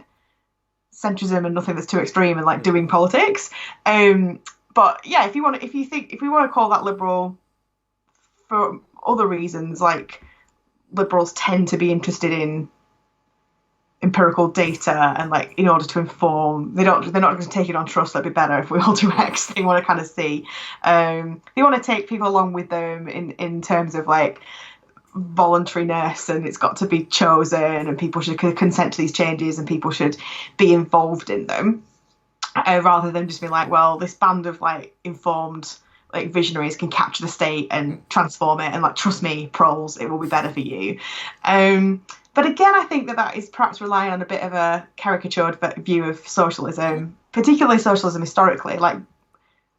centrism and nothing that's too extreme and like doing politics. But yeah, if we want to call that liberal for other reasons, like liberals tend to be interested in empirical data and like in order to inform, they're not going to take it on trust. That'd be better if we all do X. They want to kind of see, they want to take people along with them in terms of like voluntariness, and it's got to be chosen, and people should consent to these changes, and people should be involved in them, rather than just be like, well, this band of like informed like visionaries can capture the state and transform it, and like, trust me, proles, it will be better for you. But again, I think that is perhaps relying on a bit of a caricatured view of socialism, particularly socialism historically. Like,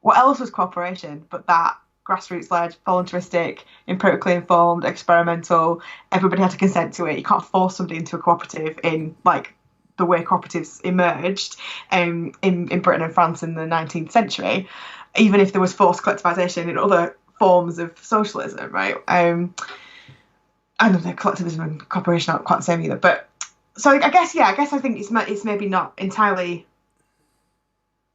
what else was cooperation but that grassroots-led, voluntaristic, empirically informed, experimental? Everybody had to consent to it. You can't force somebody into a cooperative in like the way cooperatives emerged in Britain and France in the 19th century, even if there was forced collectivisation in other forms of socialism, right? I don't think collectivism and cooperation aren't quite the same either. But so I guess I think it's maybe not entirely.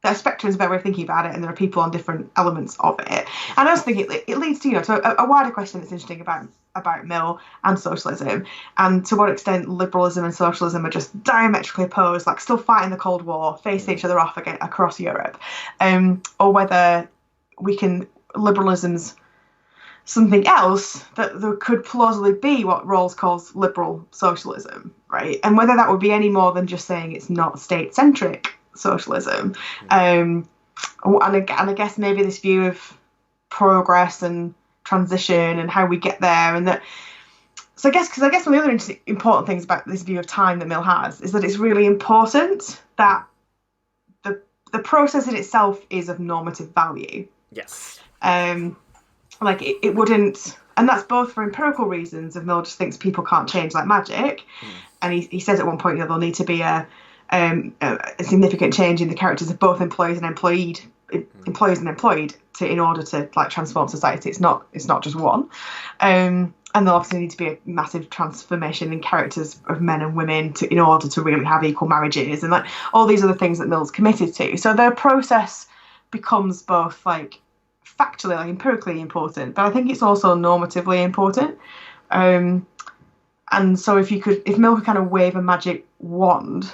The spectrum is a better way of thinking about it, and there are people on different elements of it. And I also think it leads to to a wider question that's interesting about Mill and socialism, and to what extent liberalism and socialism are just diametrically opposed, like still fighting the Cold War, facing each other off again across Europe, or whether liberalism's something else that there could plausibly be what Rawls calls liberal socialism, right? And whether that would be any more than just saying it's not state-centric socialism. And I guess maybe this view of progress and transition and how we get there, and that. So I guess one of the other important things about this view of time that Mill has is that it's really important that the process in itself is of normative value. Yes. Like it wouldn't, and that's both for empirical reasons. If Mill just thinks people can't change like magic, and he says at one point there'll need to be a significant change in the characters of both employers and employed in order to like transform society. It's not just one, and there'll obviously need to be a massive transformation in characters of men and women in order to really have equal marriages, and like all these other things that Mill's committed to. So the process becomes both like factually, like empirically important, but I think it's also normatively important. And so if Mill could kind of wave a magic wand,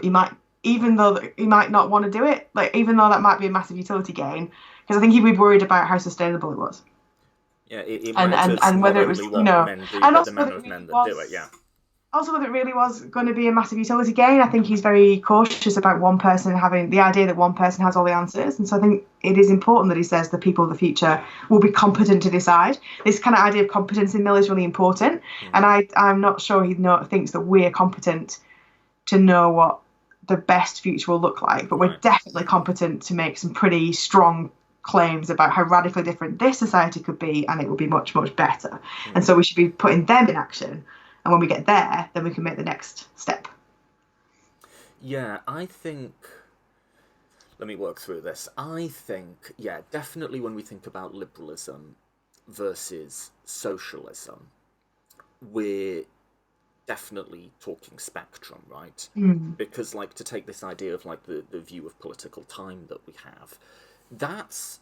he might, even though he might not want to do it, like even though that might be a massive utility gain, because I think he'd be worried about how sustainable it was. Yeah, it might and whether it was, men do, and also the men of men that do it. Yeah. Also, whether it really was going to be a massive utility gain, I think he's very cautious about one person having the idea that one person has all the answers. And so I think it is important that he says the people of the future will be competent to decide. This kind of idea of competence in Mill is really important. And I'm not sure he thinks that we're competent to know what the best future will look like, but we're definitely competent to make some pretty strong claims about how radically different this society could be, and it will be much, much better. And so we should be putting them in action. And when we get there, then we can make the next step. Yeah, I think work through this. I think, yeah, definitely when we think about liberalism versus socialism, we're definitely talking spectrum, right? Because, like, to take this idea of, like, the view of political time that we have, that's,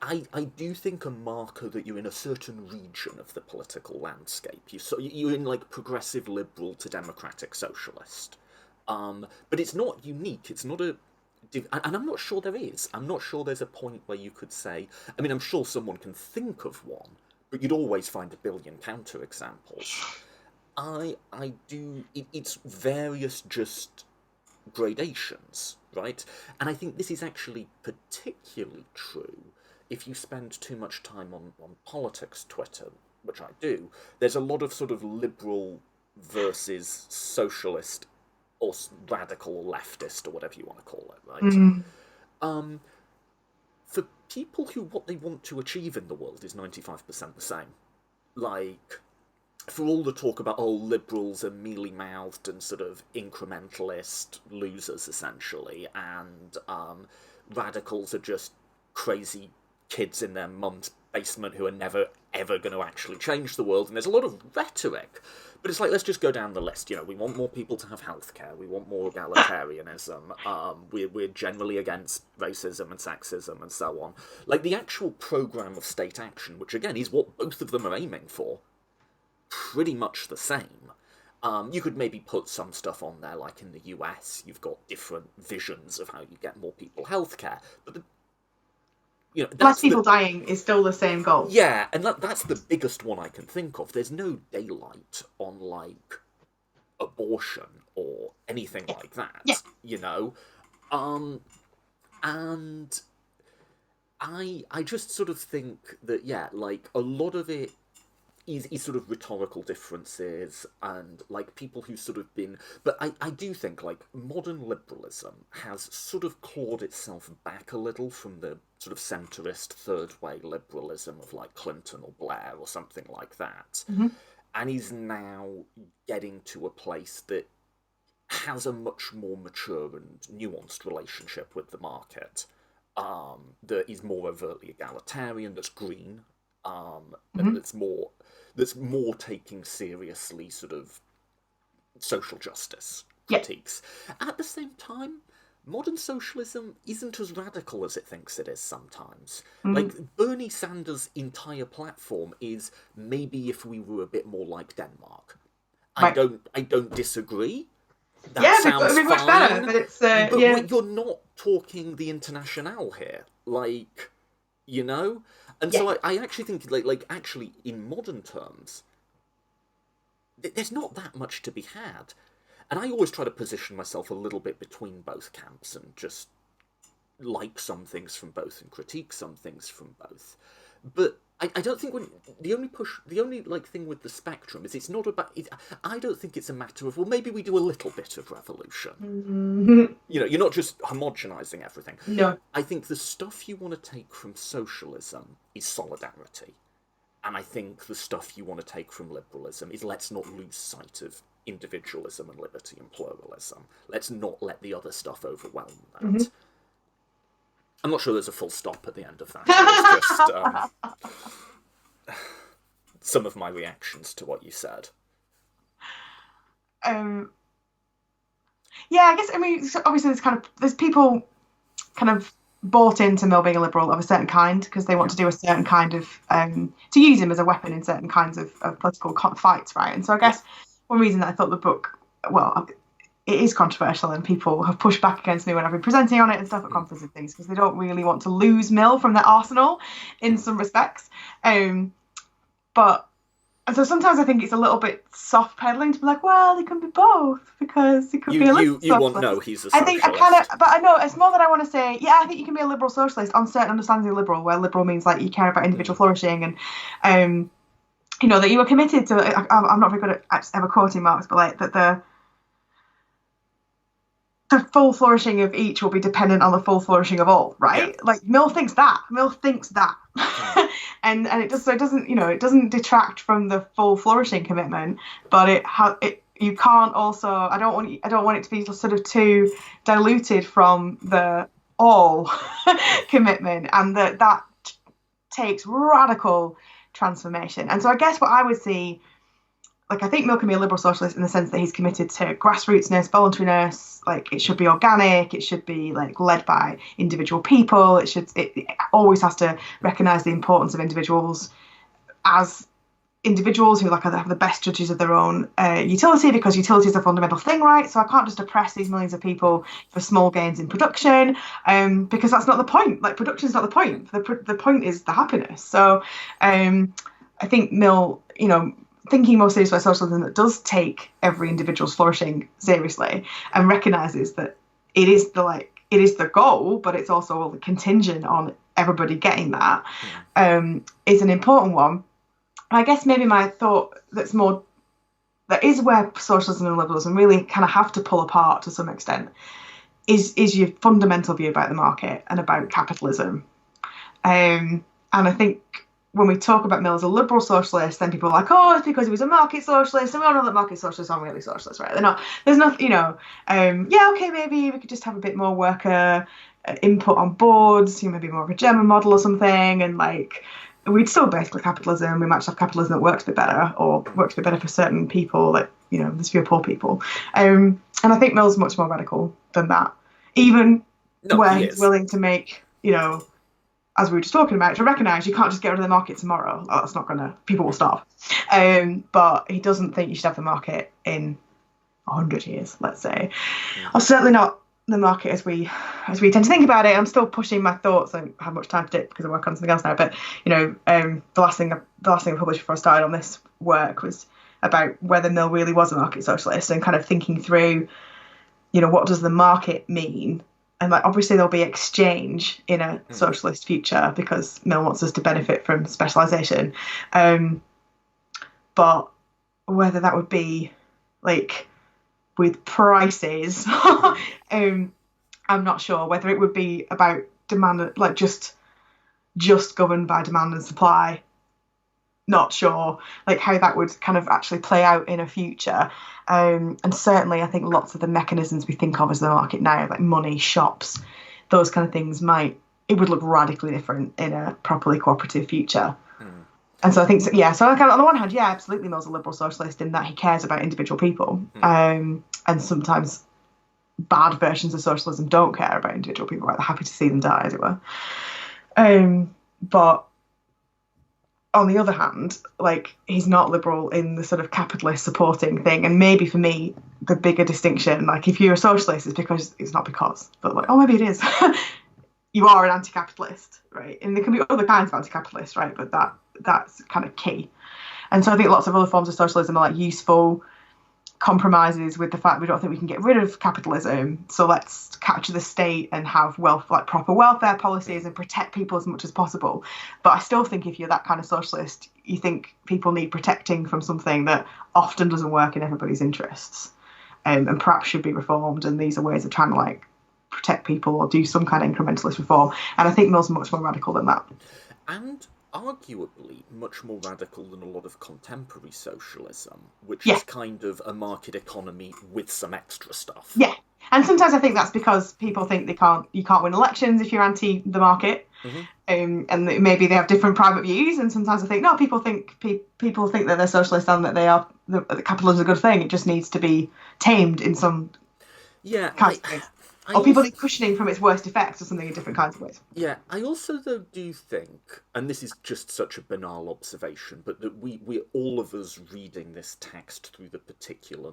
I do think, a marker that you're in a certain region of the political landscape. You're in, like, progressive liberal to democratic socialist. But it's not unique. It's not a... And I'm not sure there is. I'm not sure there's a point where you could say... I mean, I'm sure someone can think of one, but you'd always find a billion counterexamples. I do... It's various just gradations, right? And I think this is actually particularly true if you spend too much time on politics Twitter, which I do. There's a lot of sort of liberal versus socialist or radical or leftist or whatever you want to call it, right? For people who what they want to achieve in the world is 95% the same. Like, for all the talk about, liberals are mealy-mouthed and sort of incrementalist losers, essentially, and radicals are just crazy kids in their mum's basement who are never, ever going to actually change the world, and there's a lot of rhetoric. But it's like, let's just go down the list. You know, we want more people to have healthcare. We want more egalitarianism. We're generally against racism and sexism and so on. Like, the actual programme of state action, which, again, is what both of them are aiming for, pretty much the same. You could maybe put some stuff on there, like in the US, you've got different visions of how you get more people healthcare. But less people dying is still the same goal. Yeah, and that's the biggest one I can think of. There's no daylight on, like, abortion or anything like that, you know? And I just sort of think that, yeah, like, a lot of it is sort of rhetorical differences and, like, people who sort of been... But I do think, like, modern liberalism has sort of clawed itself back a little from the sort of centrist third-way liberalism of, like, Clinton or Blair or something like that, and is now getting to a place that has a much more mature and nuanced relationship with the market, that is more overtly egalitarian, that's green, and that's more taking seriously sort of social justice critiques. At the same time, modern socialism isn't as radical as it thinks it is sometimes. Like, Bernie Sanders' entire platform is maybe if we were a bit more like Denmark. Right. I don't disagree. That sounds fine. Much better, but it's but you're not talking the Internationale here, like, you know. And so I actually think, like actually in modern terms, there's not that much to be had. And I always try to position myself a little bit between both camps and just like some things from both and critique some things from both. But I don't think the only like thing with the spectrum is it's not about it. I don't think it's a matter of, well, maybe we do a little bit of revolution. You know, you're not just homogenizing everything. No. I think the stuff you want to take from socialism is solidarity. And I think the stuff you want to take from liberalism is, let's not lose sight of individualism and liberty and pluralism. Let's not let the other stuff overwhelm that. I'm not sure there's a full stop at the end of that. It's just some of my reactions to what you said. Yeah, I guess, I mean, obviously there's people kind of bought into Mill being a liberal of a certain kind because they want to do a certain kind of, to use him as a weapon in certain kinds of political fights, right? And so I guess one reason that I thought the book, well, it is controversial and people have pushed back against me when I've been presenting on it and stuff at conferences and things because they don't really want to lose Mill from their arsenal in some respects. And so sometimes I think it's a little bit soft peddling to be like, well, it can be both because it could be a liberal socialist. You want no, he's a socialist. I think but I know it's more that I want to say, yeah, I think you can be a liberal socialist on certain understandings of liberal, where liberal means like you care about individual flourishing and, you know, that you are committed to. I'm not very good at ever quoting Marx, but like that the full flourishing of each will be dependent on the full flourishing of all, right? Yeah. Like Mill thinks that. and it doesn't, you know, it doesn't detract from the full flourishing commitment, but you can't also, I don't want it to be sort of too diluted from the all commitment, and that takes radical transformation. And so I guess what I would see, like, I think Mill can be a liberal socialist in the sense that he's committed to grassrootsness, voluntariness. Like, it should be organic. It should be like led by individual people. It always has to recognise the importance of individuals as individuals who have the best judges of their own utility, because utility is a fundamental thing, right? So I can't just oppress these millions of people for small gains in production, because that's not the point. Like, production is not the point. The point is the happiness. So I think Mill, thinking more seriously about socialism that does take every individual's flourishing seriously and recognises that it is the goal, but it's also contingent on everybody getting that, is an important one. I guess maybe my thought that is where socialism and liberalism really kind of have to pull apart to some extent is your fundamental view about the market and about capitalism. And I think when we talk about Mill as a liberal socialist, then people are like, oh, it's because he was a market socialist, and we all know that market socialists aren't really socialists, right? They're not. There's nothing, okay, maybe we could just have a bit more worker input on boards, maybe more of a German model or something, and we'd still basically capitalism. We might just have capitalism that works a bit better, or works a bit better for certain people, there's fewer poor people. And I think Mill's much more radical than that, even where he's willing to make, as we were just talking about, to recognise you can't just get rid of the market tomorrow. Oh, that's not people will starve. But he doesn't think you should have the market in 100 years, let's say. Or certainly not the market as we tend to think about it. I'm still pushing my thoughts. I don't have much time to do it because I work on something else now. But the last thing I published before I started on this work was about whether Mill really was a market socialist, and kind of thinking through, what does the market mean? And obviously there'll be exchange in a socialist future because Mill wants us to benefit from specialisation. But whether that would be with prices, I'm not sure. Whether it would be about demand, just governed by demand and supply, not sure. How that would kind of actually play out in a future. And certainly I think lots of the mechanisms we think of as the market now, like money, shops, those kind of things, it would look radically different in a properly cooperative future. And so I think, so on the one hand, absolutely Mill's a liberal socialist in that he cares about individual people. And sometimes bad versions of socialism don't care about individual people, right? They're happy to see them die, as it were. But on the other hand, he's not liberal in the sort of capitalist supporting thing. And maybe for me, the bigger distinction, if you're a socialist, it's not because, but maybe it is. You are an anti-capitalist, right? And there can be other kinds of anti-capitalists, right? But that's kind of key. And so I think lots of other forms of socialism are useful compromises with the fact we don't think we can get rid of capitalism, so let's capture the state and have proper welfare policies and protect people as much as possible. But I still think if you're that kind of socialist, you think people need protecting from something that often doesn't work in everybody's interests, and perhaps should be reformed. And these are ways of trying to protect people or do some kind of incrementalist reform. And I think Mill's much more radical than that. And arguably much more radical than a lot of contemporary socialism, which is kind of a market economy with some extra stuff. Yeah. And sometimes I think that's because people think you can't win elections if you're anti the market. And maybe they have different private views. And sometimes I think, no, people think that they're socialist and that that capitalism is a good thing. It just needs to be tamed in some kind of way. Or people need cushioning from its worst effects or something in different kinds of ways. Yeah, I also, though, do think, and this is just such a banal observation, but that we're all of us reading this text through the particular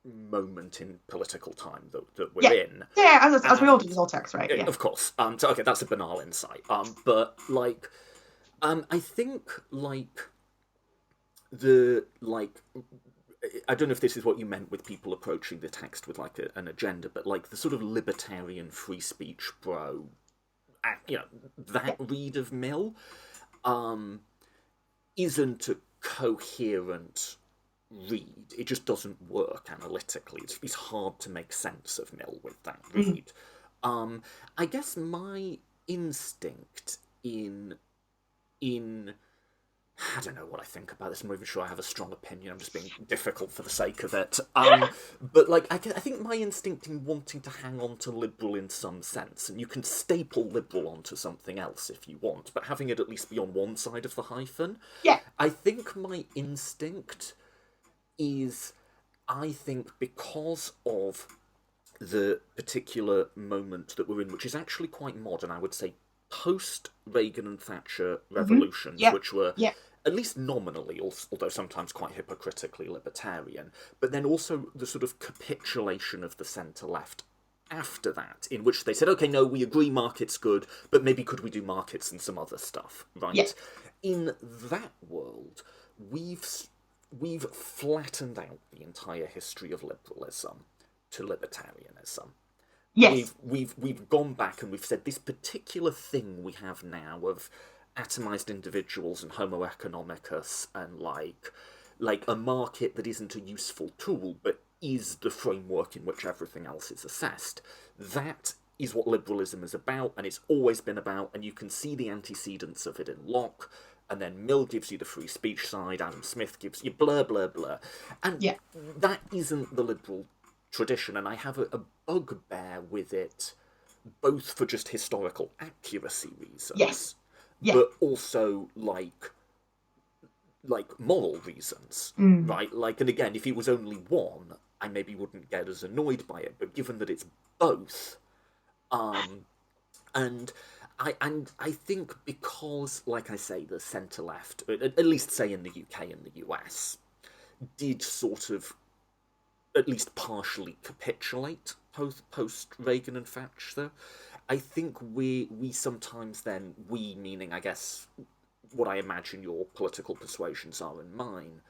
moment in political time that we're in. Yeah, as we all do with all text, right? Yeah. Of course. So, okay, that's a banal insight. But, I think, I don't know if this is what you meant with people approaching the text with an agenda, but the sort of libertarian free speech that read of Mill isn't a coherent read. It just doesn't work analytically. It's hard to make sense of Mill with that read. I guess my instinct in I don't know what I think about this. I'm not even sure I have a strong opinion. I'm just being difficult for the sake of it. But like, I think my instinct in wanting to hang on to liberal in some sense, and you can staple liberal onto something else if you want, but having it at least be on one side of the hyphen. Yeah. I think my instinct is, I think because of the particular moment that we're in, which is actually quite modern, I would say post-Reagan and Thatcher revolutions, which were at least nominally, although sometimes quite hypocritically libertarian, but then also the sort of capitulation of the centre-left after that, in which they said, okay, no, we agree market's good, but maybe could we do markets and some other stuff, right? Yeah. In that world, we've flattened out the entire history of liberalism to libertarianism. Yes. We've gone back and we've said this particular thing we have now of atomized individuals and homo economicus and like a market that isn't a useful tool but is the framework in which everything else is assessed. That is what liberalism is about, and it's always been about, and you can see the antecedents of it in Locke, and then Mill gives you the free speech side, Adam Smith gives you blah, blah, blah. And that isn't the liberal tradition, and I have a bugbear with it, both for just historical accuracy reasons, but also like moral reasons, right? Like, and again, if it was only one, I maybe wouldn't get as annoyed by it, but given that it's both, and I think because, like I say, the centre-left, at least say in the UK and the US, did sort of at least partially capitulate post-Reagan and Thatcher, I think we sometimes then, we meaning, I guess, what I imagine your political persuasions are and mine,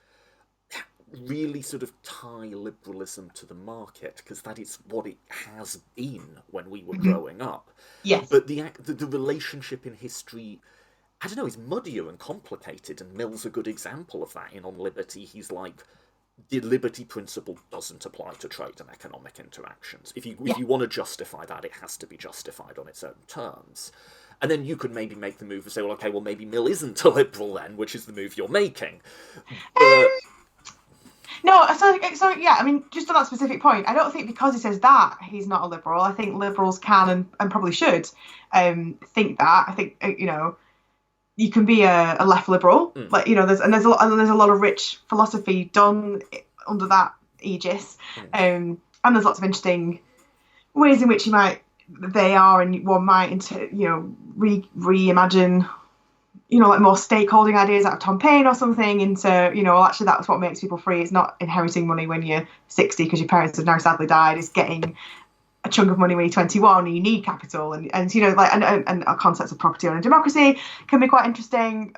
really sort of tie liberalism to the market, because that is what it has been when we were growing up. Yes. But the relationship in history, I don't know, is muddier and complicated, and Mill's a good example of that. In On Liberty, he's like, the liberty principle doesn't apply to trade and economic interactions. If you want to justify that, it has to be justified on its own terms. And then you could maybe make the move and say, well, okay, well, maybe Mill isn't a liberal then, which is the move you're making. No, so yeah, I mean, just on that specific point, I don't think because he says that he's not a liberal. I think liberals can and probably should think that. I think, you can be a left liberal, like, there's a lot of rich philosophy done under that aegis, and there's lots of interesting ways in which they are, and one might reimagine, like more stakeholding ideas out of Tom Paine or something into, actually that's what makes people free. It's not inheriting money when you're 60 because your parents have now sadly died. It's getting a chunk of money when you're 21 and you need capital, and our concepts of property and democracy can be quite interesting.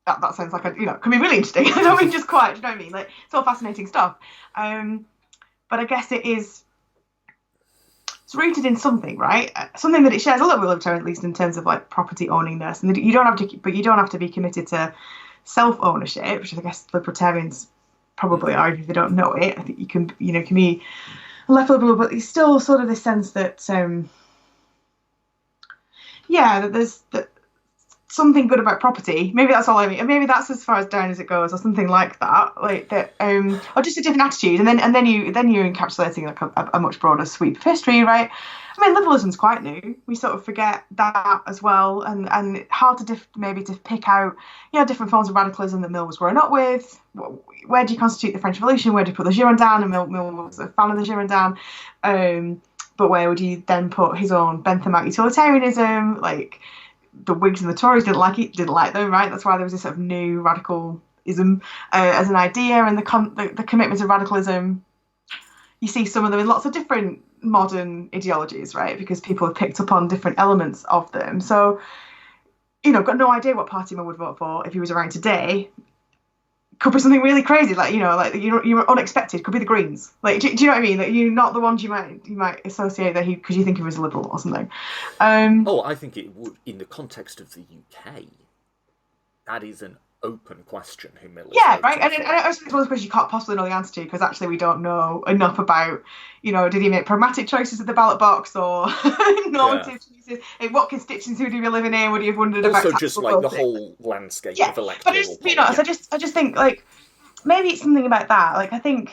That sounds like can be really interesting. I don't mean just quite, do you know what I mean? Like, it's all fascinating stuff. But I guess it's rooted in something, right? Something that it shares a little bit with libertarian, at least in terms of like property owningness, and you don't have to be committed to self-ownership, which I guess libertarians probably are if they don't know it. I think you can be left liberal, but it's still sort of this sense that that there's something good about property. Maybe that's all I mean, and maybe that's as far as down as it goes, or something like that, like that, or just a different attitude. And then you're encapsulating like a much broader sweep of history, right? I mean, liberalism's quite new. We sort of forget that as well, and hard to maybe to pick out, different forms of radicalism that Mill was growing up with. Where do you constitute the French Revolution? Where do you put the Girondins? And Mill was a fan of the Girondins. But where would you then put his own Bentham utilitarianism? Like, the Whigs and the Tories didn't like them, right? That's why there was this sort of new radicalism as an idea, and the commitments of radicalism. You see some of them in lots of different modern ideologies, right? Because people have picked up on different elements of them. So, got no idea what party Mill would vote for if he was around today. Could be something really crazy, like you're unexpected. Could be the Greens. Like, do you know what I mean? Like, you're not the ones you might associate that because you think he was a liberal or something. I think it would, in the context of the UK, that is an open question who Mill is. Yeah, right. And I think it's one of those questions you can't possibly know the answer to, because actually we don't know enough about, did he make pragmatic choices at the ballot box or normative choices? What constituency would he be living in? Would he have wondered about also just like the whole landscape of electoral politics? I just think like maybe it's something about that. Like I think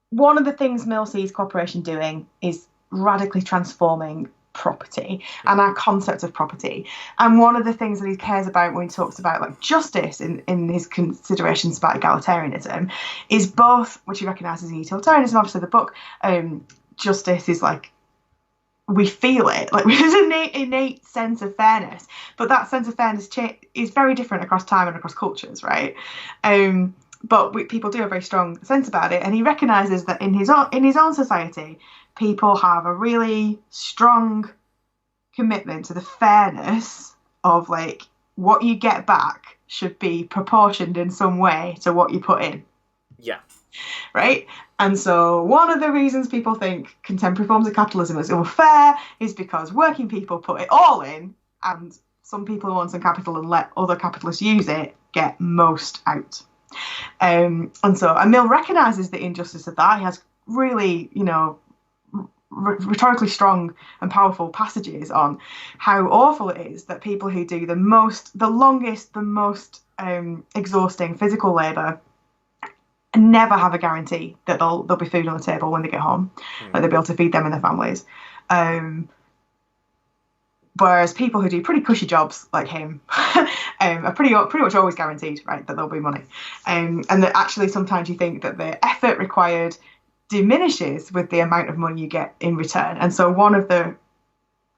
one of the things Mill sees cooperation doing is radically transforming property and our concept of property. And one of the things that he cares about when he talks about like justice in his considerations about egalitarianism is both, which he recognises in utilitarianism, obviously the book, justice is like, we feel it, like there's an innate sense of fairness, but that sense of fairness is very different across time and across cultures, right? But people do have a very strong sense about it, and he recognises that in his own society, people have a really strong commitment to the fairness of like what you get back should be proportioned in some way to what you put in. Yeah. Right? And so one of the reasons people think contemporary forms of capitalism is unfair is because working people put it all in, and some people who want some capital and let other capitalists use it get most out. And Mill recognises the injustice of that. He has really, rhetorically strong and powerful passages on how awful it is that people who do the longest, the most exhausting physical labour never have a guarantee that there'll be food on the table when they get home, that they'll be able to feed them and their families. Whereas people who do pretty cushy jobs like him are pretty much always guaranteed, right, that there'll be money. And that actually sometimes you think that the effort required diminishes with the amount of money you get in return. And so one of the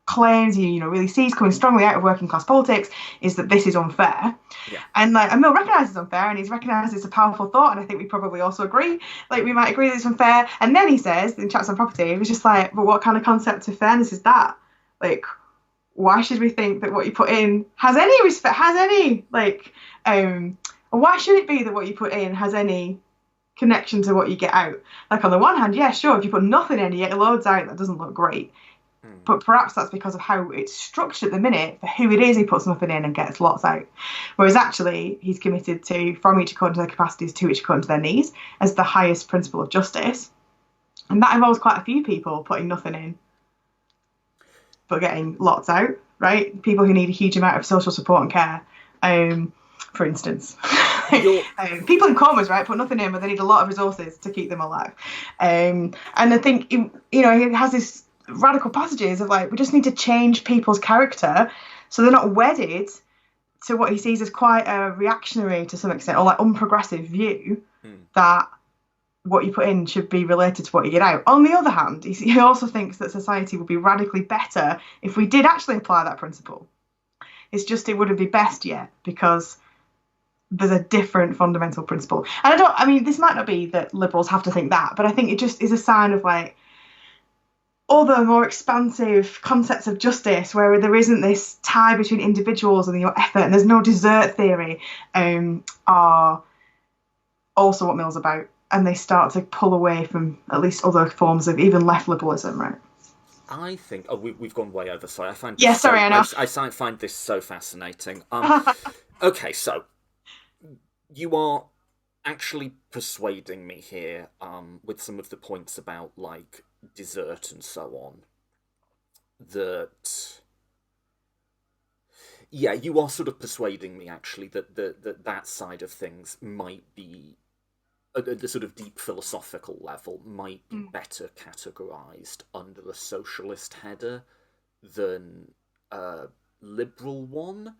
claims he really sees coming strongly out of working class politics is that this is unfair. Yeah. And Mill recognises it's unfair, and he's recognised it's a powerful thought, and I think we probably also agree. Like we might agree that it's unfair. And then he says in Chapters on Property, it was just like, but what kind of concept of fairness is that? Like, why should we think that what you put in has any respect, why should it be that what you put in has any connection to what you get out? Like on the one hand, yeah, sure, if you put nothing in and you get loads out, that doesn't look great. But perhaps that's because of how it's structured at the minute for who it is he puts nothing in and gets lots out. Whereas actually he's committed to from each according to their capacities to each according to their needs as the highest principle of justice. And that involves quite a few people putting nothing in but getting lots out, right? People who need a huge amount of social support and care, for instance. People in comas, right, put nothing in, but they need a lot of resources to keep them alive. And I think, he has this radical passages of like, we just need to change people's character so they're not wedded to what he sees as quite a reactionary, to some extent, or like unprogressive view that what you put in should be related to what you get out. On the other hand, he also thinks that society would be radically better if we did actually apply that principle. It's just it wouldn't be best yet because there's a different fundamental principle. And this might not be that liberals have to think that, but I think it just is a sign of like other more expansive concepts of justice where there isn't this tie between individuals and your effort, and there's no desert theory, are also what Mill's about. And they start to pull away from at least other forms of even left liberalism, right? I think... Oh, we've gone way over. Sorry, I find this yeah, sorry, I know. I find this so fascinating. Okay, so you are actually persuading me here with some of the points about, like, desert and so on. That... Yeah, you are sort of persuading me, actually, that that side of things might be... the sort of deep philosophical level might be better categorised under a socialist header than a liberal one.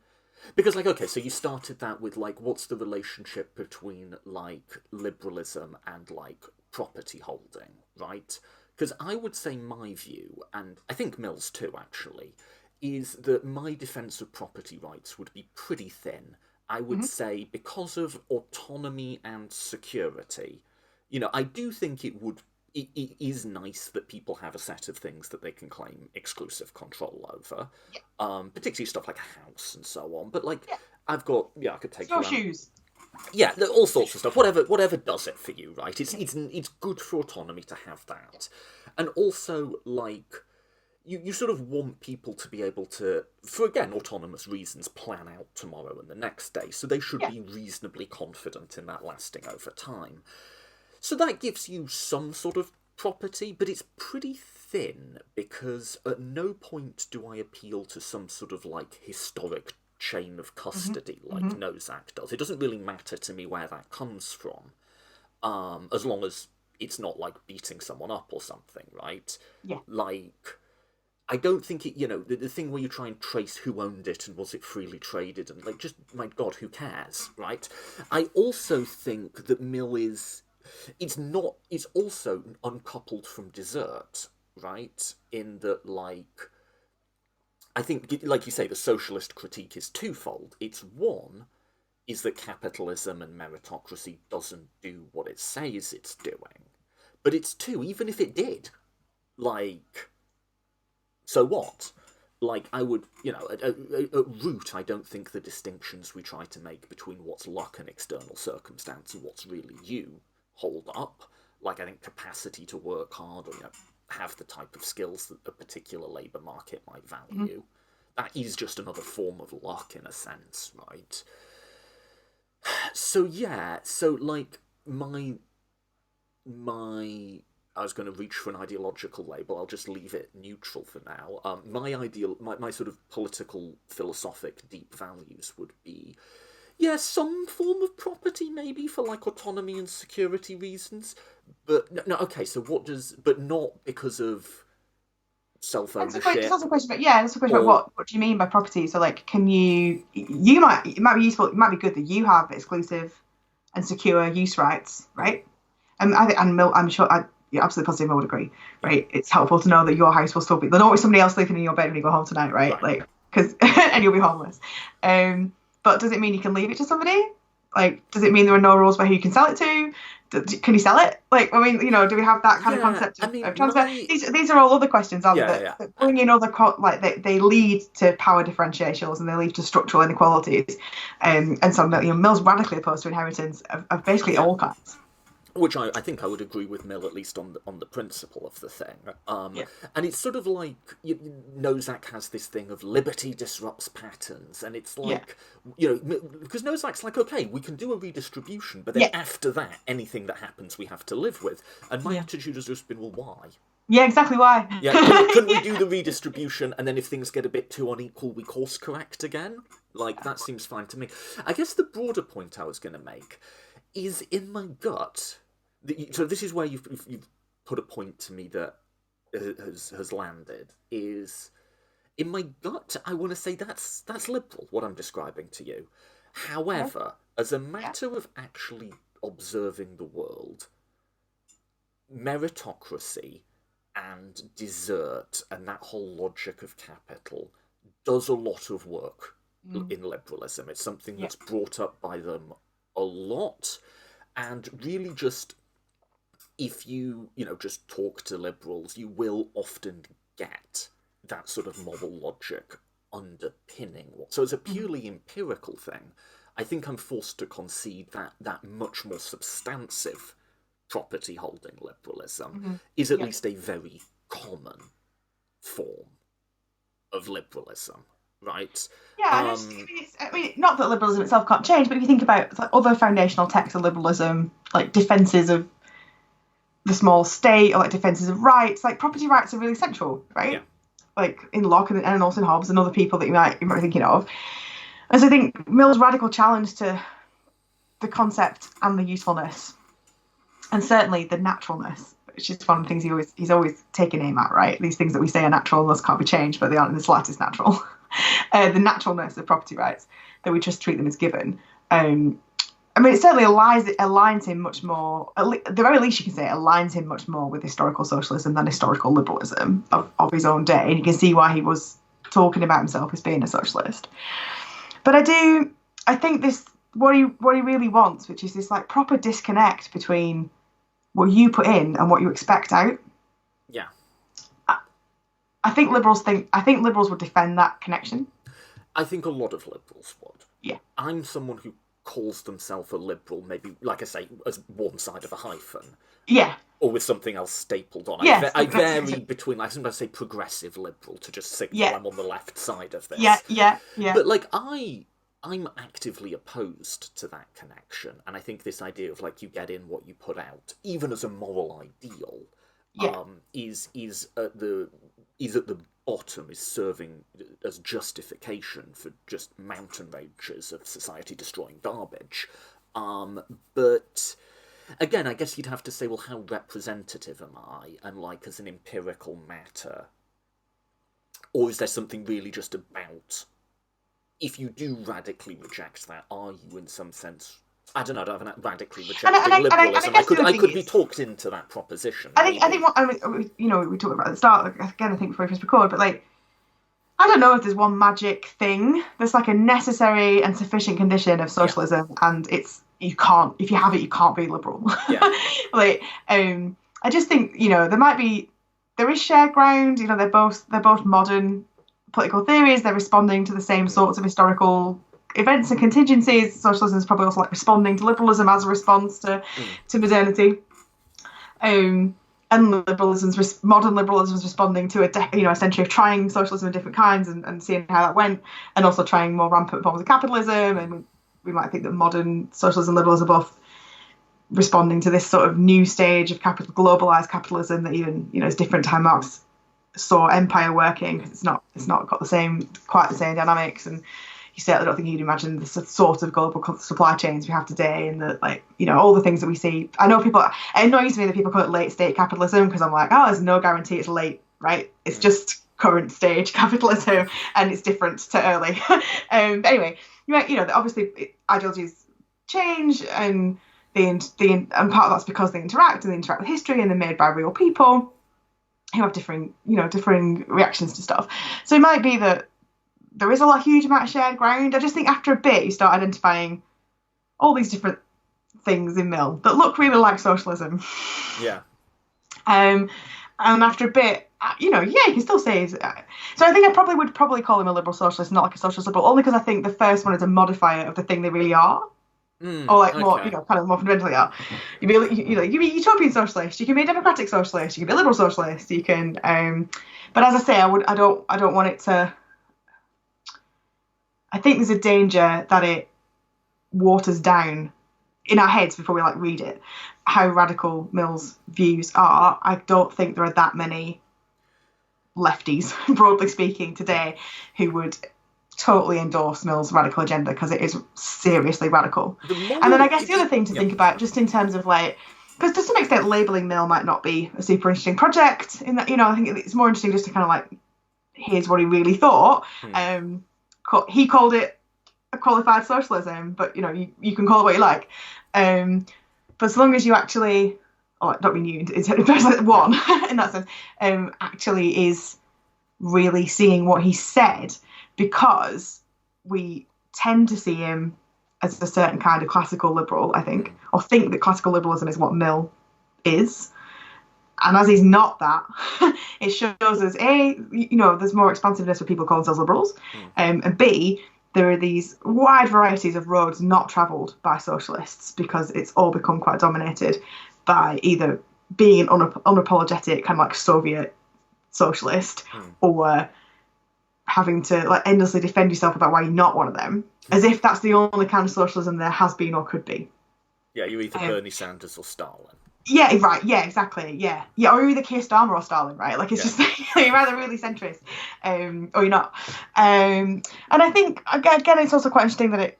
Because, like, okay, so you started that with, like, what's the relationship between, like, liberalism and, like, property holding, right? Because I would say my view, and I think Mill's too, actually, is that my defence of property rights would be pretty thin. I would say because of autonomy and security. I do think it is nice that people have a set of things that they can claim exclusive control over, particularly stuff like a house and so on. But I could take your shoes. Yeah, all sorts of stuff. Whatever does it for you, right? It's good for autonomy to have that, and also you sort of want people to be able to, for again, autonomous reasons, plan out tomorrow and the next day. So they should be reasonably confident in that lasting over time. So that gives you some sort of property, but it's pretty thin, because at no point do I appeal to some sort of like historic chain of custody like Nozick does. It doesn't really matter to me where that comes from, as long as it's not like beating someone up or something, right? Yeah. Like, I don't think it, the thing where you try and trace who owned it and was it freely traded, and like, just, my God, who cares, right? I also think that Mill is, it's also uncoupled from desert, right? In that, like, I think, like you say, the socialist critique is twofold. It's one, is that capitalism and meritocracy doesn't do what it says it's doing. But it's two, even if it did, like, so what? Like, I would, at root, I don't think the distinctions we try to make between what's luck and external circumstance and what's really you hold up. Like, I think capacity to work hard or, have the type of skills that a particular labour market might value. That is just another form of luck in a sense, right? So, like, I was going to reach for an ideological label, I'll just leave it neutral for now. My sort of political, philosophic deep values would be, some form of property maybe for like autonomy and security reasons, but but not because of self-ownership. That's a question about what do you mean by property? So like, it might be useful, it might be good that you have exclusive and secure use rights, right? I'm sure you're absolutely positive I would agree, right? It's helpful to know that your house will still be, there'll always somebody else living in your bed when you go home tonight, right? Like, because and you'll be homeless. But does it mean you can leave it to somebody? Like, does it mean there are no rules about who you can sell it to? Can you sell it? Like, I mean, do we have that kind of concept of transfer? These are all other questions, aren't they? That bring in other, they lead to power differentials and they lead to structural inequalities. And so, Mill's radically opposed to inheritance of basically all kinds. Which I think I would agree with Mill, at least on the principle of the thing. And it's sort of like, Nozick has this thing of liberty disrupts patterns, and it's like, because Nozick's like, okay, we can do a redistribution, but then after that, anything that happens we have to live with. And my attitude has just been, well, why? Yeah, exactly why. Couldn't we do the redistribution, and then if things get a bit too unequal, we course correct again? Like, that seems fine to me. I guess the broader point I was going to make is, in my gut, so this is where you've put a point to me that has landed, is, in my gut, I want to say that's liberal, what I'm describing to you. However, as a matter of actually observing the world, meritocracy and desert and that whole logic of capital does a lot of work in liberalism. It's something that's brought up by them a lot, and really just, if you, just talk to liberals, you will often get that sort of moral logic underpinning. So as a purely empirical thing, I think I'm forced to concede that much more substantive property-holding liberalism is at least a very common form of liberalism, right? Yeah, not that liberalism itself can't change, but if you think about other foundational texts of liberalism, like defences of the small state, or like defences of rights, like property rights are really central, right? Yeah. Like in Locke and also in Hobbes and other people that you might be thinking of. And so I think Mill's radical challenge to the concept and the usefulness, and certainly the naturalness, which is one of the things he's always taken aim at, right? These things that we say are natural and thus can't be changed, but they aren't in the slightest natural. The naturalness of property rights, that we just treat them as given. It certainly aligns him much more, at the very least you can say it aligns him much more with historical socialism than historical liberalism of his own day. And you can see why he was talking about himself as being a socialist. But I think this, what he really wants, which is this like proper disconnect between what you put in and what you expect out. Yeah. I think liberals would defend that connection. I think a lot of liberals would. Yeah. I'm someone who calls themselves a liberal, maybe, like I say, as one side of a hyphen. Yeah. Or with something else stapled on. Yes, I vary between, like, sometimes I say progressive liberal to just signal I'm on the left side of this. Yeah. But, like, I'm actively opposed to that connection, and I think this idea of, like, you get in what you put out, even as a moral ideal, is at the bottom, is serving as justification for just mountain ranges of society-destroying garbage. But again, I guess you'd have to say, well, how representative am I? And, like, as an empirical matter, or is there something really just about, if you do radically reject that, are you in some sense, I don't know, I don't radically rejecting liberalism? I could be talked into that proposition. I think what we talked about at the start, again, I think before we first record, but, like, I don't know if there's one magic thing. There's, like, a necessary and sufficient condition of socialism, and it's, you can't, if you have it, you can't be liberal. Yeah. Like, I just think, there is shared ground. They're both modern political theories. They're responding to the same sorts of historical events and contingencies. Socialism is probably also, like, responding to liberalism as a response to modernity. And modern liberalism is responding to a century of trying socialism of different kinds and seeing how that went, and also trying more rampant forms of capitalism. And we might think that modern socialism and liberalism are both responding to this sort of new stage of globalized capitalism that even is different to how Marx saw empire working. It's not got quite the same dynamics, and you certainly don't think you'd imagine the sort of global supply chains we have today, and that, like, all the things that we see. I know it annoys me that people call it late state capitalism, because I'm like, there's no guarantee it's late, right? It's just current stage capitalism, and it's different to early. But anyway, obviously ideologies change, and and part of that's because they interact with history, and they're made by real people who have differing reactions to stuff. So it might be that there is a huge amount of shared ground. I just think after a bit you start identifying all these different things in Mill that look really like socialism. Yeah. And after a bit, you can still say. So I think I would probably call him a liberal socialist, not like a socialist liberal, only because I think the first one is a modifier of the thing they really are. Or more, kind of more fundamentally are. You can be a utopian socialist. You can be a democratic socialist. You can be a liberal socialist. You can, but as I say, I don't want it to. I think there's a danger that it waters down in our heads before we read it how radical Mill's views are. I don't think there are that many lefties, broadly speaking, today who would totally endorse Mill's radical agenda, because it is seriously radical. And then I guess the other thing to think about, just in terms of because to some extent labelling Mill might not be a super interesting project, in that, I think it's more interesting just to kind of here's what he really thought. He called it a qualified socialism, but you can call it what you like. But so long as you actually, not being you, it's one in that sense, actually is really seeing what he said, because we tend to see him as a certain kind of classical liberal, I think, or think that classical liberalism is what Mill is. And as he's not that, it shows us, A, there's more expansiveness for people calling themselves liberals, and B, there are these wide varieties of roads not travelled by socialists, because it's all become quite dominated by either being an unapologetic kind of Soviet socialist, or having to endlessly defend yourself about why you're not one of them, as if that's the only kind of socialism there has been or could be. Yeah, you're either Bernie Sanders or Stalin. Yeah, right. Yeah, exactly. Yeah, or you're either Keir Starmer or Stalin, right? It's just you're either really centrist, or you're not. And I think again, it's also quite interesting that it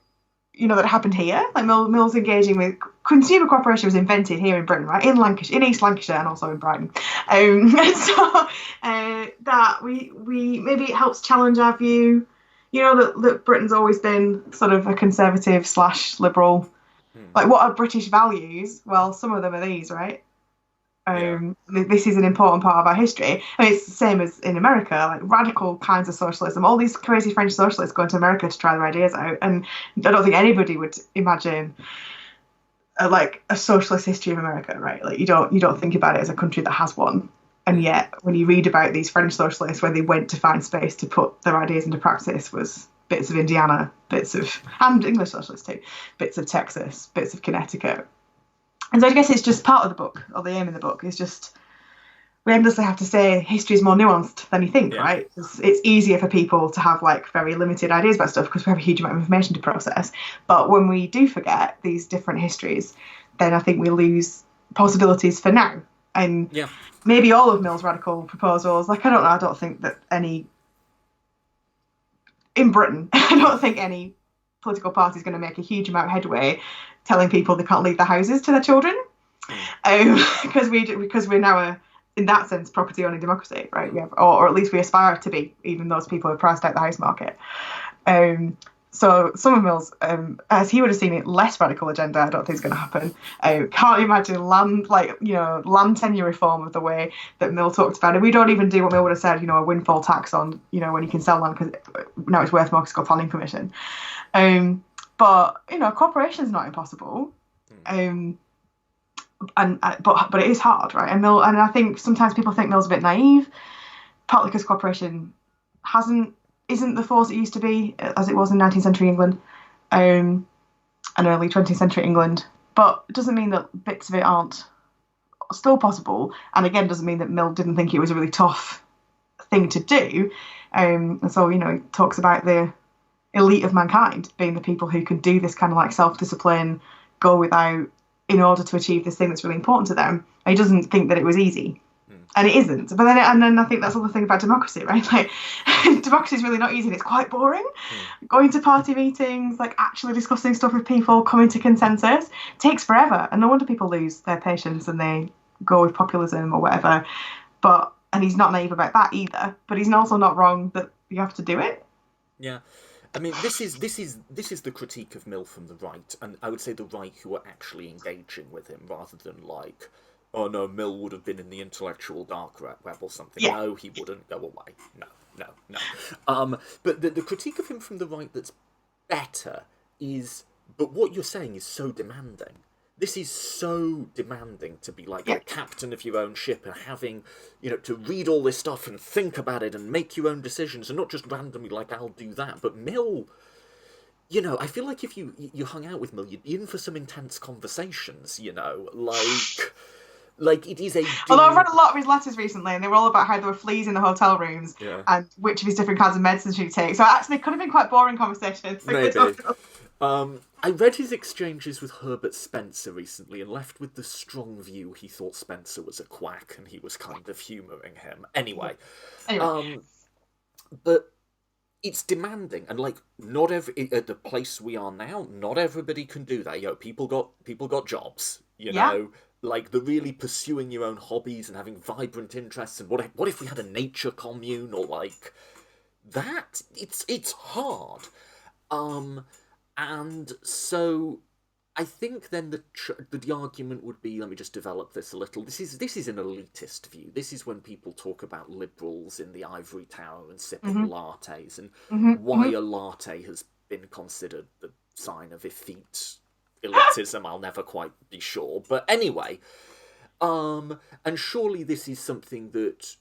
happened here. Mill's engaging with consumer cooperation was invented here in Britain, right? In Lancashire, in East Lancashire, and also in Brighton. So that we maybe it helps challenge our view, that Britain's always been sort of a conservative / liberal. What are British values? Well, some of them are these, right? This is an important part of our history. It's the same as in America, radical kinds of socialism. All these crazy French socialists going to America to try their ideas out, and I don't think anybody would imagine a socialist history of America, right? You don't think about it as a country that has one. And yet, when you read about these French socialists, when they went to find space to put their ideas into practice, was bits of Indiana, and English socialists too, bits of Texas, bits of Connecticut. And so I guess it's just part of the book, or the aim of the book is just, we endlessly have to say history is more nuanced than you think, right? It's easier for people to have like very limited ideas about stuff because we have a huge amount of information to process. But when we do forget these different histories, then I think we lose possibilities for now. And maybe all of Mill's radical proposals, like, I don't know, I don't think that any, in Britain, I don't think any political party is going to make a huge amount of headway telling people they can't leave their houses to their children. Because we're now in that sense, property owning democracy, right? Or at least we aspire to be, even those people have priced out the house market. So some of Mill's, as he would have seen it, less radical agenda, I don't think is going to happen. Can't imagine land tenure reform of the way that Mill talked about it. We don't even do what Mill would have said, a windfall tax on, when you can sell land because now it's worth more because it's got planning permission. But cooperation's not impossible. But it is hard, right? And I think sometimes people think Mill's a bit naive, partly because cooperation isn't the force it used to be as it was in 19th century England, and early 20th century England. But it doesn't mean that bits of it aren't still possible. And again, doesn't mean that Mill didn't think it was a really tough thing to do. And so he talks about the elite of mankind being the people who can do this kind of like self-discipline, go without, in order to achieve this thing that's really important to them. And he doesn't think that it was easy. And it isn't. But then I think that's the other thing about democracy, right? Like, democracy is really not easy and it's quite boring. Going to party meetings, like actually discussing stuff with people, coming to consensus, takes forever. And no wonder people lose their patience and they go with populism or whatever. And he's not naive about that either. But he's also not wrong that you have to do it. Yeah. I mean, this is the critique of Mill from the right, and I would say the right who are actually engaging with him, rather than like, oh no, Mill would have been in the intellectual dark web or something. Yeah. No, he wouldn't. Go away. No. But the critique of him from the right that's better is, but what you're saying is so demanding. This is so demanding to be like the captain of your own ship and having, to read all this stuff and think about it and make your own decisions and not just randomly like, I'll do that. But Mill, I feel like if you hung out with Mill, you'd be in for some intense conversations, like it is a... Although I've read a lot of his letters recently and they were all about how there were fleas in the hotel rooms and which of his different kinds of medicines should he take. So actually it could have been quite boring conversations. Maybe. I read his exchanges with Herbert Spencer recently and left with the strong view he thought Spencer was a quack and he was kind of humouring him. Anyway. But it's demanding, and like not every at the place we are now, not everybody can do that. People got jobs, know. Like the really pursuing your own hobbies and having vibrant interests, and what if we had a nature commune or like that? It's hard. And so I think then the argument would be, let me just develop this a little. This is an elitist view. This is when people talk about liberals in the ivory tower and sipping lattes, and why a latte has been considered the sign of effete elitism. I'll never quite be sure. But anyway, and surely this is something that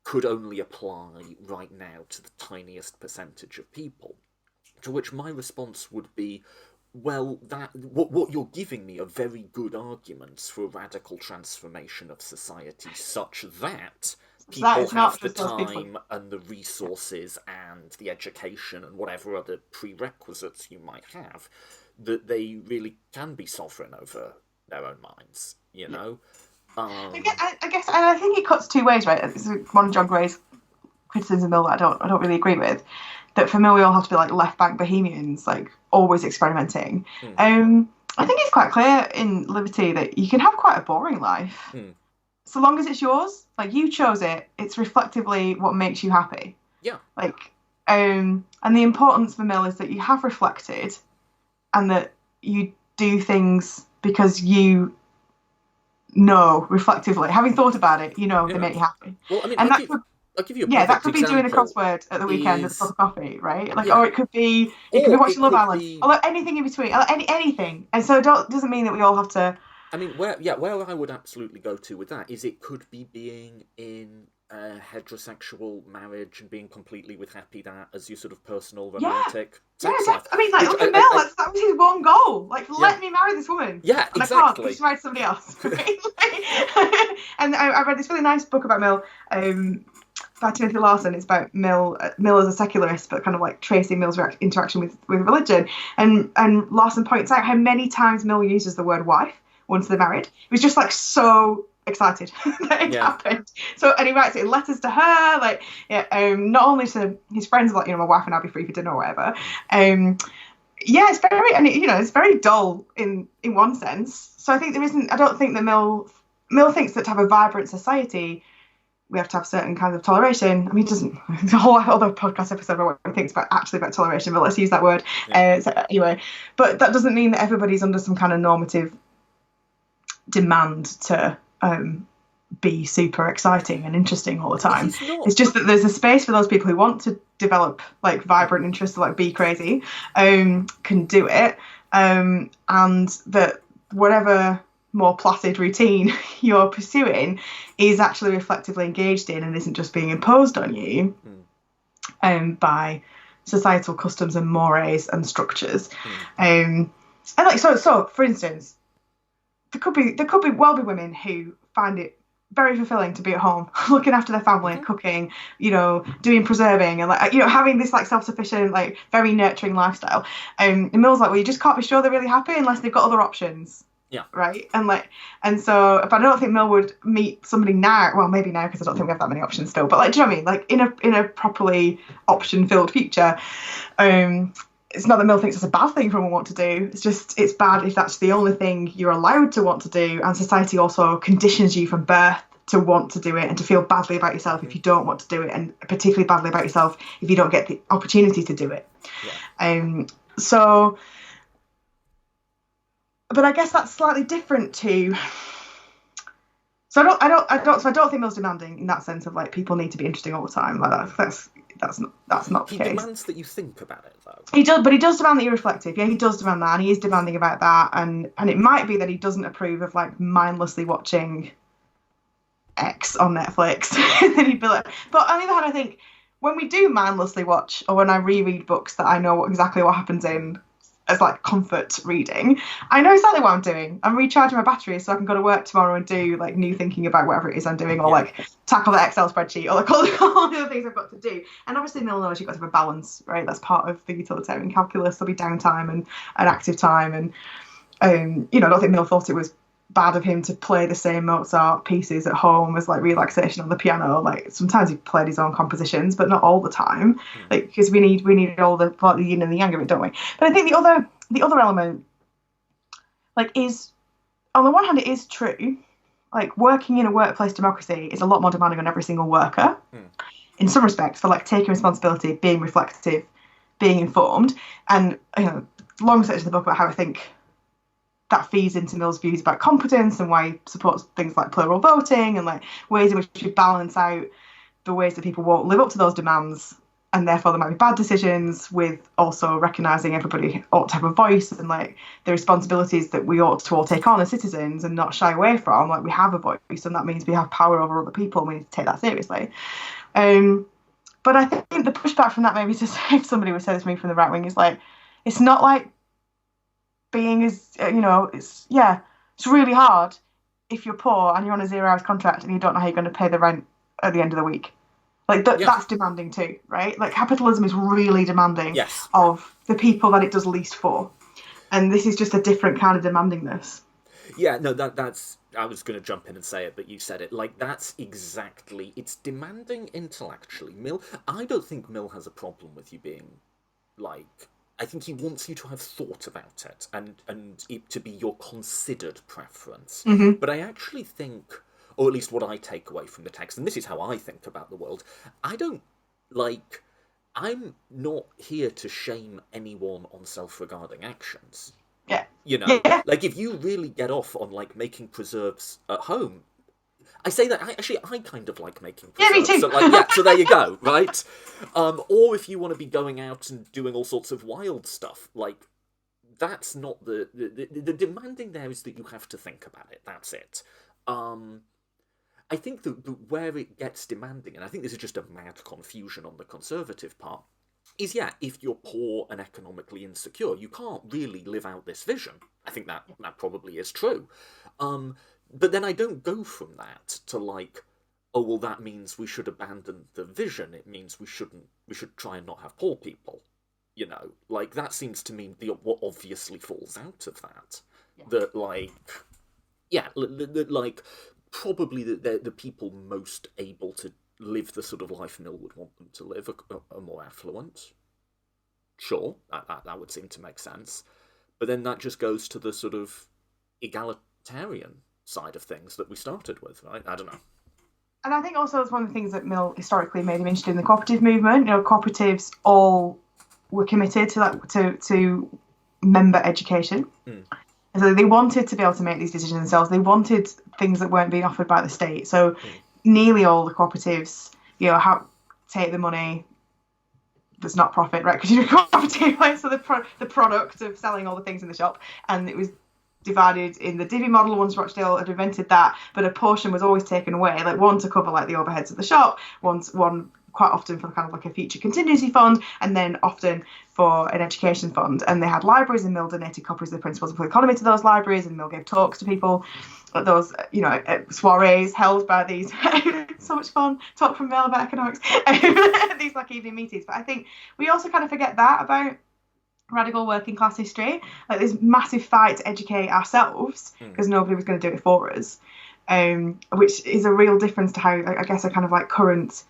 could only apply right now to the tiniest percentage of people. To which my response would be, well, what you're giving me are very good arguments for a radical transformation of society such that people have the time and the resources and the education and whatever other prerequisites you might have, that they really can be sovereign over their own minds, I guess, and I think it cuts two ways, right? This is one of John Gray's criticisms of Mill that I don't really agree with. That for Mill we all have to be like left bank bohemians, like always experimenting. I think it's quite clear in Liberty that you can have quite a boring life, so long as it's yours. Like you chose it, it's reflectively what makes you happy. Yeah. Like, and the importance for Mill is that you have reflected, and that you do things because you know reflectively, having thought about it, they make you happy. Well, I mean, and I'll give you a that could be doing a crossword at the weekend with a cup of coffee, right? Like, or it could be watching Love Island, or anything in between, or anything. And so it doesn't mean that we all have to. I mean, where I would absolutely go to with that is it could be being in a heterosexual marriage and being completely happy that as your sort of personal romantic sex life. I mean, like, look at Mill. That was his one goal. Like, let me marry this woman. Yeah, and exactly. I can't, because she married somebody else. Right? And I read this really nice book about Mill, by Timothy Lawson. It's about Mill as a secularist, but kind of like tracing Mill's interaction with religion. And Lawson points out how many times Mill uses the word wife once they're married. He was just like so excited that it happened. So, and he writes it in letters to her, like, not only to his friends, like, my wife and I'll be free for dinner or whatever. It's very, and it's very dull in one sense. So I think I don't think that Mill thinks that to have a vibrant society, we have to have certain kinds of toleration. I mean, it doesn't, there's a whole other podcast episode about what he thinks about toleration, but let's use that word. So anyway, but that doesn't mean that everybody's under some kind of normative demand to be super exciting and interesting all the time. It's just that there's a space for those people who want to develop like vibrant interests, like be crazy, can do it, and that whatever more placid routine you're pursuing is actually reflectively engaged in and isn't just being imposed on you by societal customs and mores and structures. And like so for instance, there could be women who find it very fulfilling to be at home looking after their family, cooking, doing preserving, and like having this like self-sufficient, like very nurturing lifestyle. And Mill's like, well, you just can't be sure they're really happy unless they've got other options. Yeah. Right. And so, but I don't think Mill would meet somebody now. Well, maybe now, because I don't think we have that many options still. But like, do you know what I mean? Like in a properly option-filled future, it's not that Mill thinks it's a bad thing for someone to do. It's just it's bad if that's the only thing you're allowed to want to do, and society also conditions you from birth to want to do it and to feel badly about yourself if you don't want to do it, and particularly badly about yourself if you don't get the opportunity to do it. Yeah. But I guess that's slightly different to. So I don't think Mill's demanding in that sense of like people need to be interesting all the time. Like that's not the case. He demands that you think about it though. He does demand that you're reflective. Yeah, he does demand that, and he is demanding about that. And it might be that he doesn't approve of like mindlessly watching X on Netflix. And then he'd be like, but on the other hand, I think when we do mindlessly watch, or when I reread books that I know exactly what happens in, as like comfort reading, I know exactly what I'm doing. I'm recharging my batteries so I can go to work tomorrow and do like new thinking about whatever it is I'm doing, or like tackle the Excel spreadsheet, or like all the other things I've got to do. And obviously Mill knows you've got to have a balance, right? That's part of the utilitarian calculus. There'll be downtime and active time, and I don't think Mill thought it was bad of him to play the same Mozart pieces at home as like relaxation on the piano. Like sometimes he played his own compositions, but not all the time. Like, because we need all the yin and the yang of it, don't we? But I think the other element, like, is on the one hand it is true. Like working in a workplace democracy is a lot more demanding on every single worker. In some respects, for like taking responsibility, being reflective, being informed, and long search in the book about how I think that feeds into Mill's views about competence and why he supports things like plural voting and like ways in which we balance out the ways that people won't live up to those demands, and therefore there might be bad decisions, with also recognising everybody ought to have a voice and like the responsibilities that we ought to all take on as citizens and not shy away from. Like we have a voice, and that means we have power over other people, and we need to take that seriously. But I think the pushback from that, maybe to say, if somebody would say this to me from the right wing, is like, it's not like being as it's really hard if you're poor and you're on a 0 hours contract and you don't know how you're going to pay the rent at the end of the week. Like that's demanding too, right? Like capitalism is really demanding of the people that it does least for, and this is just a different kind of demandingness. Yeah, no, that's. I was going to jump in and say it, but you said it. Like that's exactly. It's demanding intellectually. I don't think Mill has a problem with you being like. I think he wants you to have thought about it and it to be your considered preference. But I actually think, or at least what I take away from the text, and this is how I think about the world, I'm not here to shame anyone on self-regarding actions. Yeah. Like if you really get off on like making preserves at home, I say that, I kind of like making preserves. Yeah, me too. So there you go, right? Or if you want to be going out and doing all sorts of wild stuff, like, that's not the demanding there is that you have to think about it, that's it. I think that where it gets demanding, and I think this is just a mad confusion on the conservative part, is, yeah, if you're poor and economically insecure, you can't really live out this vision. I think that probably is true. But then I don't go from that to like, oh, well, that means we should abandon the vision. It means we should try and not have poor people. You know, like, that seems to me what obviously falls out of that. Yeah. That, like, yeah, like, probably the people most able to live the sort of life Mill would want them to live are more affluent. Sure, that would seem to make sense. But then that just goes to the sort of egalitarian side of things that we started with, right? I don't know. And I think also it's one of the things that Mill historically made him interested in the cooperative movement. You know, cooperatives all were committed to member education. And so they wanted to be able to make these decisions themselves. They wanted things that weren't being offered by the state. So nearly all the cooperatives, you know, take the money that's not profit, right? Because you're a cooperative, like, so the product of selling all the things in the shop, and it was divided in the divvy model once Rochdale had invented that, but a portion was always taken away, like one to cover like the overheads of the shop, one quite often for kind of like a future contingency fund, and then often for an education fund. And they had libraries, and Mill donated copies of the Principles of Political Economy to those libraries, and Mill gave talks to people at those, you know, soirees held by these so much fun talk from Mill about economics these like evening meetings. But I think we also kind of forget that about radical working class history, like this massive fight to educate ourselves because nobody was going to do it for us, which is a real difference to how, I guess, a kind of like current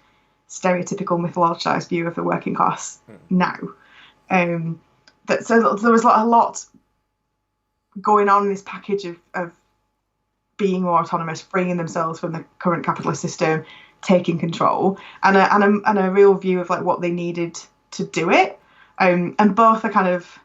stereotypical mythologized view of the working class now. So there was a lot going on in this package of being more autonomous, freeing themselves from the current capitalist system, taking control, and a real view of like what they needed to do it. And both a kind of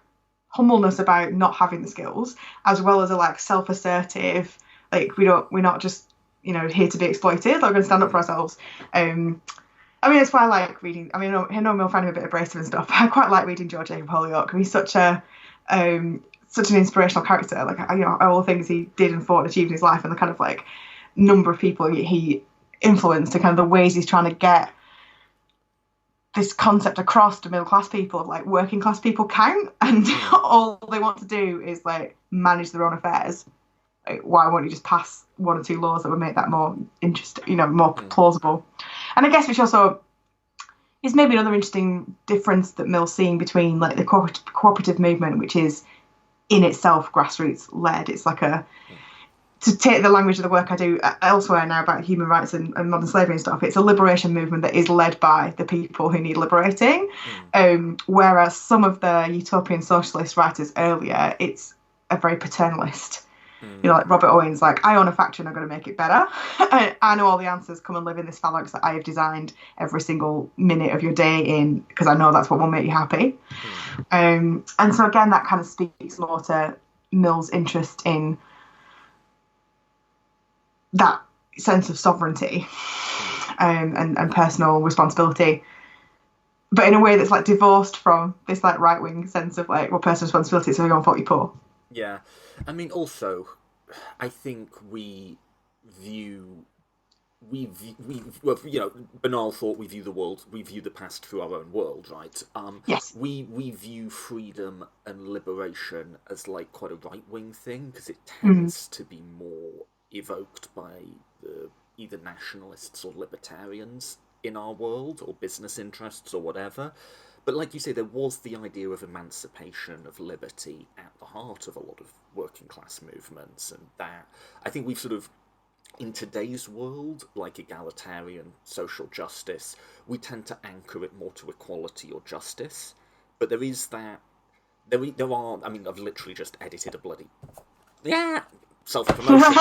humbleness about not having the skills, as well as a like self-assertive, like we're not just, you know, here to be exploited. Like, we're going to stand up for ourselves. I mean, that's why I like reading. I mean, I know Mill found him a bit abrasive and stuff, but I quite like reading George Jacob Holyoake. He's such an inspirational character. Like, you know, all the things he did and fought and achieved in his life, and the kind of like number of people he influenced, and kind of the ways he's trying to get this concept across to middle class people of like working class people count, and all they want to do is like manage their own affairs. Like, why won't you just pass one or two laws that would make that more interesting, you know, more plausible? And I guess which also is maybe another interesting difference that Mill's seeing between like the cooperative movement, which is in itself grassroots led. It's like to take the language of the work I do elsewhere now about human rights and modern slavery and stuff, it's a liberation movement that is led by the people who need liberating. Whereas some of the utopian socialist writers earlier, it's a very paternalist. You know, like Robert Owen's like, I own a factory and I'm going to make it better. I know all the answers. Come and live in this phalanx that I have designed every single minute of your day in, because I know that's what will make you happy. And so again, that kind of speaks more to Mill's interest in that sense of sovereignty and personal responsibility, but in a way that's like divorced from this like right-wing sense of like, well, personal responsibility, so we're going to fault you poor. Yeah, I mean, also, I think we view, well, you know, banal thought, we view the world, we view the past through our own world, right? Yes. We view freedom and liberation as like quite a right-wing thing, because it tends to be more evoked by either nationalists or libertarians in our world, or business interests or whatever. But like you say, there was the idea of emancipation, of liberty at the heart of a lot of working class movements, and that I think we've sort of, in today's world, like egalitarian social justice, we tend to anchor it more to equality or justice. But there is that, there are, I mean, I've literally just edited a bloody, self-promotion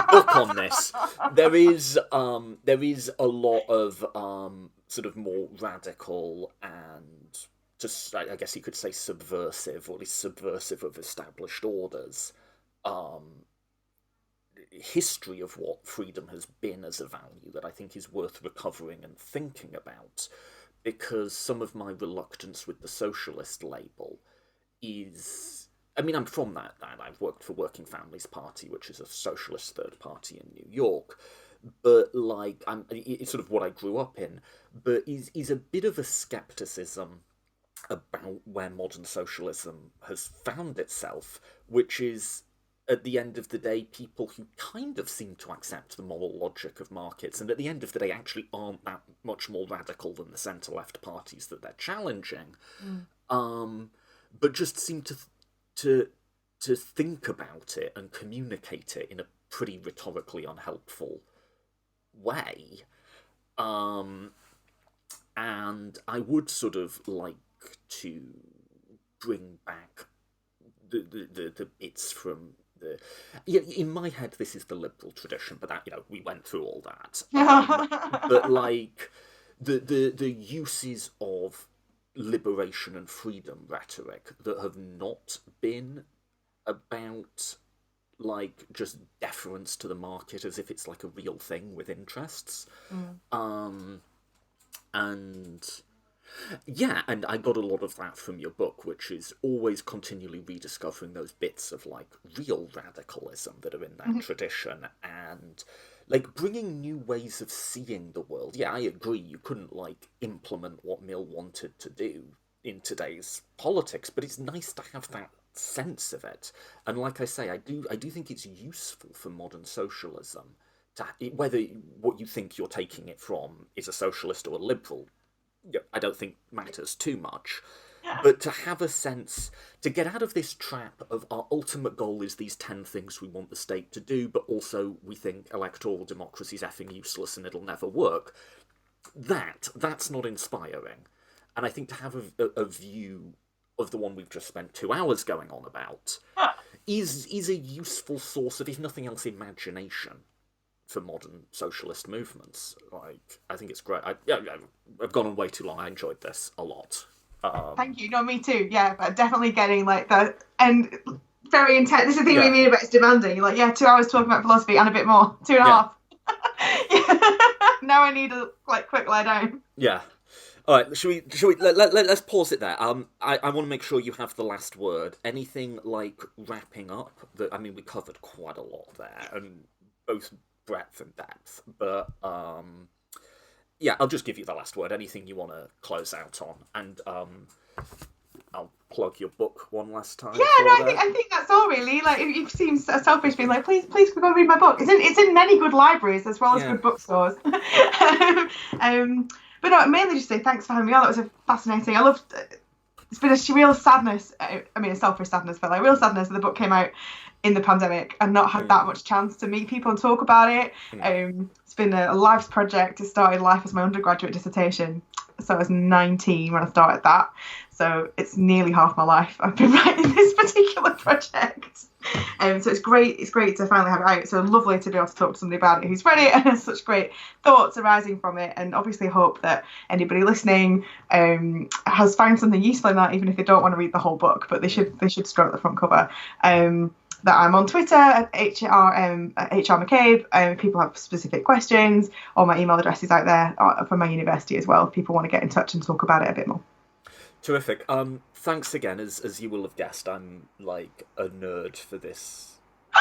book on this. There is a lot of sort of more radical and just, I guess you could say, subversive, or at least subversive of established orders, history of what freedom has been as a value that I think is worth recovering and thinking about, because some of my reluctance with the socialist label is, I mean, I'm from that, and I've worked for Working Families Party, which is a socialist third party in New York. but like it's sort of what I grew up in, but is a bit of a skepticism about where modern socialism has found itself, which is, at the end of the day, people who kind of seem to accept the moral logic of markets, and at the end of the day actually aren't that much more radical than the centre-left parties that they're challenging, but just seem to think about it and communicate it in a pretty rhetorically unhelpful way. And I would sort of like to bring back the bits from in my head, this is the liberal tradition, but that, we went through all that. But like the uses of liberation and freedom rhetoric that have not been about like just deference to the market as if it's like a real thing with interests. And I got a lot of that from your book, which is always continually rediscovering those bits of like real radicalism that are in that tradition, and like bringing new ways of seeing the world. Yeah, I agree, you couldn't like implement what Mill wanted to do in today's politics, but it's nice to have that sense of it. And like I say, I do think it's useful for modern socialism to, whether what you think you're taking it from is a socialist or a liberal, I don't think matters too much, but to have a sense, to get out of this trap of our ultimate goal is these 10 things we want the state to do, but also we think electoral democracy is effing useless and it'll never work, that's not inspiring. And I think to have a view of the one we've just spent 2 hours going on about is a useful source of, if nothing else, imagination for modern socialist movements. Like, I think it's great. I've gone on way too long. I enjoyed this a lot. Thank you. No, me too. Yeah, but definitely getting like the and very intense. This is the thing we mean about it's demanding. You're like, 2 hours talking about philosophy and a bit more, 2.5. Now I need a quick lie down. Yeah. All right. Should we let's pause it there. I want to make sure you have the last word. Anything like wrapping up? That, I mean, we covered quite a lot there, and both breadth and depth, but I'll just give you the last word. Anything you want to close out on, and I'll plug your book one last time. I think that's all really. Like, it seems selfish being like, please go and read my book. It's in many good libraries as well as good bookstores. But no, mainly just say thanks for having me on. That was fascinating. I loved. It's been a real sadness. I mean, a selfish sadness, but like real sadness that the book came out in the pandemic and not had that much chance to meet people and talk about it. It's been a life's project. It started life as my undergraduate dissertation, so I was 19 when I started that, so it's nearly half my life I've been writing this particular project. So it's great to finally have it out. So lovely to be able to talk to somebody about it who's read it and has such great thoughts arising from it, and obviously hope that anybody listening has found something useful in that, even if they don't want to read the whole book, but they should start at the front cover. That I'm on Twitter at @HR_McCabe. If people have specific questions, or my email address is out there from my university as well, if people want to get in touch and talk about it a bit more. Terrific. Thanks again. As you will have guessed, I'm like a nerd for this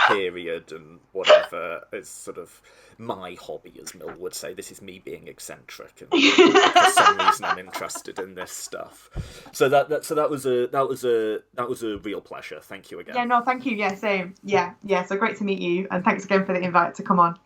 period and whatever. It's sort of my hobby, as Mill would say. This is me being eccentric, and for some reason I'm interested in this stuff. So that was a real pleasure. Thank you again. Yeah, no, thank you. Yeah, same. Yeah. So great to meet you, and thanks again for the invite to come on.